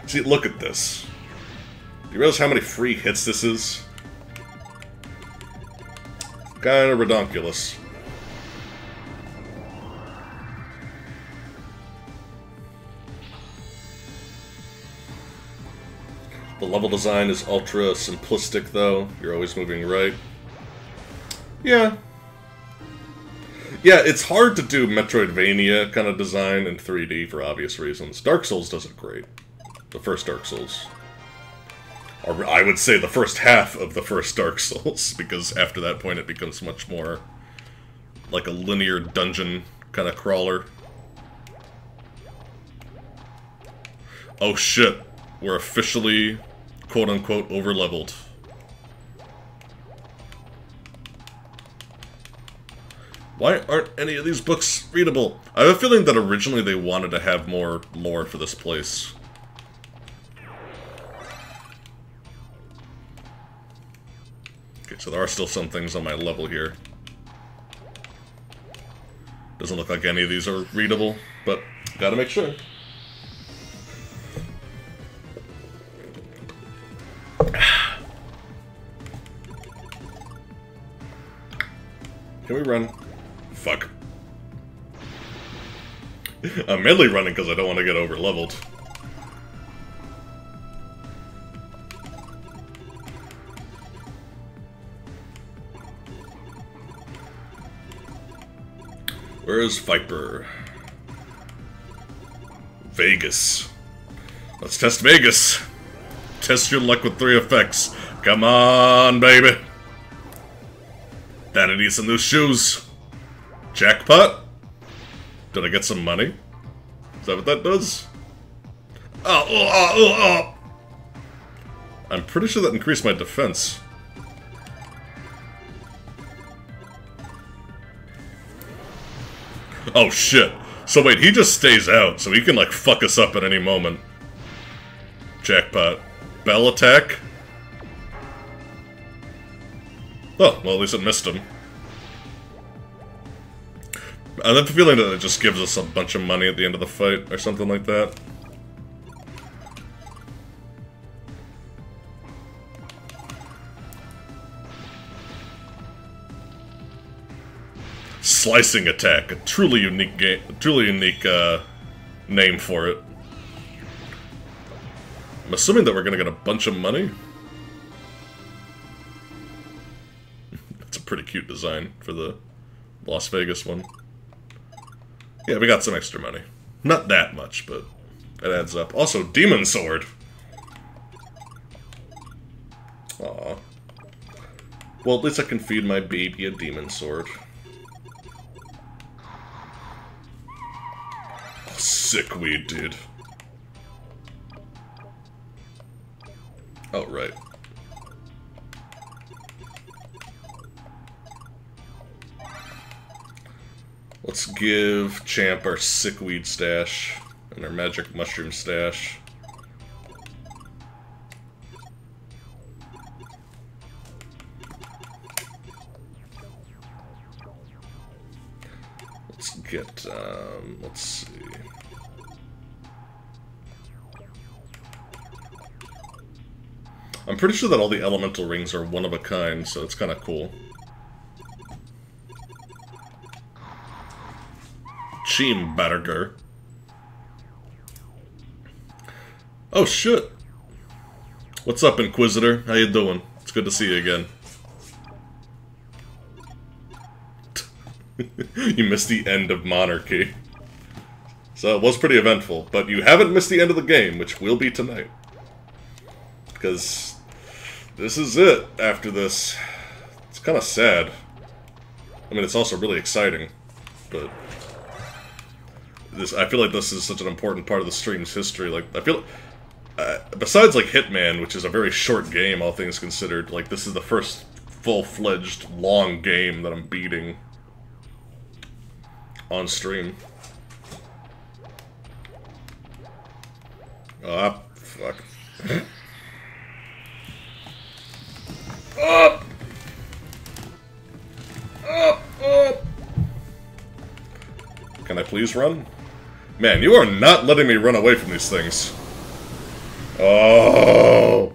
See, look at this. Do you realize how many free hits this is? Kinda redonkulous. The level design is ultra simplistic, though. You're always moving right. Yeah. Yeah, it's hard to do Metroidvania kind of design in 3D for obvious reasons. Dark Souls does it great. The first Dark Souls. Or I would say the first half of the first Dark Souls, because after that point it becomes much more like a linear dungeon kind of crawler. Oh shit, we're officially quote-unquote over-leveled. Why aren't any of these books readable? I have a feeling that originally they wanted to have more lore for this place. Okay, so there are still some things on my level here. Doesn't look like any of these are readable, but gotta make sure. Can we run? Fuck. I'm mainly running because I don't want to get over-leveled. Where is Viper? Vegas. Let's test Vegas. Test your luck with 3 effects. Come on, baby. Daddy needs some new shoes. Jackpot? Did I get some money? Is that what that does? Oh. I'm pretty sure that increased my defense. Oh shit. So wait, he just stays out, so he can like fuck us up at any moment. Jackpot. Bell attack? Oh, well at least it missed him. I have the feeling that it just gives us a bunch of money at the end of the fight, or something like that. Slicing attack, a truly unique game, name for it. I'm assuming that we're gonna get a bunch of money. That's a pretty cute design for the Las Vegas one. Yeah, we got some extra money. Not that much, but it adds up. Also, Demon Sword! Aww. Well, at least I can feed my baby a Demon Sword. Oh, sick weed, dude. Oh, right. Let's give Champ our sickweed stash and our magic mushroom stash. Let's get, let's see. I'm pretty sure that all the elemental rings are one of a kind, so it's kind of cool. Cheeseburger. Oh shit! What's up, Inquisitor? How you doing? It's good to see you again. You missed the end of Monarchy. So it was pretty eventful, but you haven't missed the end of the game, which will be tonight. Because this is it after this. It's kind of sad. I mean, it's also really exciting, but I feel like this is such an important part of the stream's history. Like, I feel besides like Hitman, which is a very short game, all things considered, like this is the first full-fledged long game that I'm beating on stream. Ah, fuck. Up! Up! Up! Can I please run? Man, you are not letting me run away from these things. Oh!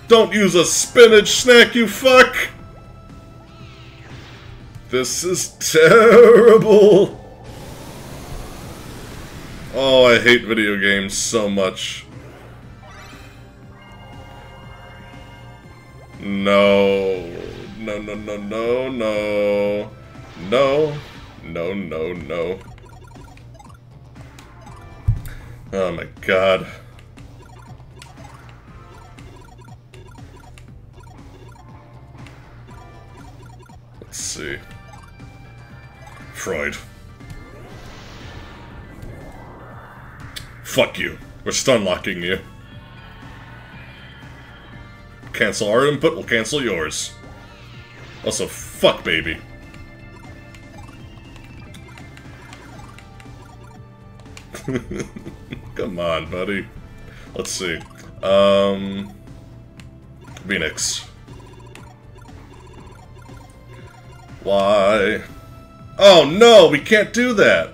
Don't use a spinach snack, you fuck! This is terrible! Oh, I hate video games so much. No. No, no, no, no, no. No. No, no, no. Oh my god. Let's see. Freud. Fuck you. We're stun locking you. Cancel our input, we'll cancel yours. Also, fuck baby. Come on, buddy. Let's see. Phoenix. Why? Oh no, we can't do that!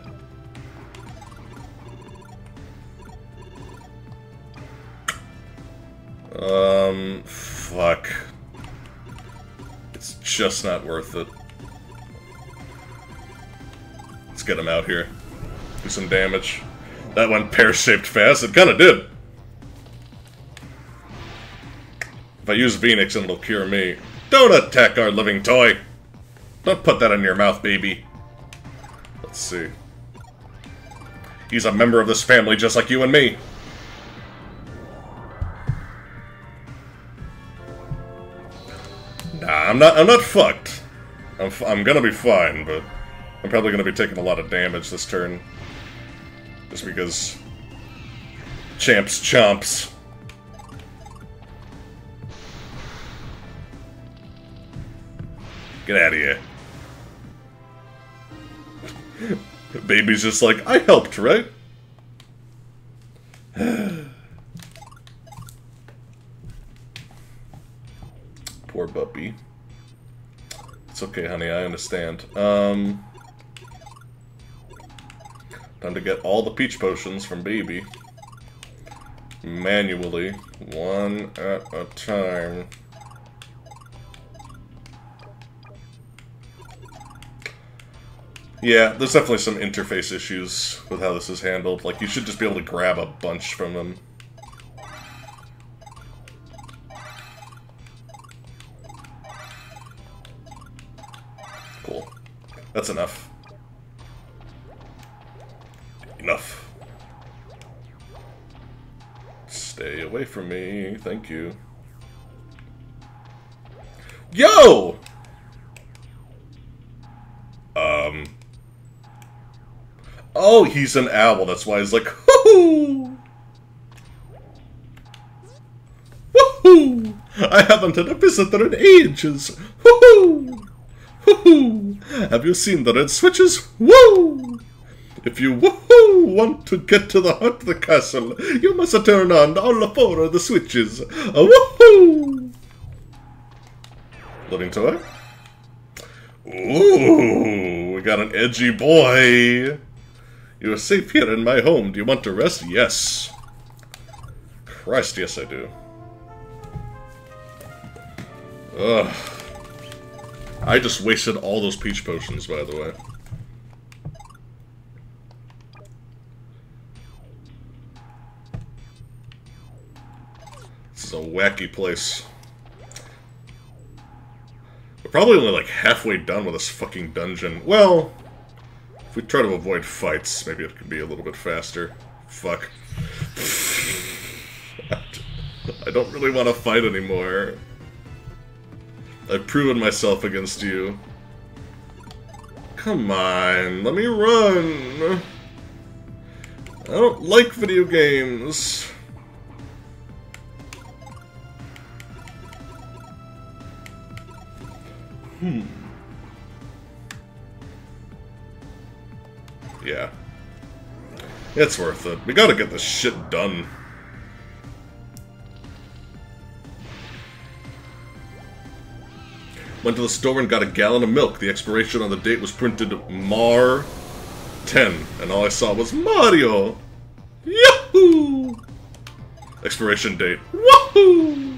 Fuck. It's just not worth it. Let's get him out here. Do some damage. That went pear-shaped fast. It kinda did. If I use Phoenix, it'll cure me. Don't attack our living toy! Don't put that in your mouth, baby. Let's see. He's a member of this family just like you and me. Nah, I'm not fucked. I'm gonna be fine, but I'm probably gonna be taking a lot of damage this turn. Just because... Champs chomps. Get out of here. Baby's just like, I helped, right? Poor puppy. It's okay, honey, I understand. Time to get all the peach potions from baby. Manually. One at a time. Yeah, there's definitely some interface issues with how this is handled. Like, you should just be able to grab a bunch from them. Cool. That's enough. Enough. Stay away from me. Thank you. Yo! Oh, he's an owl. That's why he's like, woohoo! Woohoo! I haven't had a visitor in ages. Woohoo! Woohoo! Have you seen the red switches? Woo! If you woohoo want to get to the heart of the castle, you must turn on all four of the switches. Woohoo! Living toy? Ooh, we got an edgy boy. You are safe here in my home. Do you want to rest? Yes. Christ, yes I do. Ugh. I just wasted all those peach potions, by the way. This is a wacky place. We're probably only like halfway done with this fucking dungeon. Well... if we try to avoid fights, maybe it could be a little bit faster. Fuck. I don't really want to fight anymore. I've proven myself against you. Come on, let me run. I don't like video games. Yeah. It's worth it. We gotta get this shit done. Went to the store and got a gallon of milk. The expiration on the date was printed Mar 10, and all I saw was Mario! Yahoo! Expiration date. Woohoo!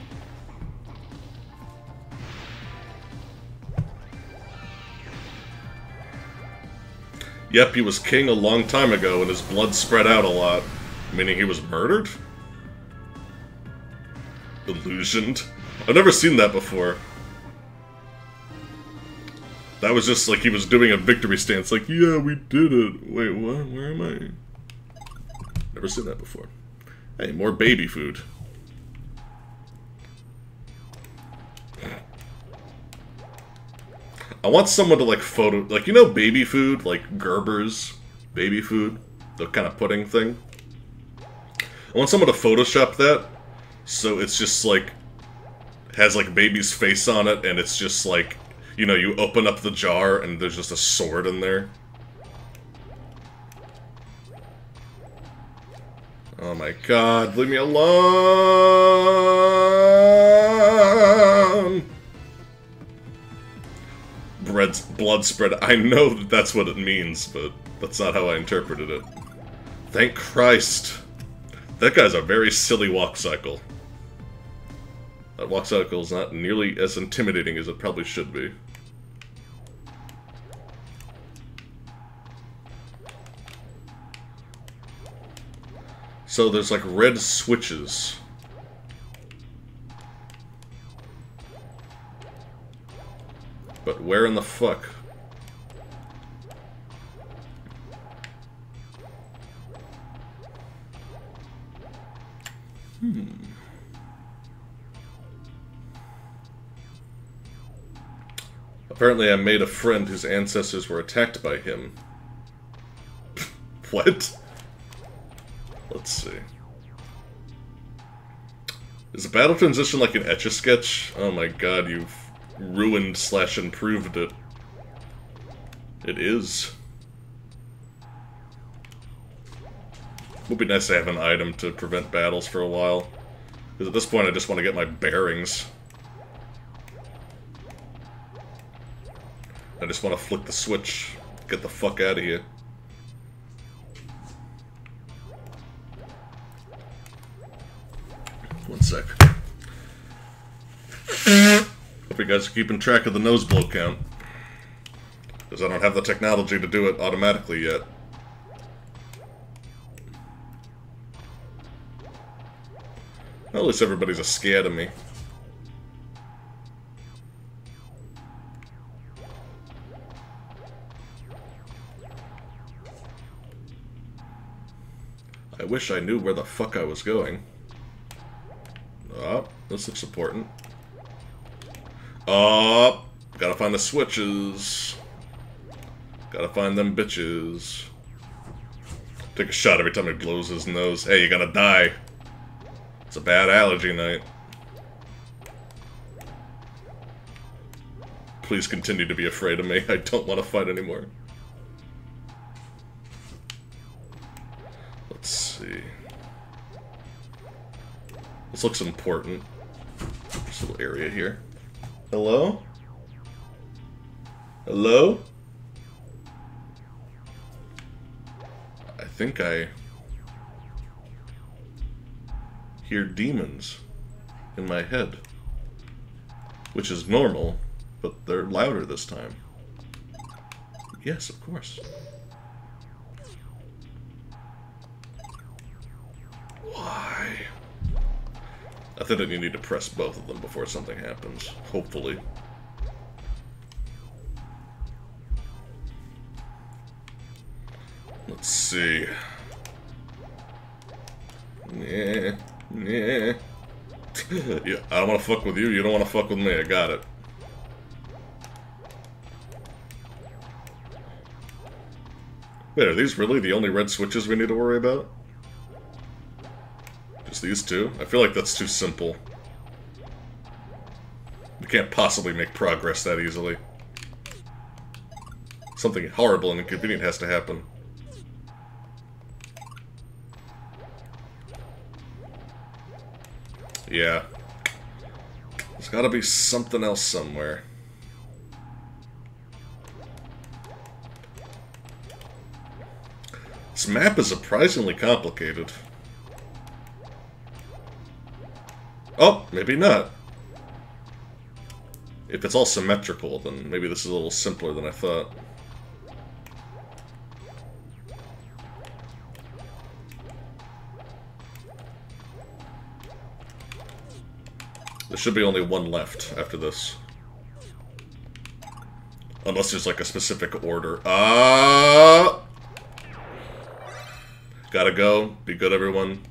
Yep, he was king a long time ago, and his blood spread out a lot. Meaning he was murdered? Illusioned? I've never seen that before. That was just like he was doing a victory stance, like, yeah, we did it. Wait, what? Where am I? Never seen that before. Hey, more baby food. I want someone to, like, photo... Like, you know baby food? Like, Gerber's baby food? The kind of pudding thing? I want someone to Photoshop that, so it's just, like... Has, like, baby's face on it, and it's just, like... You know, you open up the jar, and there's just a sword in there. Oh my god, leave me alone! Blood spread. I know that that's what it means, but that's not how I interpreted it. Thank Christ. That guy's a very silly walk cycle. That walk cycle is not nearly as intimidating as it probably should be. So there's like red switches. But where in the fuck? Apparently I made a friend whose ancestors were attacked by him. What? Let's see. Is the battle transition like an Etch-a-Sketch? Oh my god, you've ruined/improved it. It is. Would be nice to have an item to prevent battles for a while. Because at this point I just want to get my bearings. I just want to flick the switch. Get the fuck out of here. One sec. Hope you guys are keeping track of the nose blow count. Because I don't have the technology to do it automatically yet. Well, at least everybody's scared of me. I wish I knew where the fuck I was going. Oh, this looks important. Oh, gotta find the switches. Gotta find them bitches. Take a shot every time he blows his nose. Hey, you're gonna die. It's a bad allergy night. Please continue to be afraid of me. I don't want to fight anymore. Let's see. This looks important. This little area here. Hello? Hello? I think I hear demons in my head. Which is normal, but they're louder this time. Yes, of course. Why? I think that you need to press both of them before something happens. Hopefully. Let's see. Yeah. Yeah. Yeah, I don't want to fuck with you, you don't want to fuck with me, I got it. Wait, are these really the only red switches we need to worry about? Just these two? I feel like that's too simple. We can't possibly make progress that easily. Something horrible and inconvenient has to happen. Yeah. There's gotta be something else somewhere. This map is surprisingly complicated. Oh, maybe not. If it's all symmetrical, then maybe this is a little simpler than I thought. There should be only one left after this. Unless there's like a specific order. Gotta go. Be good, everyone.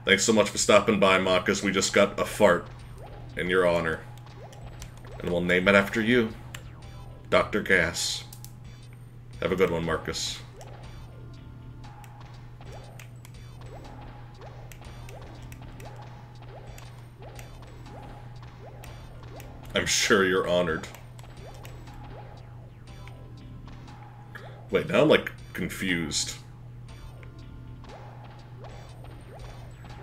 Thanks so much for stopping by, Marcus. We just got a fart in your honor. And we'll name it after you. Dr. Gas. Have a good one, Marcus. I'm sure you're honored. Wait, now I'm, like, confused.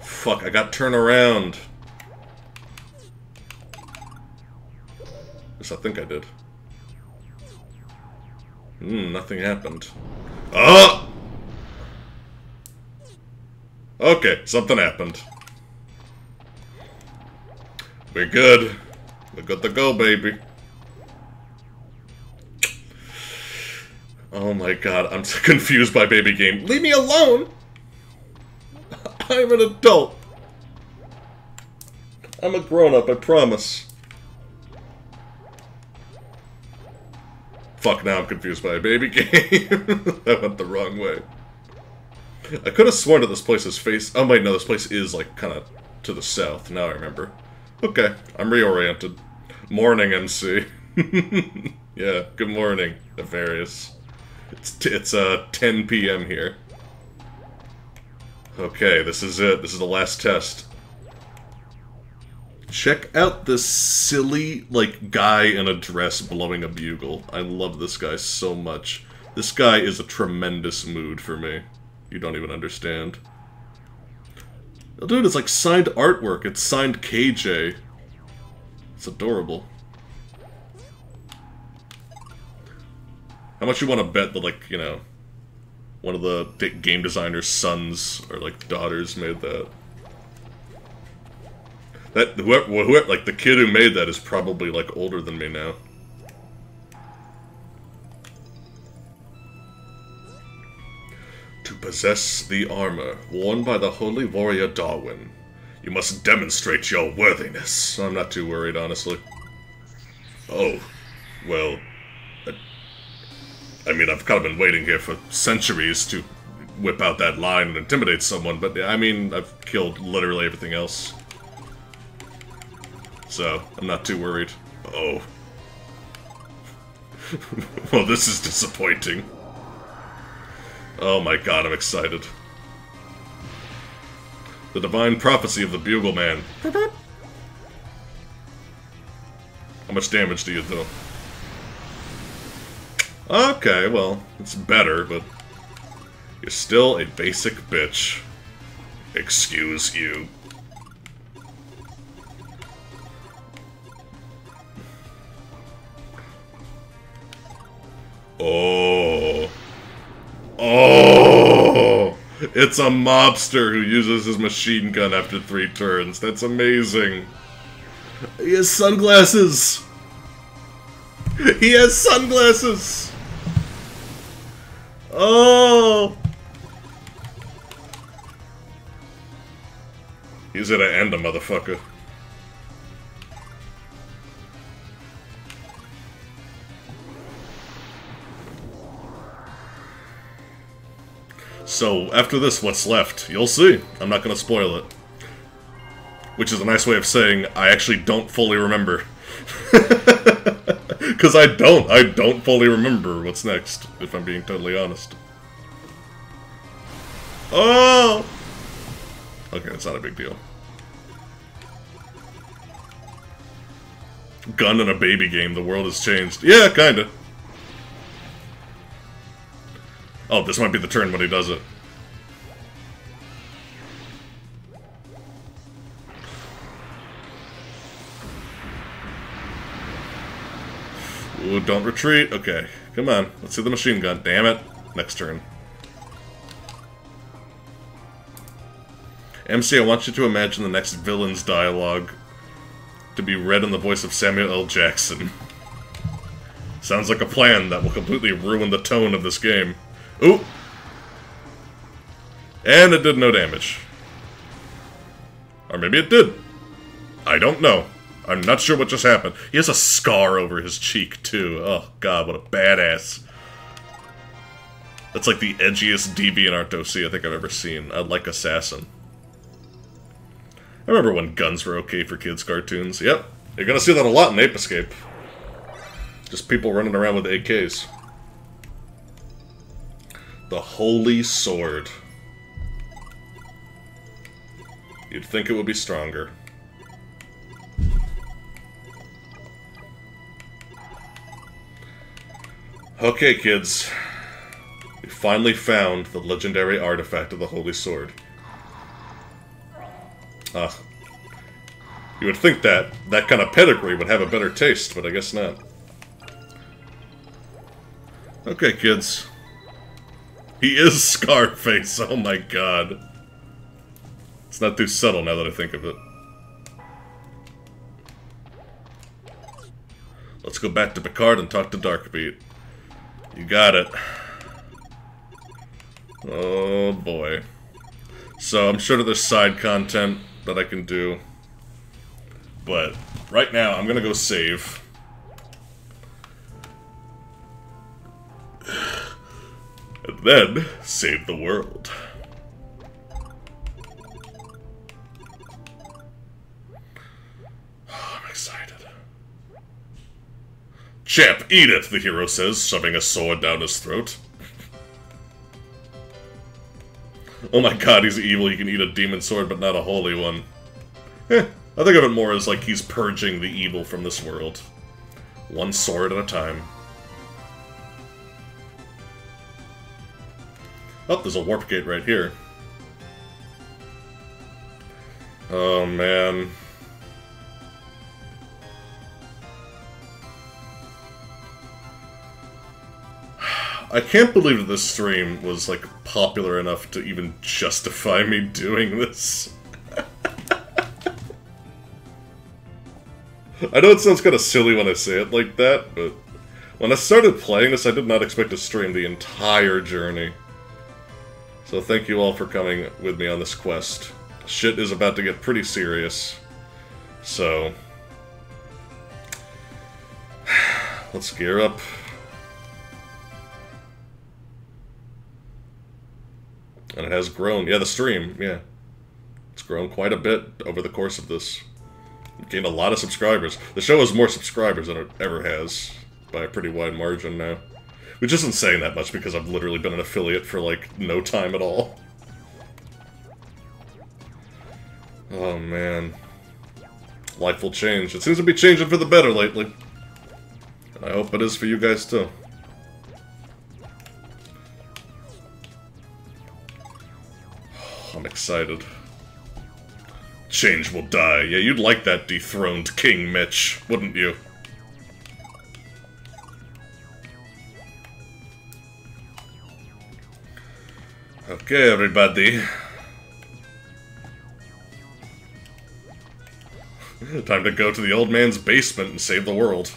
Fuck, I got turned around. Yes, I think I did. Nothing happened. Oh! Okay, something happened. We're good. We're good to go, baby. Oh my god, I'm so confused by baby game. Leave me alone! I'm an adult. I'm a grown-up, I promise. Fuck, now I'm confused by a baby game. That went the wrong way. I could have sworn that this place is oh wait, no, this place is, like, kind of to the south. Now I remember. Okay, I'm reoriented. Morning, MC. Yeah, good morning, Nefarious. It's 10 p.m. here. Okay, this is it. This is the last test. Check out this silly, like, guy in a dress blowing a bugle. I love this guy so much. This guy is a tremendous mood for me. You don't even understand. Oh, dude, it's like signed artwork. It's signed KJ. It's adorable. How much you want to bet that, like, you know, one of the game designer's sons or, like, daughters made that? Whoever, like, the kid who made that is probably, like, older than me now. To possess the armor worn by the holy warrior Darwin, you must demonstrate your worthiness. I'm not too worried, honestly. Oh, well, I mean, I've kind of been waiting here for centuries to whip out that line and intimidate someone, but I mean, I've killed literally everything else. So, I'm not too worried. Oh. Well, this is disappointing. Oh my god, I'm excited. The divine prophecy of the Bugle Man. How much damage do you do? Okay, well, it's better, but you're still a basic bitch. Excuse you. Oh. Oh! It's a mobster who uses his machine gun after 3 turns. That's amazing. He has sunglasses! He has sunglasses! Oh! He's gonna end a motherfucker. So, after this, what's left? You'll see. I'm not gonna spoil it. Which is a nice way of saying I actually don't fully remember. Because I don't fully remember what's next, if I'm being totally honest. Oh! Okay, it's not a big deal. Gun and a baby game, the world has changed. Yeah, kinda. Oh, this might be the turn when he does it. Ooh, don't retreat. Okay, come on. Let's see the machine gun. Damn it. Next turn. MC, I want you to imagine the next villain's dialogue to be read in the voice of Samuel L. Jackson. Sounds like a plan that will completely ruin the tone of this game. Ooh! And it did no damage. Or maybe it did. I don't know. I'm not sure what just happened. He has a scar over his cheek, too. Oh, God, what a badass. That's like the edgiest DeviantArt OC I think I've ever seen. I'd like Assassin. I remember when guns were okay for kids' cartoons. Yep, you're gonna see that a lot in Ape Escape. Just people running around with AKs. The Holy Sword. You'd think it would be stronger. Okay, kids. We finally found the legendary artifact of the Holy Sword. You would think that kind of pedigree would have a better taste, but I guess not. Okay, kids. He is Scarface, oh my god. It's not too subtle now that I think of it. Let's go back to Picard and talk to Darkbeat. You got it. Oh boy. So I'm sure that there's side content that I can do. But right now I'm gonna go save. And then save the world. Oh, I'm excited. Champ, eat it, the hero says, shoving a sword down his throat. Oh my god, he's evil, he can eat a demon sword, but not a holy one. I think of it more as like he's purging the evil from this world. One sword at a time. Oh, there's a warp gate right here. Oh man. I can't believe that this stream was, like, popular enough to even justify me doing this. I know it sounds kind of silly when I say it like that, but when I started playing this, I did not expect to stream the entire journey. So thank you all for coming with me on this quest. Shit is about to get pretty serious. So let's gear up. And it has grown. Yeah, the stream, yeah. It's grown quite a bit over the course of this. It gained a lot of subscribers. The show has more subscribers than it ever has, by a pretty wide margin now. Which isn't saying that much because I've literally been an affiliate for, like, no time at all. Oh, man. Life will change. It seems to be changing for the better lately. And I hope it is for you guys, too. I'm excited. Change will die. Yeah, you'd like that dethroned King Mitch, wouldn't you? Okay, everybody. Time to go to the old man's basement and save the world.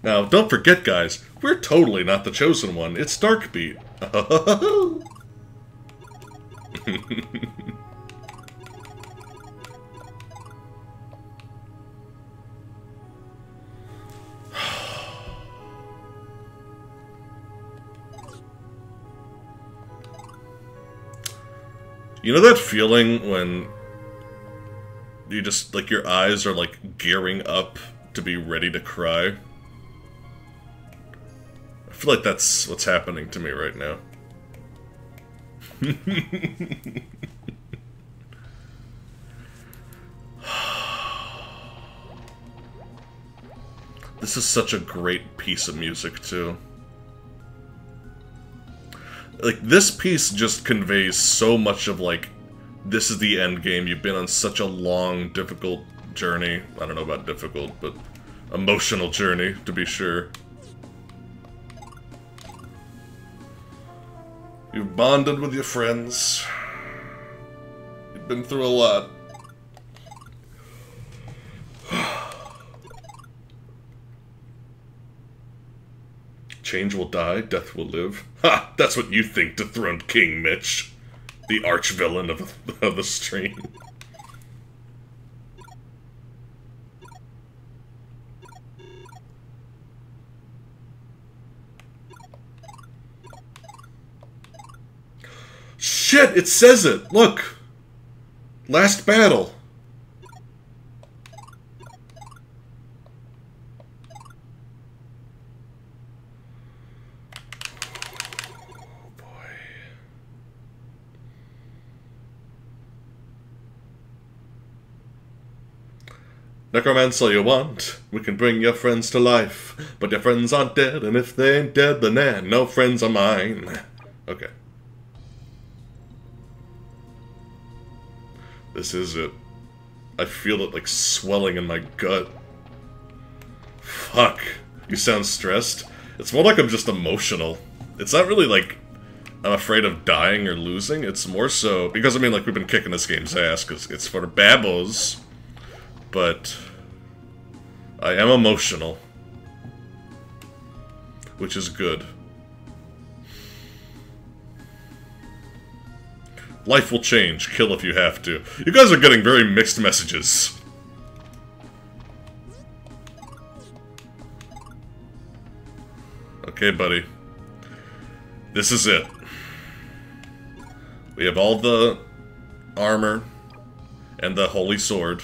Now, don't forget, guys, we're totally not the chosen one. It's Darkbeat. You know that feeling when you just, like, your eyes are, like, gearing up to be ready to cry? I feel like that's what's happening to me right now. This is such a great piece of music, too. Like, this piece just conveys so much of, like, this is the end game. You've been on such a long, difficult journey. I don't know about difficult, but emotional journey, to be sure. You've bonded with your friends. You've been through a lot. Change will die, death will live. Ha! That's what you think, dethroned King Mitch. The arch-villain of the stream. Shit! It says it! Look! Last battle. Necromancer you want, we can bring your friends to life, but your friends aren't dead, and if they ain't dead, then they're no friends of mine. Okay. This is it. I feel it, like, swelling in my gut. Fuck. You sound stressed? It's more like I'm just emotional. It's not really, like, I'm afraid of dying or losing. It's more so... Because, I mean, like, we've been kicking this game's ass, because it's for babos. But I am emotional, which is good. Life will change. Kill if you have to. You guys are getting very mixed messages. Okay, buddy. This is it. We have all the armor and the holy sword.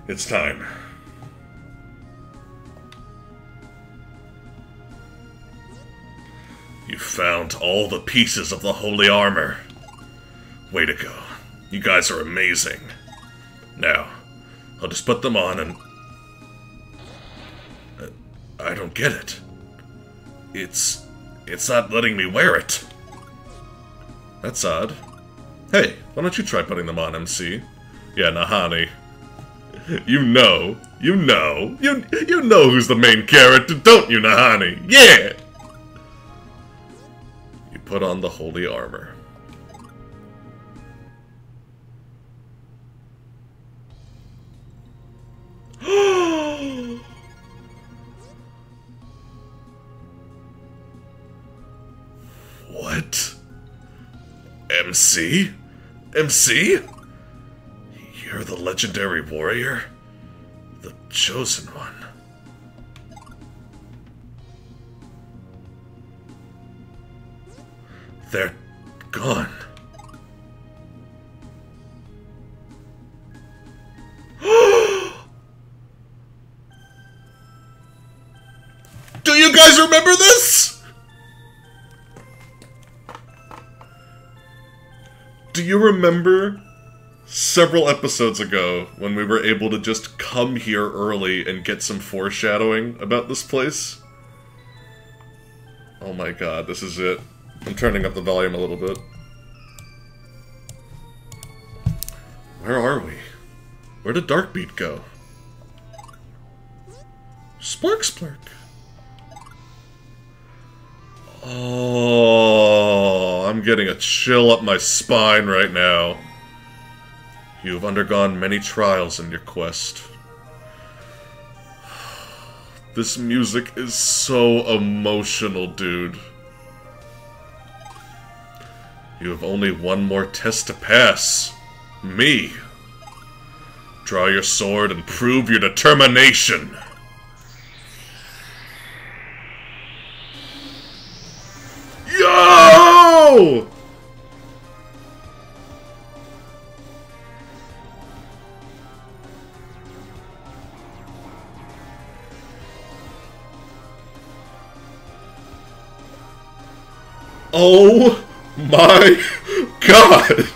It's time. You found all the pieces of the holy armor. Way to go. You guys are amazing. Now, I'll just put them on and... I don't get it. It's not letting me wear it. That's odd. Hey, why don't you try putting them on, MC? Yeah, Nahani. You know who's the main character, don't you, Nahani? Yeah! You put on the holy armor. What? MC? MC? You're the legendary warrior? The chosen one. They're gone. Do you guys remember this? Do you remember several episodes ago when we were able to just come here early and get some foreshadowing about this place? Oh my god, this is it. I'm turning up the volume a little bit. Where are we? Where did Darkbeat go? Splurk. Oh, I'm getting a chill up my spine right now. You have undergone many trials in your quest. This music is so emotional, dude. You have only one more test to pass. Me. Draw your sword and prove your determination. Yo! Oh my god!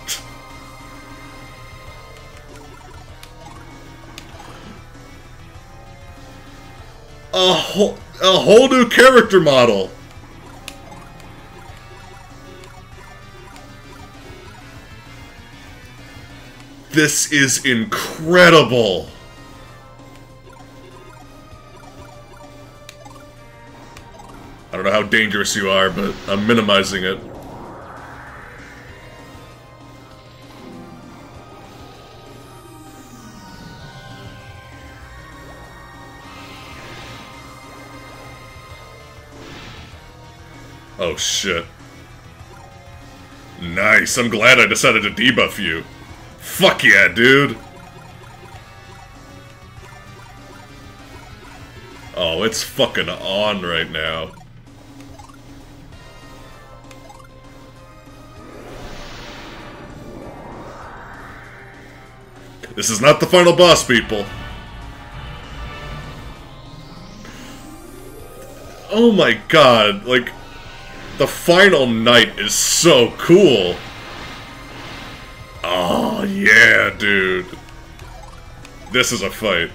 A whole new character model! This is incredible! I don't know how dangerous you are, but I'm minimizing it. Oh shit. Nice, I'm glad I decided to debuff you. Fuck yeah, dude! Oh, it's fucking on right now. This is not the final boss, people. Oh my god, like, the final night is so cool. Oh, yeah, dude. This is a fight.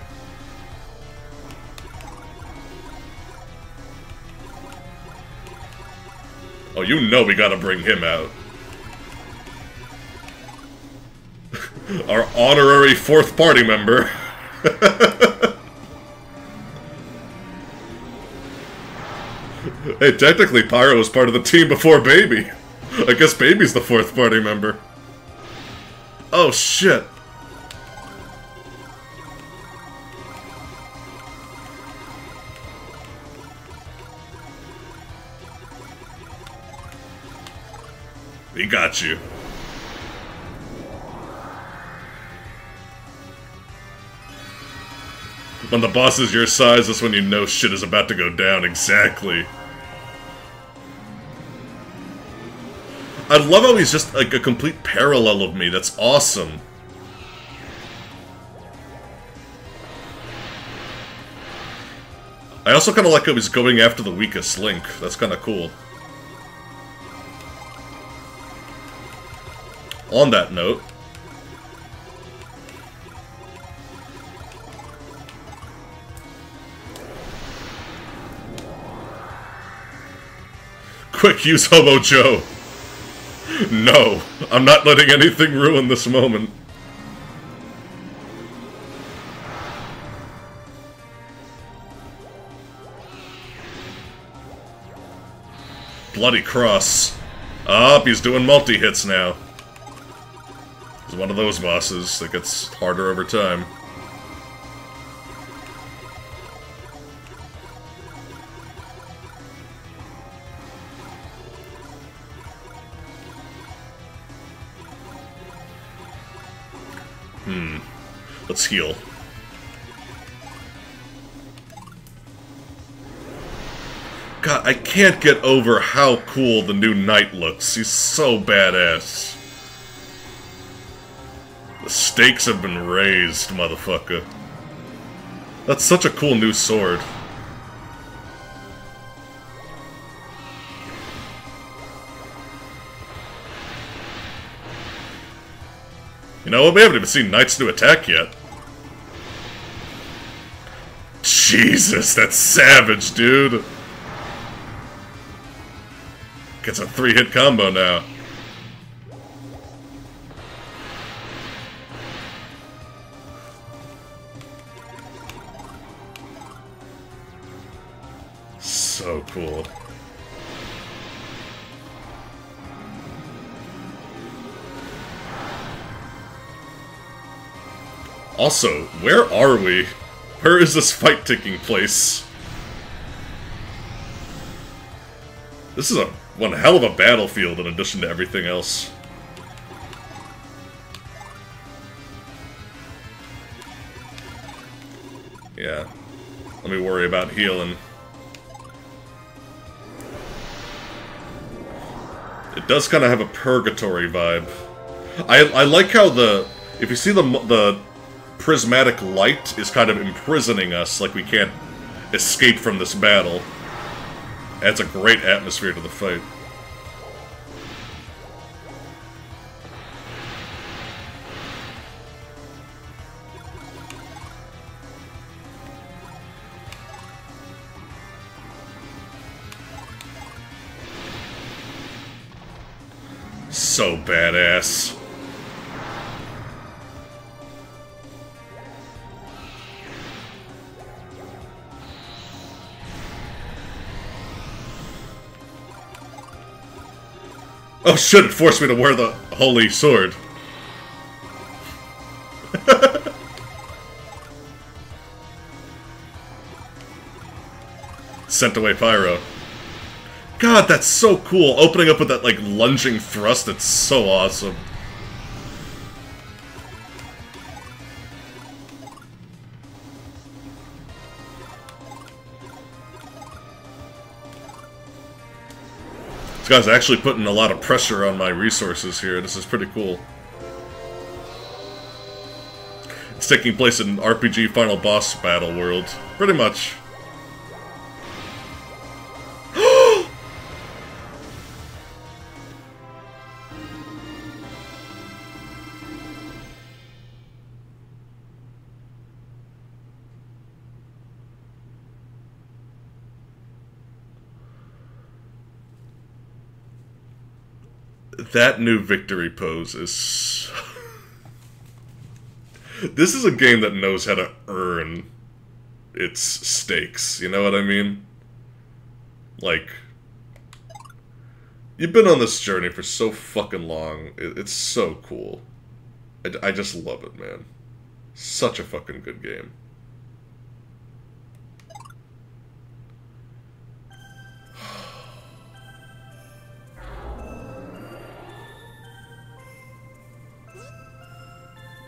Oh, you know we gotta bring him out. Our honorary fourth party member. Hey, technically Pyro was part of the team before Baby. I guess Baby's the fourth party member. Oh shit. We got you. When the boss is your size, that's when you know shit is about to go down. Exactly. I love how he's just like a complete parallel of me. That's awesome. I also kind of like how he's going after the weakest link. That's kind of cool. On that note, quick, use Hobo Joe. No, I'm not letting anything ruin this moment. Bloody cross. Up, he's doing multi-hits now. He's one of those bosses that gets harder over time. Let's heal. God, I can't get over how cool the new knight looks. He's so badass. The stakes have been raised, motherfucker. That's such a cool new sword. You know what? We haven't even seen Knight's new attack yet. Jesus, that's savage, dude. Gets a 3-hit combo now. So cool. Also, where are we? Where is this fight taking place? This is one hell of a battlefield in addition to everything else. Yeah. Let me worry about healing. It does kind of have a purgatory vibe. I like how if you see the prismatic light is kind of imprisoning us, like we can't escape from this battle. Adds a great atmosphere to the fight. so badass. Oh shit, it forced me to wear the holy sword. Sent away Pyro. God, that's so cool. Opening up with that, like, lunging thrust, it's so awesome. This guy's actually putting a lot of pressure on my resources here. This is pretty cool. It's taking place in RPG Final Boss Battle World. Pretty much. That new victory pose is... This is a game that knows how to earn its stakes, you know what I mean? Like, you've been on this journey for so fucking long, it's so cool. I just love it, man. Such a fucking good game.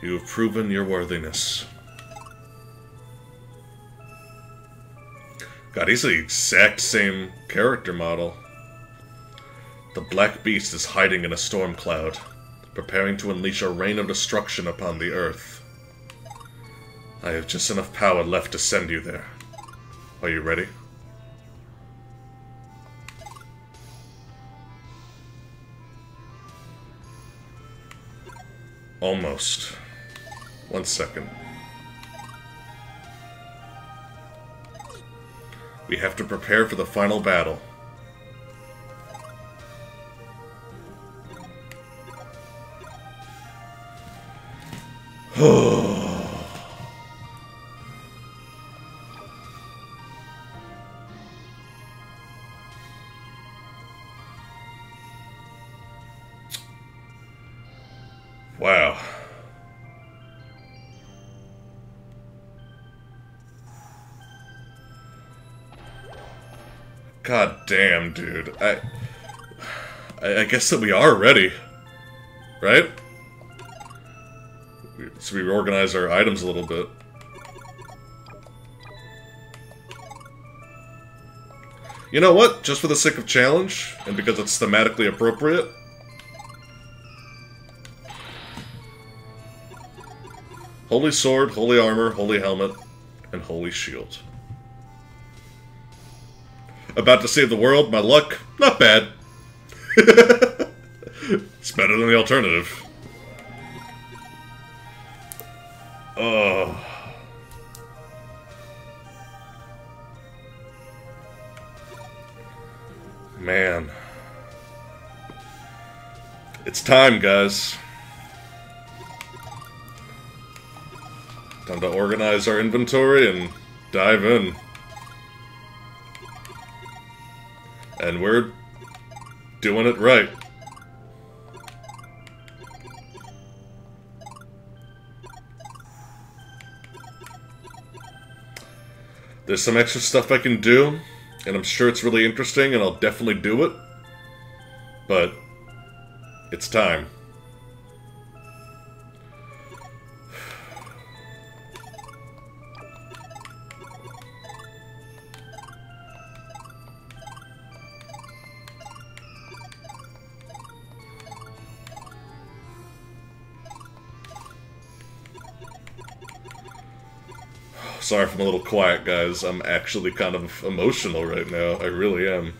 You have proven your worthiness. God, he's the exact same character model. The Black Beast is hiding in a storm cloud, preparing to unleash a rain of destruction upon the earth. I have just enough power left to send you there. Are you ready? Almost. 1 second. We have to prepare for the final battle. Wow. God damn, dude. I guess that we are ready. Right? So we reorganize our items a little bit. You know what? Just for the sake of challenge, and because it's thematically appropriate, holy sword, holy armor, holy helmet, and holy shield. About to save the world, my luck, not bad. It's better than the alternative. Oh. Man. It's time, guys. Time to organize our inventory and dive in. And we're doing it right. There's some extra stuff I can do, and I'm sure it's really interesting, and I'll definitely do it. But it's time. Sorry if I'm a little quiet, guys. I'm actually kind of emotional right now. I really am.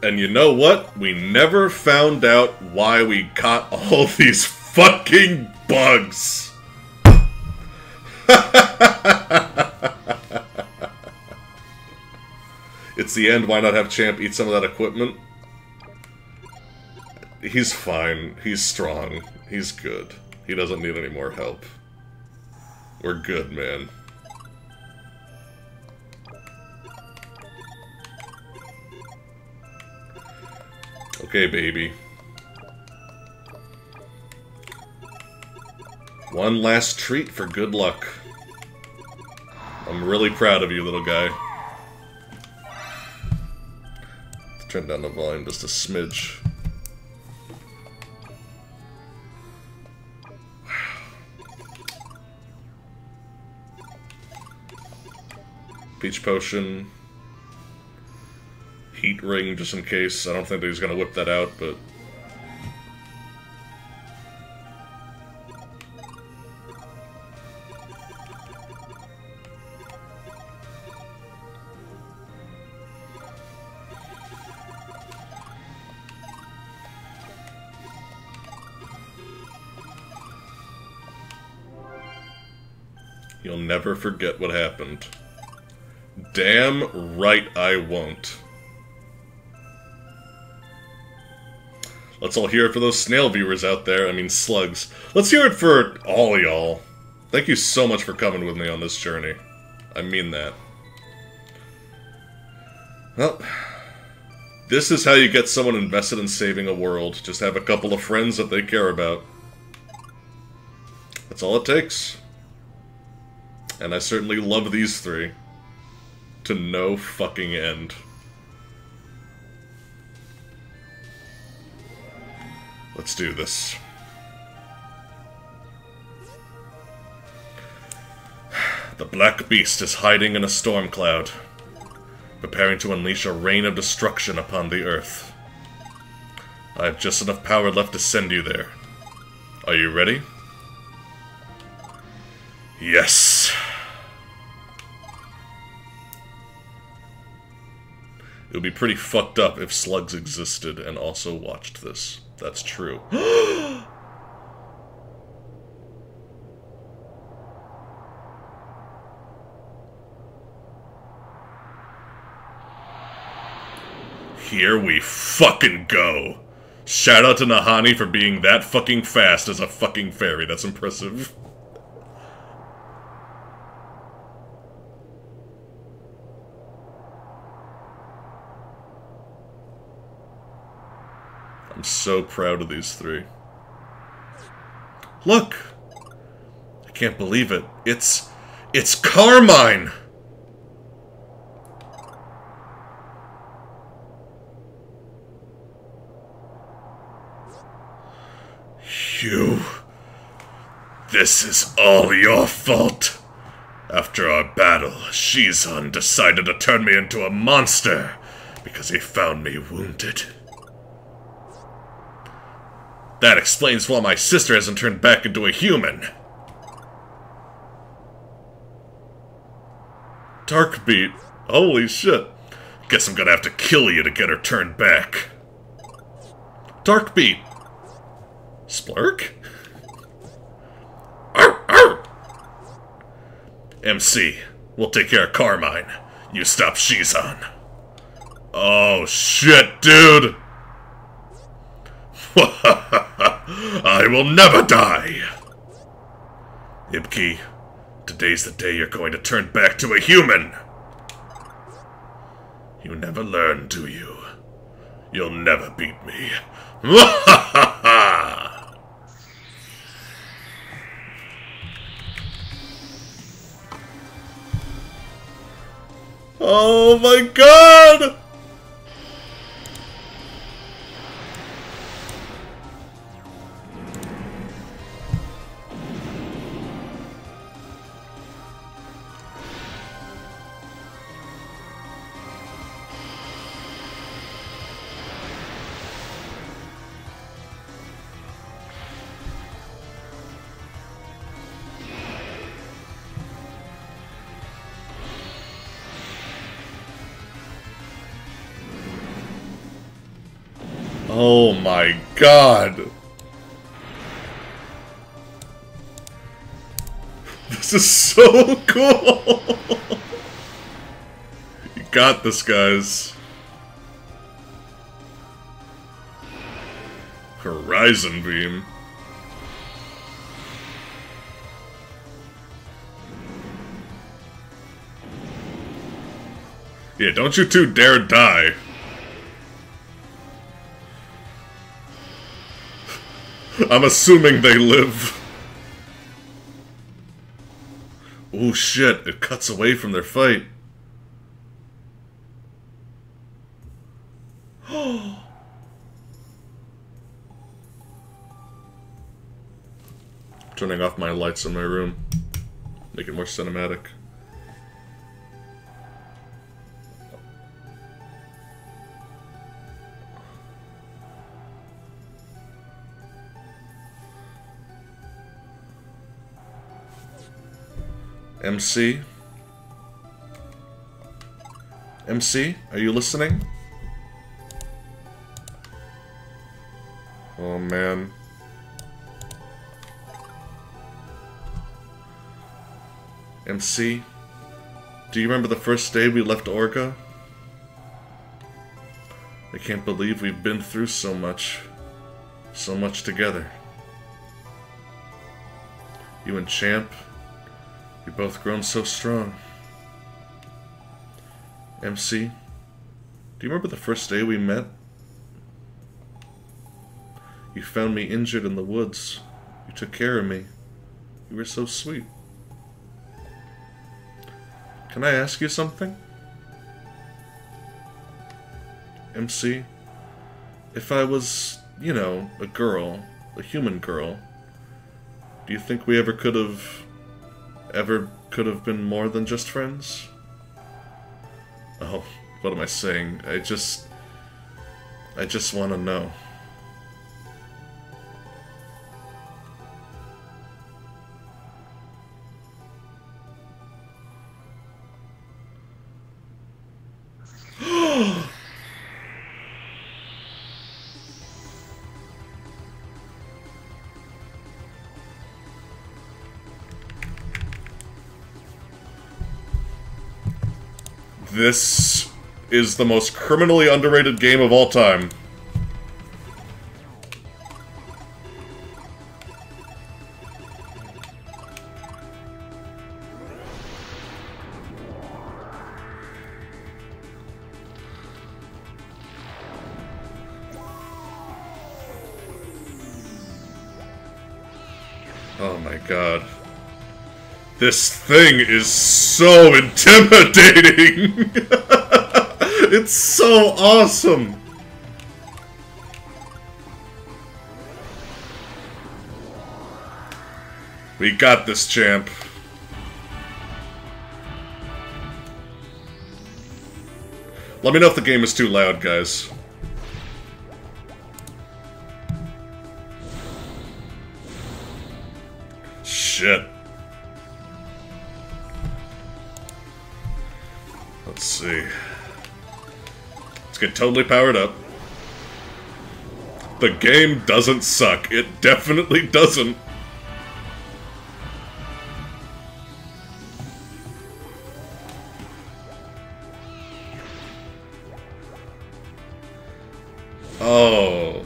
And you know what? We never found out why we caught all these fucking bugs! It's the end, why not have Champ eat some of that equipment? He's fine. He's strong. He's good. He doesn't need any more help. We're good, man. Okay, baby. One last treat for good luck. I'm really proud of you, little guy. Let's turn down the volume just a smidge. Peach potion. Heat ring, just in case. I don't think that he's gonna whip that out, but... You'll never forget what happened. Damn right I won't. Let's all hear it for those snail viewers out there. I mean, slugs. Let's hear it for all y'all. Thank you so much for coming with me on this journey. I mean that. Well, this is how you get someone invested in saving a world. Just have a couple of friends that they care about. That's all it takes. And I certainly love these three. To no fucking end. Let's do this. The Black Beast is hiding in a storm cloud, preparing to unleash a rain of destruction upon the earth. I have just enough power left to send you there. Are you ready? Yes. It would be pretty fucked up if slugs existed and also watched this. That's true. Here we fucking go. Shout out to Nahani for being that fucking fast as a fucking fairy. That's impressive. I'm so proud of these three. Look! I can't believe it. It's Carmine! You... This is all your fault. After our battle, Shizan decided to turn me into a monster because he found me wounded. That explains why my sister hasn't turned back into a human. Darkbeat. Holy shit. Guess I'm gonna have to kill you to get her turned back. Darkbeat. Splurk? Arr, arr. MC, we'll take care of Carmine. You stop Shizan. Oh shit, dude! I will never die! Ibki, today's the day you're going to turn back to a human! You never learn, do you? You'll never beat me. Oh my god! Oh my god! This is so cool! You got this, guys. Horizon Beam. Yeah, don't you two dare die. I'm assuming they live. Oh shit, it cuts away from their fight. Turning off my lights in my room. Make it more cinematic. MC? MC, are you listening? Oh man. MC? Do you remember the first day we left Orga? I can't believe we've been through so much. So much together. You and Champ, you've both grown so strong. MC, do you remember the first day we met? You found me injured in the woods. You took care of me. You were so sweet. Can I ask you something? MC, if I was, you know, a girl, a human girl, do you think we ever could have been more than just friends? Oh, what am I saying? I just want to know. This is the most criminally underrated game of all time. Oh my god. This thing is so intimidating! It's so awesome! We got this, champ. Let me know if the game is too loud, guys. Shit. Let's see. Let's get totally powered up. The game doesn't suck. It definitely doesn't. Oh.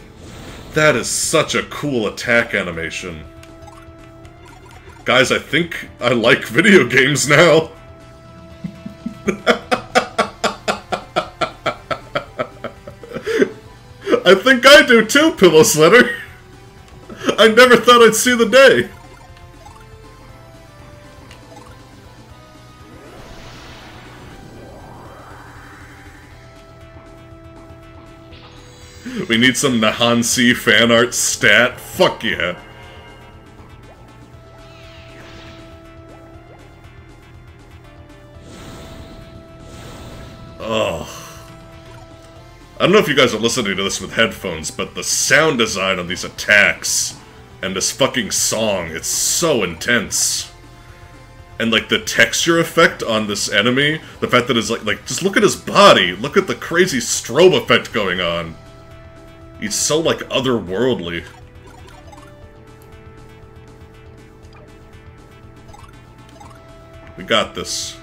That is such a cool attack animation. Guys, I think I like video games now. I think I do too, Pillow Slitter. I never thought I'd see the day. We need some Nahansi fan art stat. Fuck yeah. Oh. I don't know if you guys are listening to this with headphones, but the sound design on these attacks and this fucking song, it's so intense. And like the texture effect on this enemy, the fact that it's like just look at his body, look at the crazy strobe effect going on. He's so like We got this.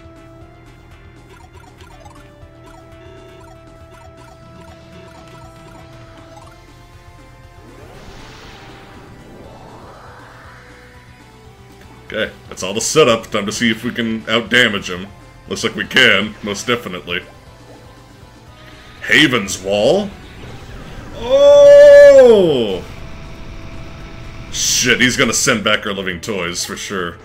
Okay, that's all the setup. Time to see if we can outdamage him. Looks like we can, most definitely. Haven's Wall? Oh! Shit, he's gonna send back our living toys, for sure.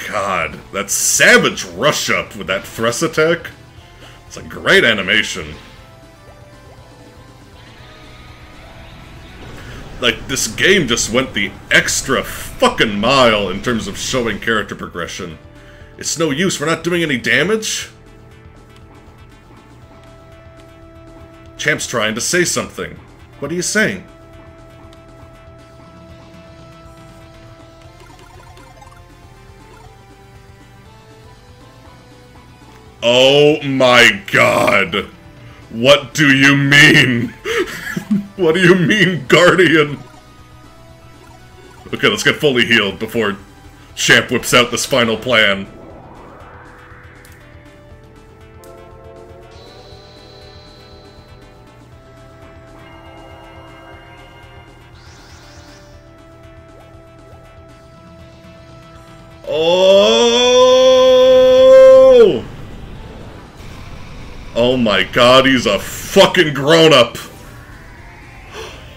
God, that savage rush up with that thrust attack. It's a great animation. Like, this game just went the extra fucking mile in terms of showing character progression. It's no use, we're not doing any damage. Champ's trying to say something. What are you saying? Oh my god! What do you mean? What do you mean, Guardian? Okay, let's get fully healed before Champ whips out this final plan. Oh! Oh my god, he's a fucking grown-up!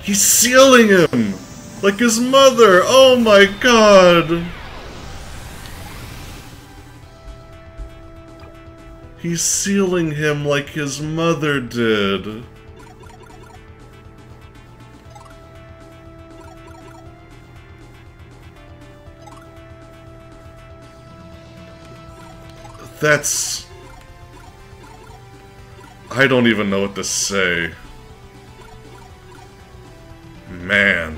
He's sealing him! Like his mother! Oh my god! He's sealing him like his mother did. That's... I don't even know what to say. Man.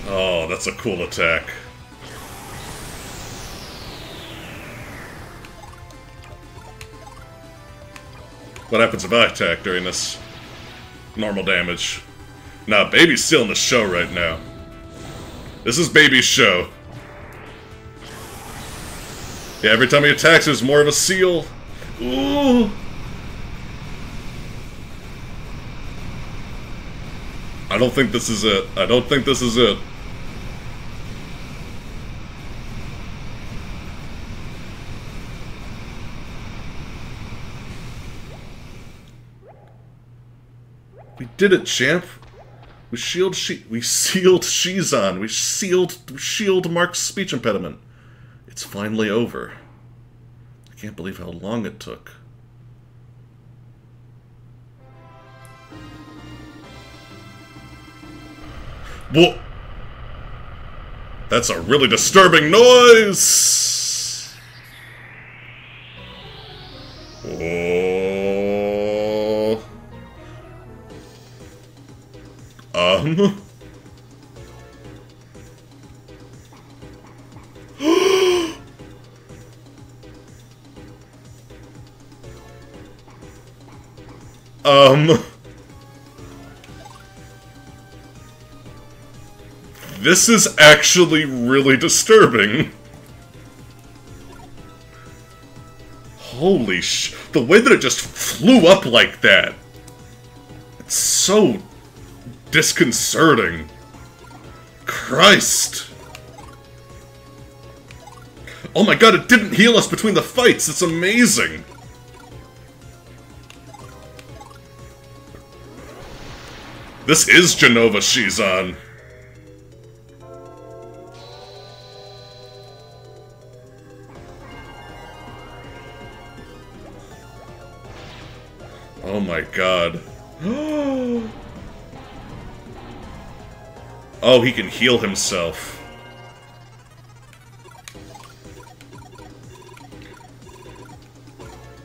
Oh, that's a cool attack. What happens if I attack during this? Normal damage. Nah, Baby's still in the show right now. This is Baby's show. Yeah, every time he attacks, there's more of a seal. Ooh! I don't think this is it. I don't think this is it. We did it, champ. We sealed Shizan. We sealed Mark's speech impediment. It's finally over. I can't believe how long it took. Whoa! That's a really disturbing noise! Oh. This is actually really disturbing. Holy the way that it just flew up like that. It's so disconcerting. Christ. Oh my god, it didn't heal us between the fights. It's amazing. This is Genova Shizan. Oh my my god. Oh, he can heal himself.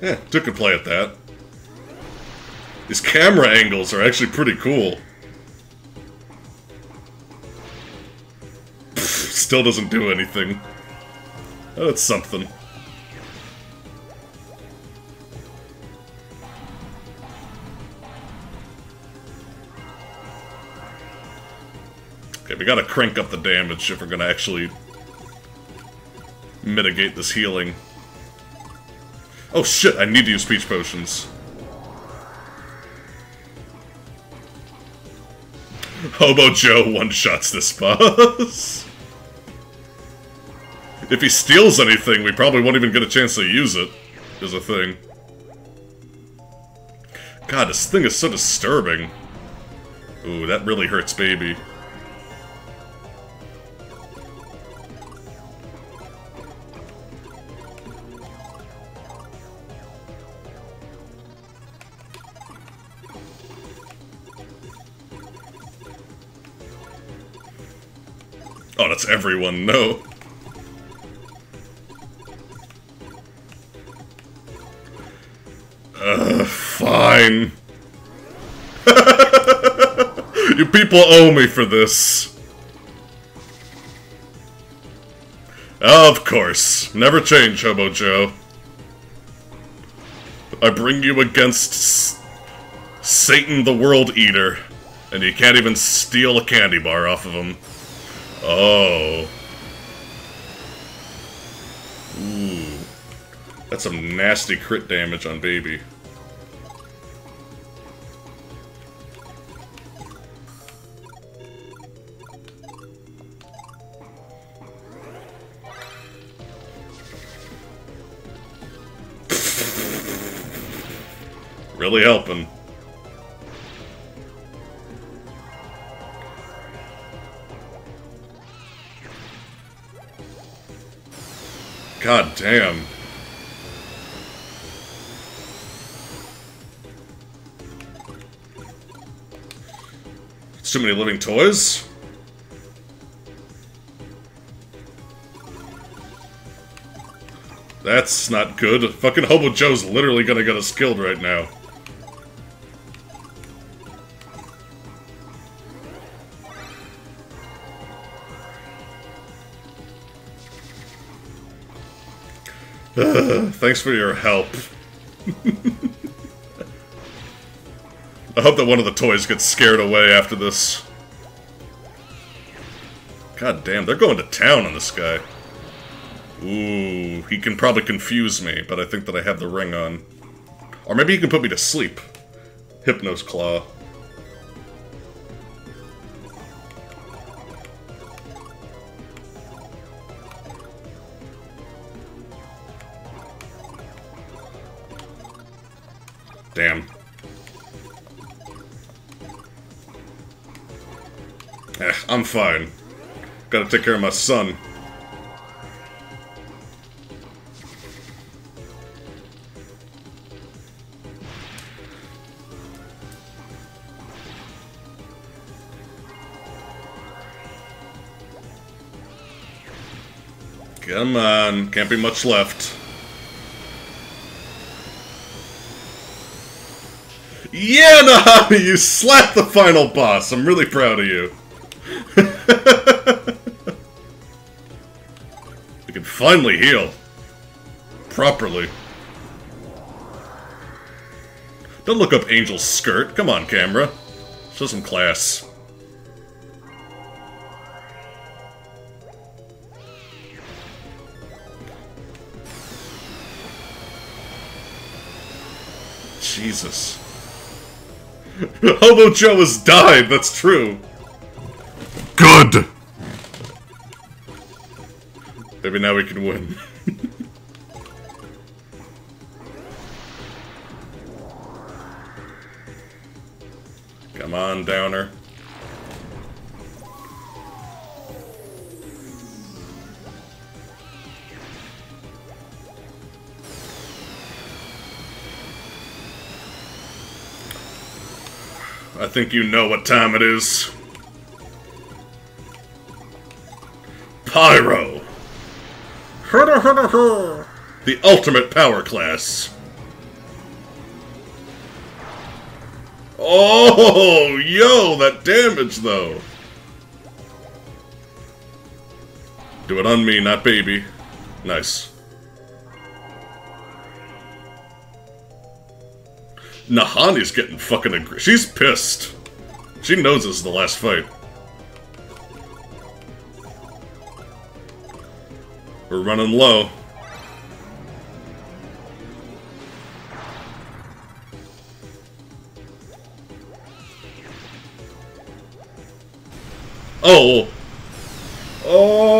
Yeah, Duke could play at that. These camera angles are actually pretty cool. Pfft, still doesn't do anything. Oh, that's something. Okay, we gotta crank up the damage if we're gonna actually mitigate this healing. Oh shit, I need to use speech potions. Hobo Joe one-shots this boss. If he steals anything, we probably won't even get a chance to use it, is a thing. God, this thing is so disturbing. Ooh, that really hurts baby. Oh, that's everyone, no. Fine. You people owe me for this. Of course. Never change, Hobo Joe. I bring you against Satan the World Eater, and you can't even steal a candy bar off of him. Oh. Ooh. That's some nasty crit damage on baby. Really helping. God damn. It's too many living toys? That's not good. Fucking Hobo Joe's literally gonna get us killed right now. Thanks for your help. I hope that one of the toys gets scared away after this. God damn, they're going to town on this guy. Ooh, he can probably confuse me, but I think that I have the ring on. Or maybe he can put me to sleep. Hypno's Claw. Damn. I'm fine. Gotta take care of my son. Come on, can't be much left. Yeah, Nahami, you slapped the final boss. I'm really proud of you. We can finally heal. Properly. Don't look up Angel's skirt. Come on, camera. Show some class. Jesus. Hobo Joe has died, that's true. Good! Maybe now we can win. Come on, Downer. I think you know what time it is. Pyro! The ultimate power class. Oh, yo, that damage, though. Do it on me, not baby. Nice. Nahani's getting fucking aggressive. She's pissed. She knows this is the last fight. We're running low. Oh! Oh!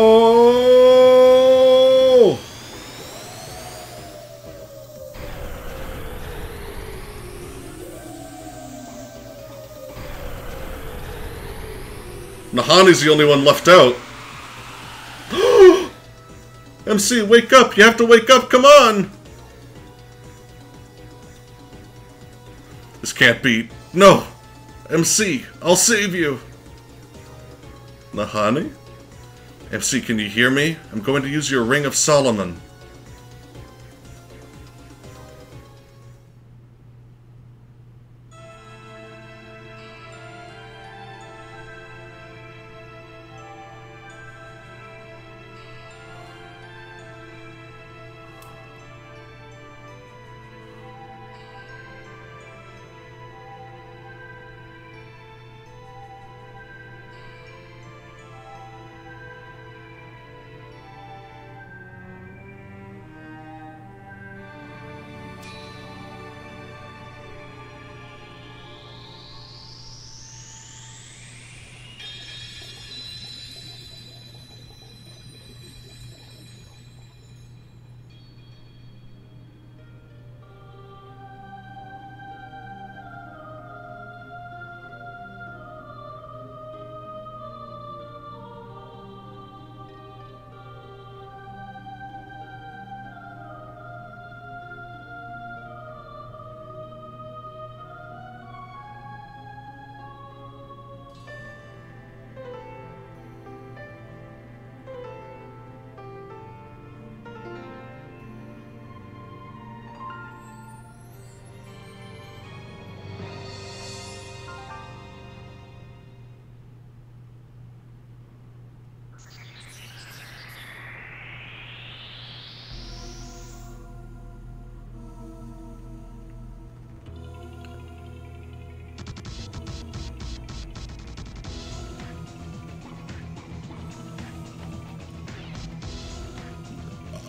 Nahani's the only one left out. MC, wake up! You have to wake up! Come on! This can't be... No! MC, I'll save you! Nahani? MC, can you hear me? I'm going to use your Ring of Solomon.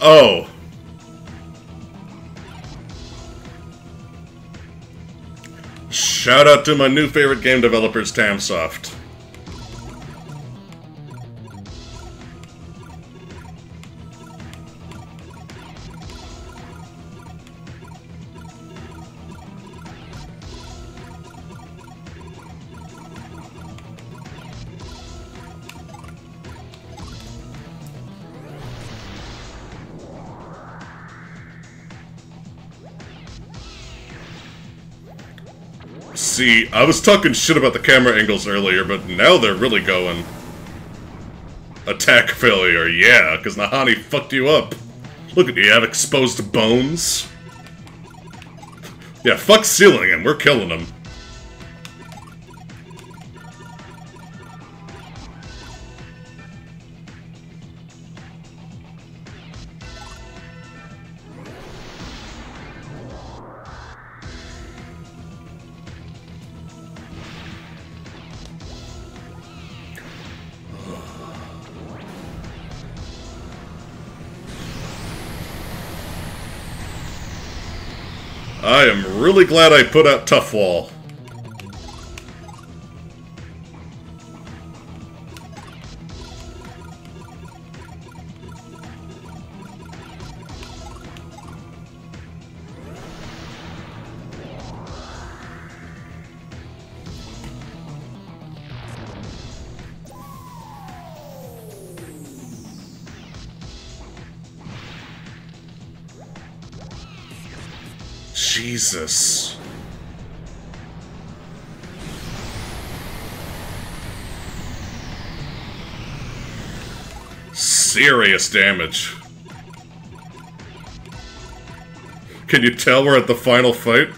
Oh. Shout out to my new favorite game developers, Tamsoft. See, I was talking shit about the camera angles earlier, but now they're really going. Attack failure, yeah, because Nahani fucked you up. Look at you, have exposed bones. Yeah, fuck sealing him, we're killing him. I am really glad I put out Tough Wall. Jesus. serious damage. Can you tell we're at the final fight?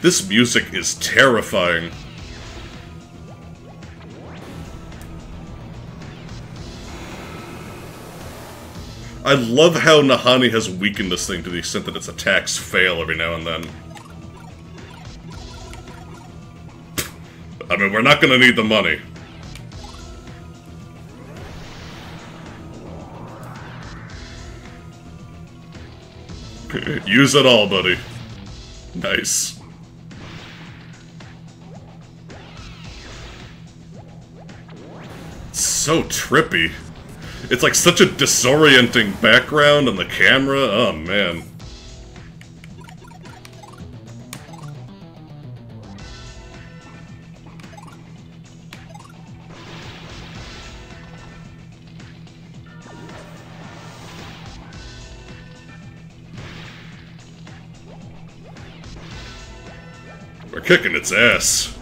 This music is terrifying. I love how Nahani has weakened this thing to the extent that its attacks fail every now and then. I mean, we're not gonna need the money. Use it all, buddy. Nice. It's so trippy. It's like such a disorienting background on the camera. Oh, man. We're kicking its ass.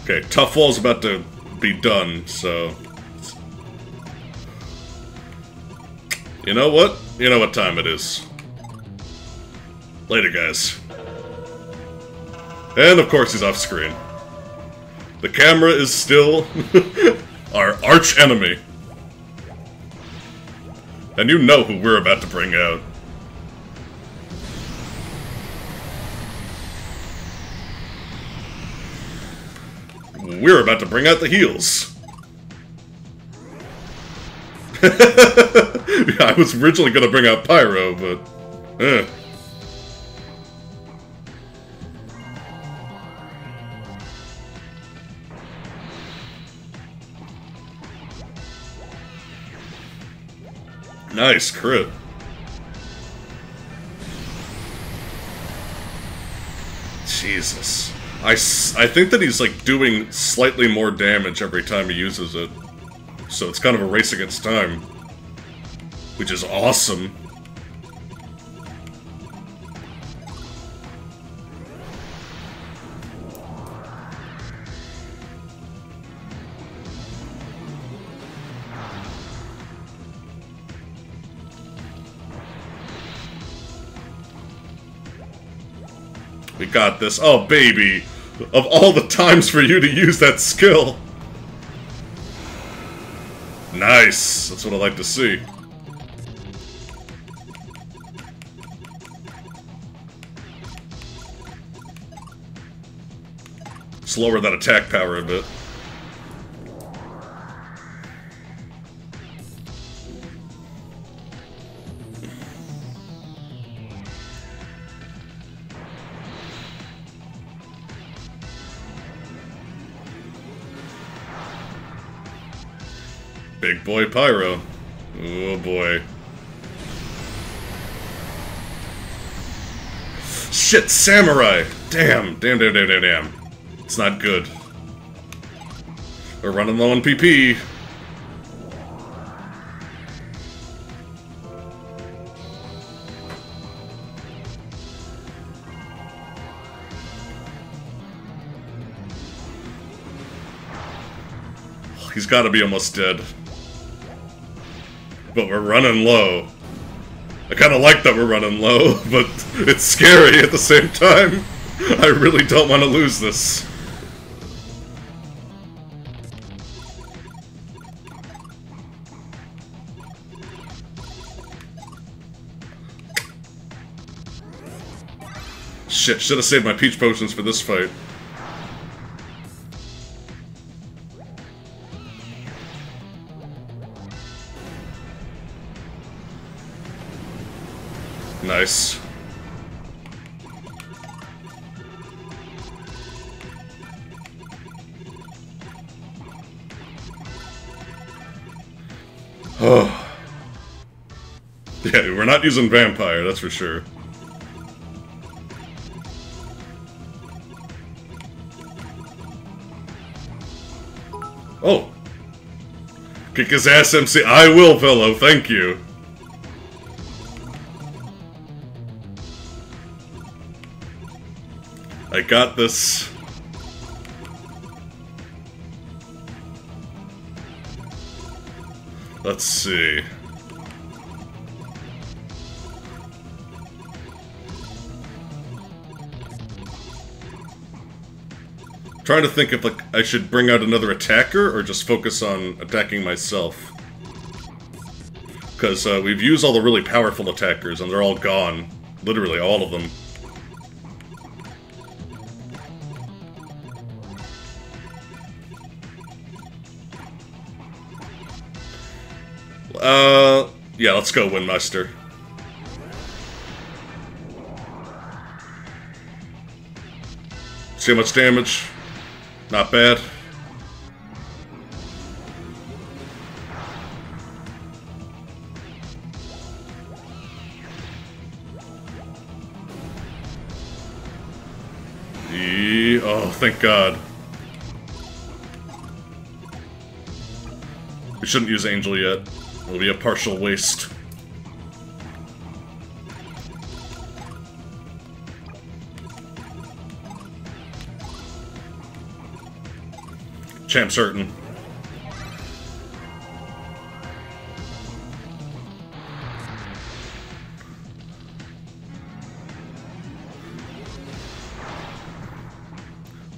Okay, Tough Wall's about to be done, so... You know what? You know what time it is. Later, guys. And of course he's off screen. The camera is still our arch enemy. And you know who we're about to bring out. We're about to bring out the heels. Yeah, I was originally gonna bring out Pyro, but... Nice crit. Jesus. I think that he's, like, doing slightly more damage every time he uses it. So it's kind of a race against time. Which is awesome. We got this. Oh, baby! Of all the times for you to use that skill! Nice! That's what I like to see. Let's lower that attack power a bit. Big boy Pyro. Oh boy. Shit, Samurai! Damn, damn. It's not good. We're running low on PP. He's gotta be almost dead. But we're running low. I kinda like that we're running low, but it's scary at the same time. I really don't want to lose this. Shit, should have saved my peach potions for this fight. Nice. Oh. Yeah, we're not using Vampire, that's for sure. Oh! Kick his ass, MC. I will, fellow, thank you. I got this. Let's see. Trying to think if like I should bring out another attacker or just focus on attacking myself. Because we've used all the really powerful attackers and they're all gone. Literally all of them. Yeah, let's go, Windmaster. See how much damage? Not bad. Oh, thank God. We shouldn't use Angel yet. It'll be a partial waste. Champ certain.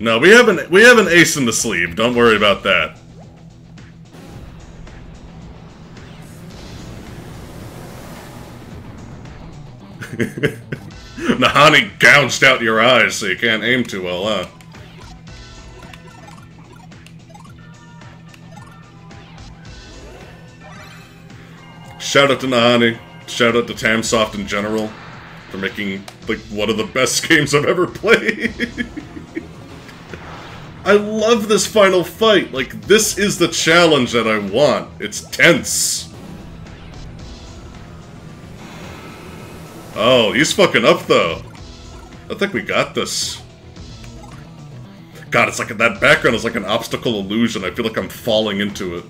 No, we have an ace in the sleeve. Don't worry about that. Nahani gouged out your eyes so you can't aim too well, huh? Shout out to Nahani. Shout out to Tamsoft in general for making, like, one of the best games I've ever played. I love this final fight. Like, this is the challenge that I want. It's tense. Oh, he's fucking up, though. I think we got this. God, it's like that background is like an obstacle illusion. I feel like I'm falling into it.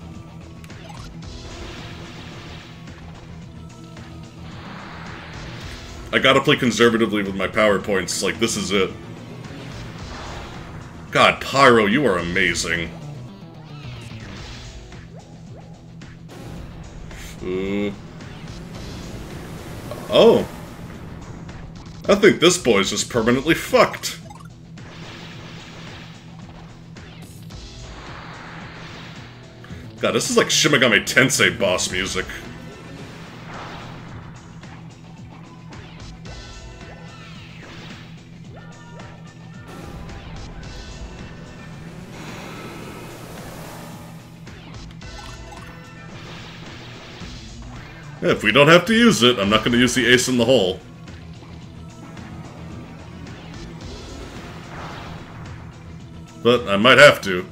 I gotta play conservatively with my PowerPoints. Like, this is it. God, Pyro, you are amazing. Oh. I think this boy's just permanently fucked. God, this is like Shin Megami Tensei boss music. If we don't have to use it, I'm not going to use the ace in the hole. But I might have to.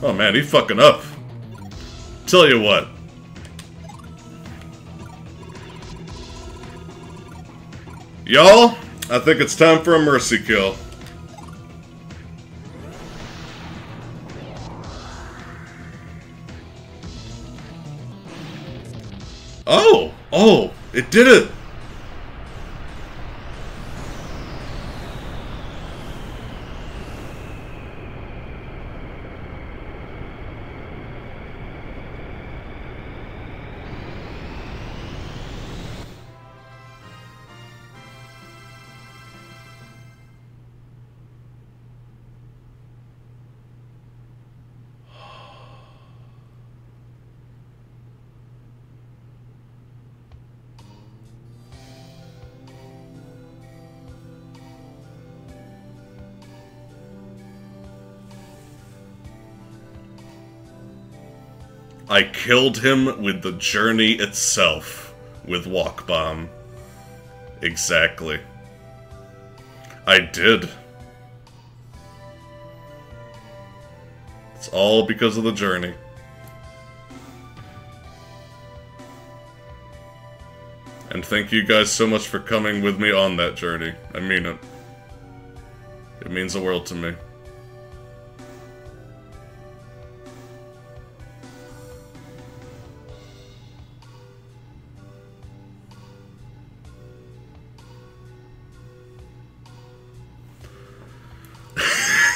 Oh man, he fucking up. Tell you what. Y'all, I think it's time for a mercy kill. Oh! Oh! It did it! I killed him with the journey itself, with Walk Bomb. Exactly. I did. It's all because of the journey. And thank you guys so much for coming with me on that journey. I mean it. It means the world to me.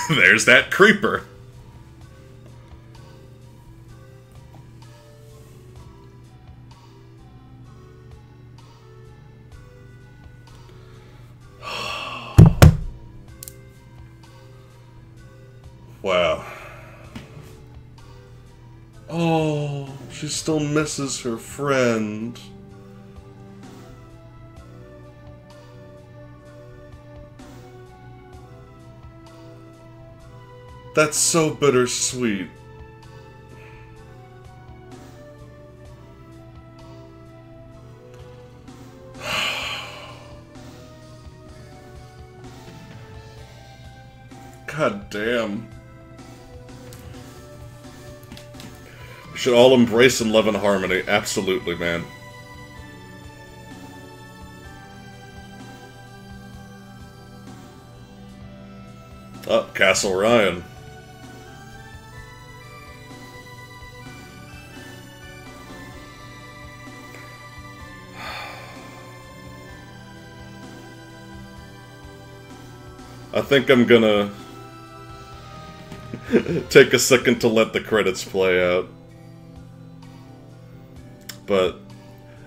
There's that creeper. Wow. Oh, she still misses her friend. That's so bittersweet. God damn. We should all embrace and love and harmony. Absolutely, man. Oh, Castle Ryan. I think I'm gonna take a second to let the credits play out. But,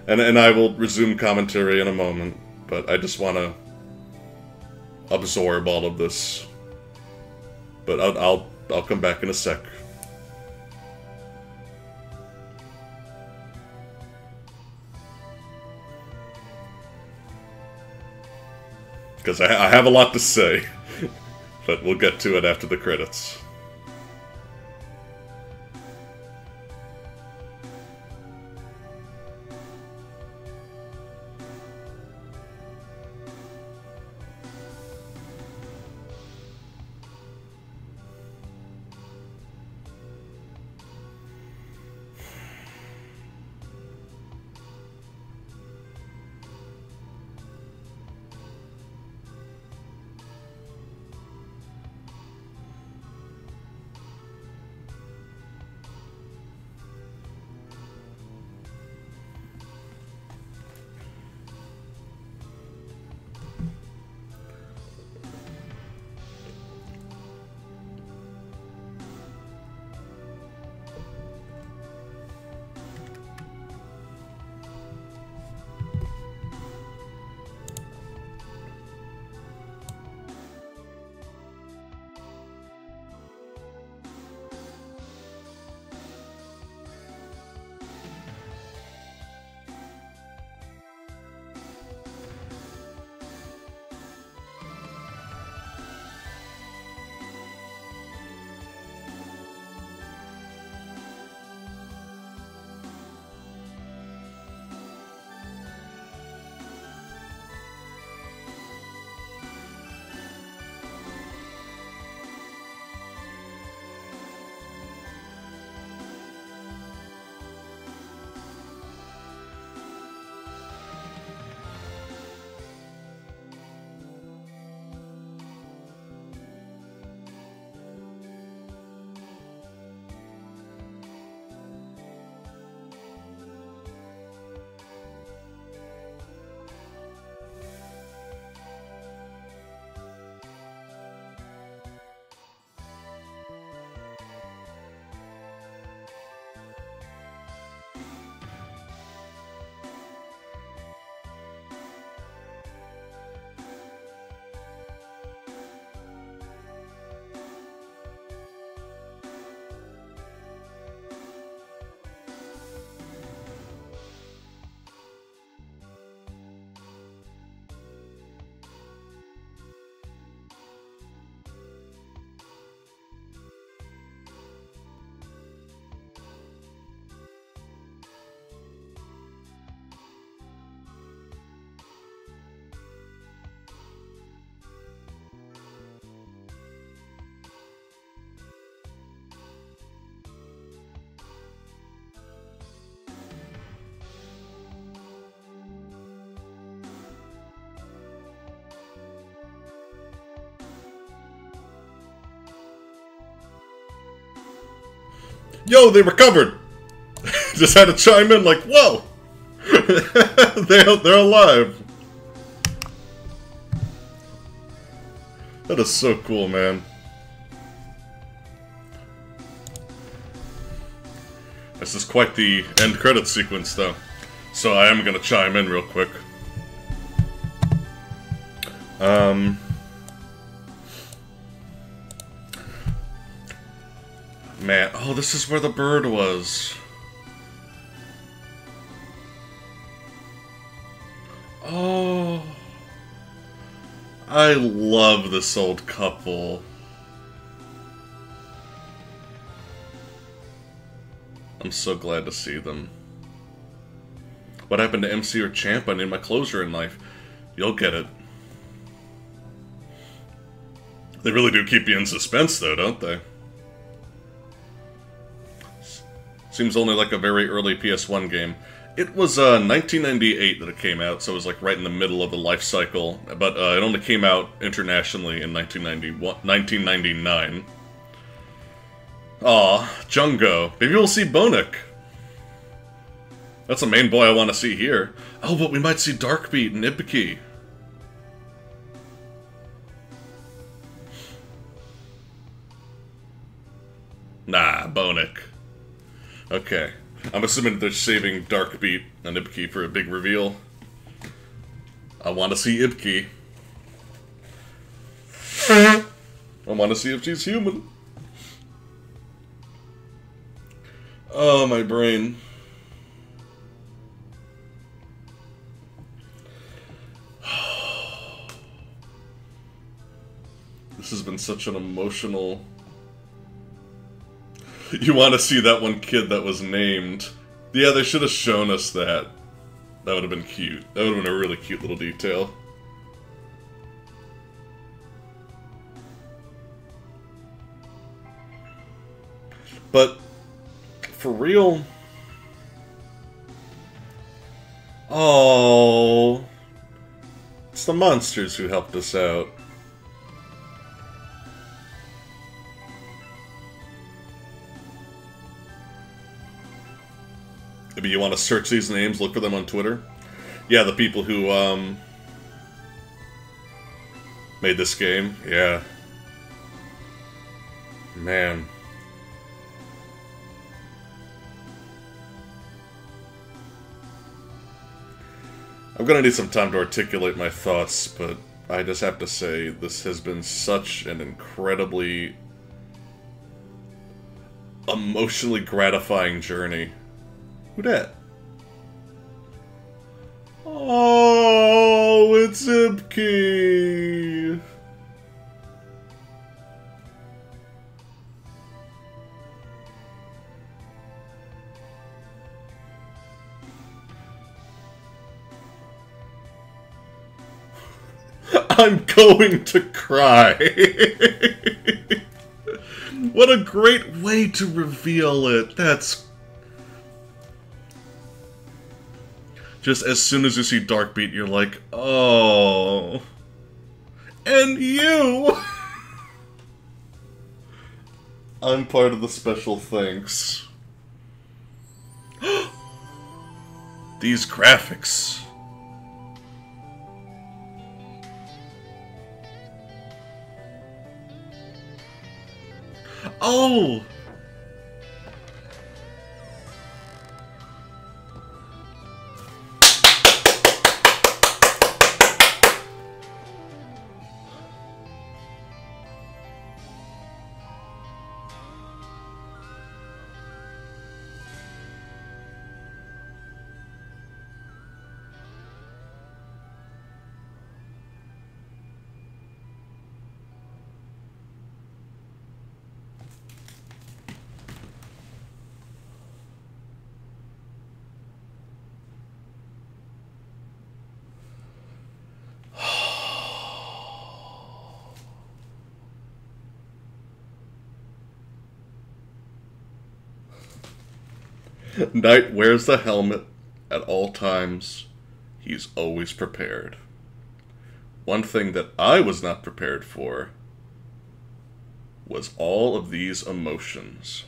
and I will resume commentary in a moment, but I just want to absorb all of this. But I'll come back in a sec. Because I have a lot to say, but we'll get to it after the credits. Yo, they recovered! Just had to chime in like, whoa! They're alive! That is so cool, man. This is quite the end credits sequence, though. So I am gonna chime in real quick. Man, oh, this is where the bird was. Oh. I love this old couple. I'm so glad to see them. What happened to MC or Champ? I need my closure in life. You'll get it. They really do keep you in suspense, though, don't they? Seems only like a very early PS1 game. It was 1998 that it came out, so it was like right in the middle of the life cycle. But it only came out internationally in 1999. Aw, Jungo. Maybe we'll see Bonik. That's the main boy I want to see here. Oh, but we might see Darkbeat and Ibiki. Nah, Bonik. Okay. I'm assuming they're saving Darkbeat and Ibiki for a big reveal. I want to see Ibiki. I want to see if she's human. Oh, my brain. This has been such an emotional... You want to see that one kid that was named. Yeah, they should have shown us that. That would have been cute. That would have been a really cute little detail. But, for real... Oh, it's the monsters who helped us out. Maybe you want to search these names, look for them on Twitter? Yeah, the people who, made this game. Yeah. Man. I'm gonna need some time to articulate my thoughts, but I just have to say, this has been such an incredibly emotionally gratifying journey. Who dat? Oh, it's Ibki! I'm going to cry. What a great way to reveal it. That's... Just as soon as you see Darkbeat, you're like, oh. And you! I'm part of the special thanks. These graphics. Oh! Knight wears the helmet at all times. He's always prepared. One thing that I was not prepared for was all of these emotions.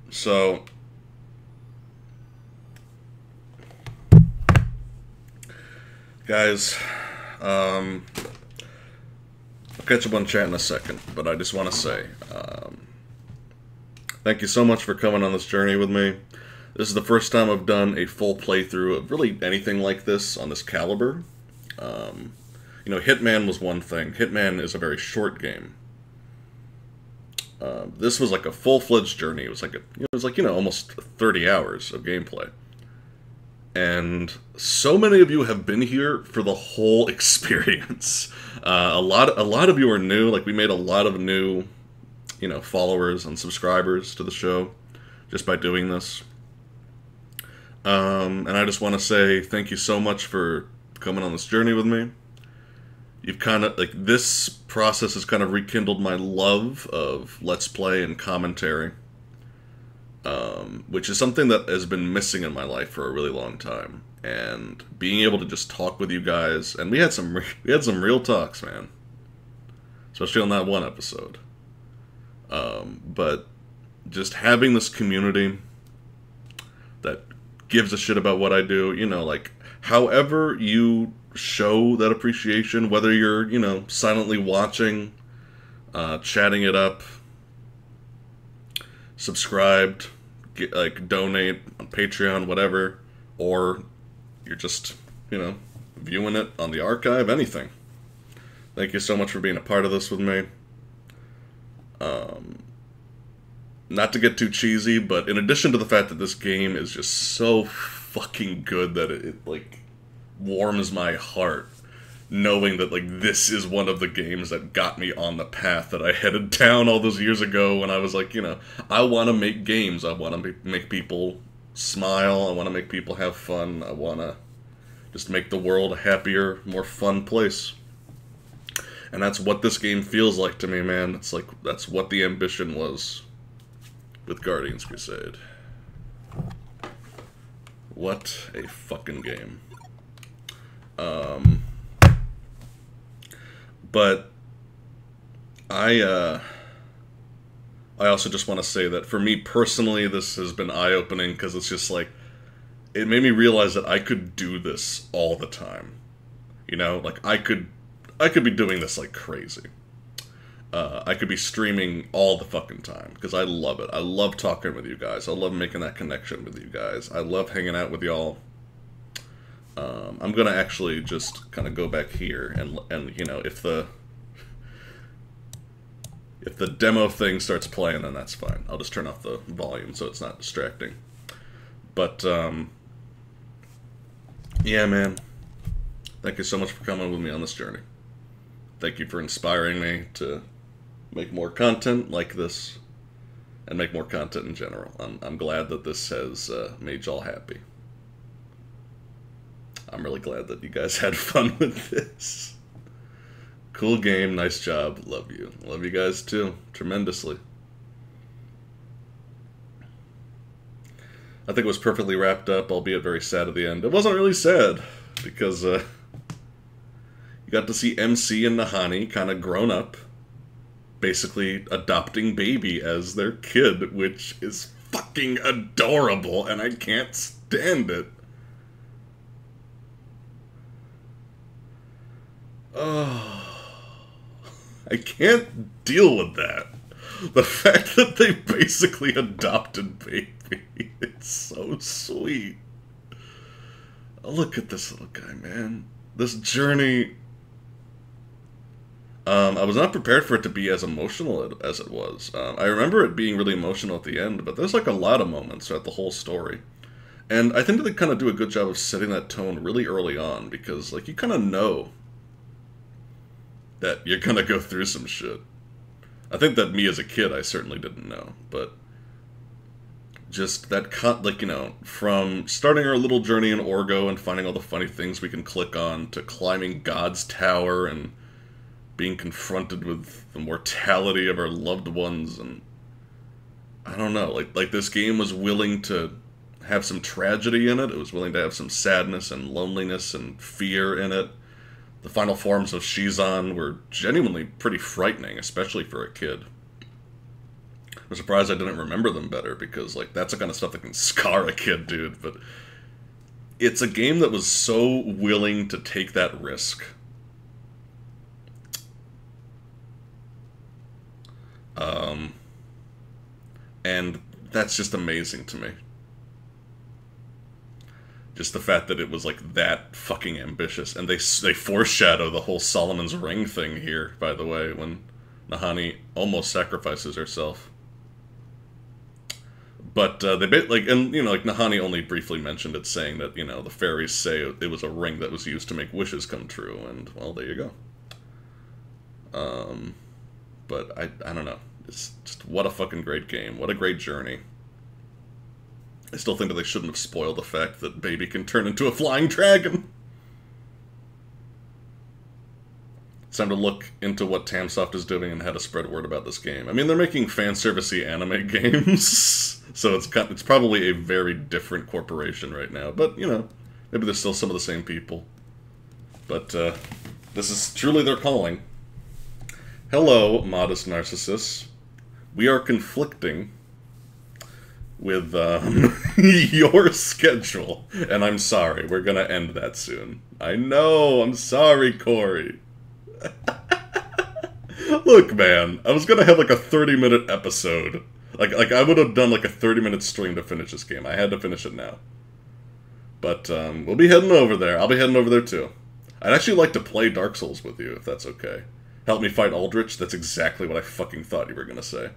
So, guys, I'll catch up on chat in a second, but I just want to say, thank you so much for coming on this journey with me. This is the first time I've done a full playthrough of really anything like this on this caliber. You know, Hitman was one thing. Hitman is a very short game. This was like a full-fledged journey. It was like almost 30 hours of gameplay. And so many of you have been here for the whole experience. A lot of you are new. Like, we made a lot of new, followers and subscribers to the show just by doing this. And I just want to say thank you so much for coming on this journey with me. You've kind of, this process has kind of rekindled my love of Let's Play and commentary, which is something that has been missing in my life for a really long time. And being able to just talk with you guys, and we had some real talks, man, especially on that one episode. But just having this community that gives a shit about what I do, however you show that appreciation, whether you're, silently watching, chatting it up, subscribed, donate on Patreon, whatever, or you're just, viewing it on the archive, anything. Thank you so much for being a part of this with me. Not to get too cheesy, but in addition to the fact that this game is just so fucking good that it warms my heart, knowing that, this is one of the games that got me on the path that I headed down all those years ago when I was like, I want to make games. I want to make people smile. I want to make people have fun. I want to just make the world a happier, more fun place. And that's what this game feels like to me, man. It's that's what the ambition was with Guardians Crusade. What a fucking game. But I also just want to say that for me personally, this has been eye-opening, because it's just it made me realize that I could do this all the time. I could be doing this like crazy. I could be streaming all the fucking time, because I love it. I love talking with you guys. I love making that connection with you guys. I love hanging out with y'all. I'm gonna actually just kind of go back here and if the demo thing starts playing, then that's fine. I'll just turn off the volume so it's not distracting. But yeah, man. Thank you so much for coming with me on this journey. Thank you for inspiring me to make more content like this and make more content in general. I'm glad that this has made y'all happy. I'm really glad that you guys had fun with this. Cool game, nice job, love you. Love you guys too, tremendously. I think it was perfectly wrapped up, albeit very sad at the end. It wasn't really sad, because you got to see MC and Nahani kind of grown up, basically adopting Baby as their kid, which is fucking adorable, and I can't stand it. Oh, I can't deal with that. The fact that they basically adopted Baby, it's so sweet. Oh, look at this little guy, man. This journey, I was not prepared for it to be as emotional as it was. I remember it being really emotional at the end, but there's a lot of moments throughout the whole story. And I think that they kind of do a good job of setting that tone really early on, because, you kind of know that you're gonna go through some shit. I think that me as a kid, I certainly didn't know, but just that, from starting our little journey in Orgo and finding all the funny things we can click on, to climbing God's Tower and being confronted with the mortality of our loved ones, and I don't know, this game was willing to have some tragedy in it. It was willing to have some sadness and loneliness and fear in it. The final forms of Shizan were genuinely pretty frightening, especially for a kid. I'm surprised I didn't remember them better, because, like, that's the kind of stuff that can scar a kid, dude, but it's a game that was so willing to take that risk. And that's just amazing to me. Just the fact that it was, like, that fucking ambitious. And they foreshadow the whole Solomon's Ring thing here, by the way, when Nahani almost sacrifices herself. But and, you know, like, Nahani only briefly mentioned it, saying that, you know, the fairies say it was a ring that was used to make wishes come true, and, well, there you go. But I don't know. It's just, what a fucking great game. What a great journey. I still think that they shouldn't have spoiled the fact that Baby can turn into a flying dragon. It's time to look into what Tamsoft is doing and how to spread word about this game. I mean, they're making fanservice-y anime games, so it's probably a very different corporation right now. But, you know, maybe there's still some of the same people. But, this is truly their calling. Hello, modest narcissists. We are conflicting with your schedule, and I'm sorry, we're gonna end that soon. I know, I'm sorry, Corey. Look, man, I was gonna have like a 30-minute episode. Like I would have done like a 30-minute stream to finish this game. I had to finish it now. But we'll be heading over there. I'll be heading over there too. I'd actually like to play Dark Souls with you, if that's okay. Help me fight Aldrich? That's exactly what I fucking thought you were gonna say.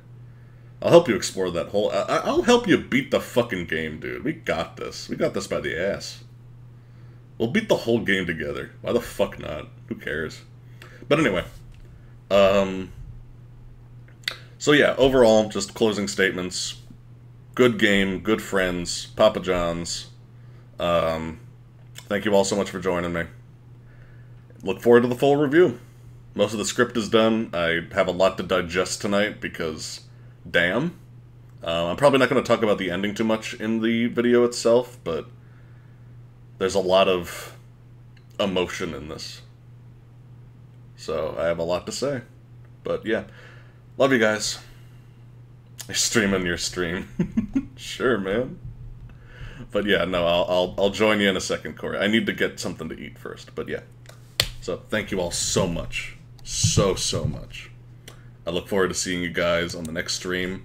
I'll help you explore that whole... I'll help you beat the fucking game, dude. We got this. We got this by the ass. We'll beat the whole game together. Why the fuck not? Who cares? But anyway. So yeah, overall, just closing statements. Good game, good friends, Papa John's. Thank you all so much for joining me. Look forward to the full review. Most of the script is done. I have a lot to digest tonight because... damn. I'm probably not going to talk about the ending too much in the video itself, but there's a lot of emotion in this. So I have a lot to say. But yeah, love you guys. You're streaming your stream. Sure, man. But yeah, no, I'll join you in a second, Corey. I need to get something to eat first, but yeah. So thank you all so much. So much. I look forward to seeing you guys on the next stream.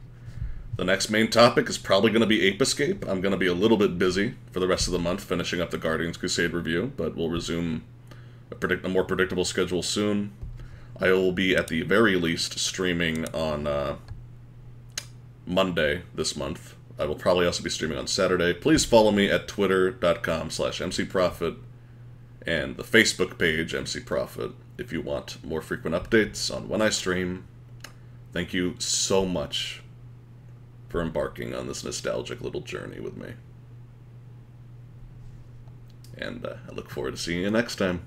The next main topic is probably going to be Ape Escape. I'm going to be a little bit busy for the rest of the month finishing up the Guardians Crusade review, but we'll resume a more predictable schedule soon. I will be, at the very least, streaming on Monday this month. I will probably also be streaming on Saturday. Please follow me at twitter.com/mcprofit and the Facebook page mcprofit if you want more frequent updates on when I stream. Thank you so much for embarking on this nostalgic little journey with me. And I look forward to seeing you next time.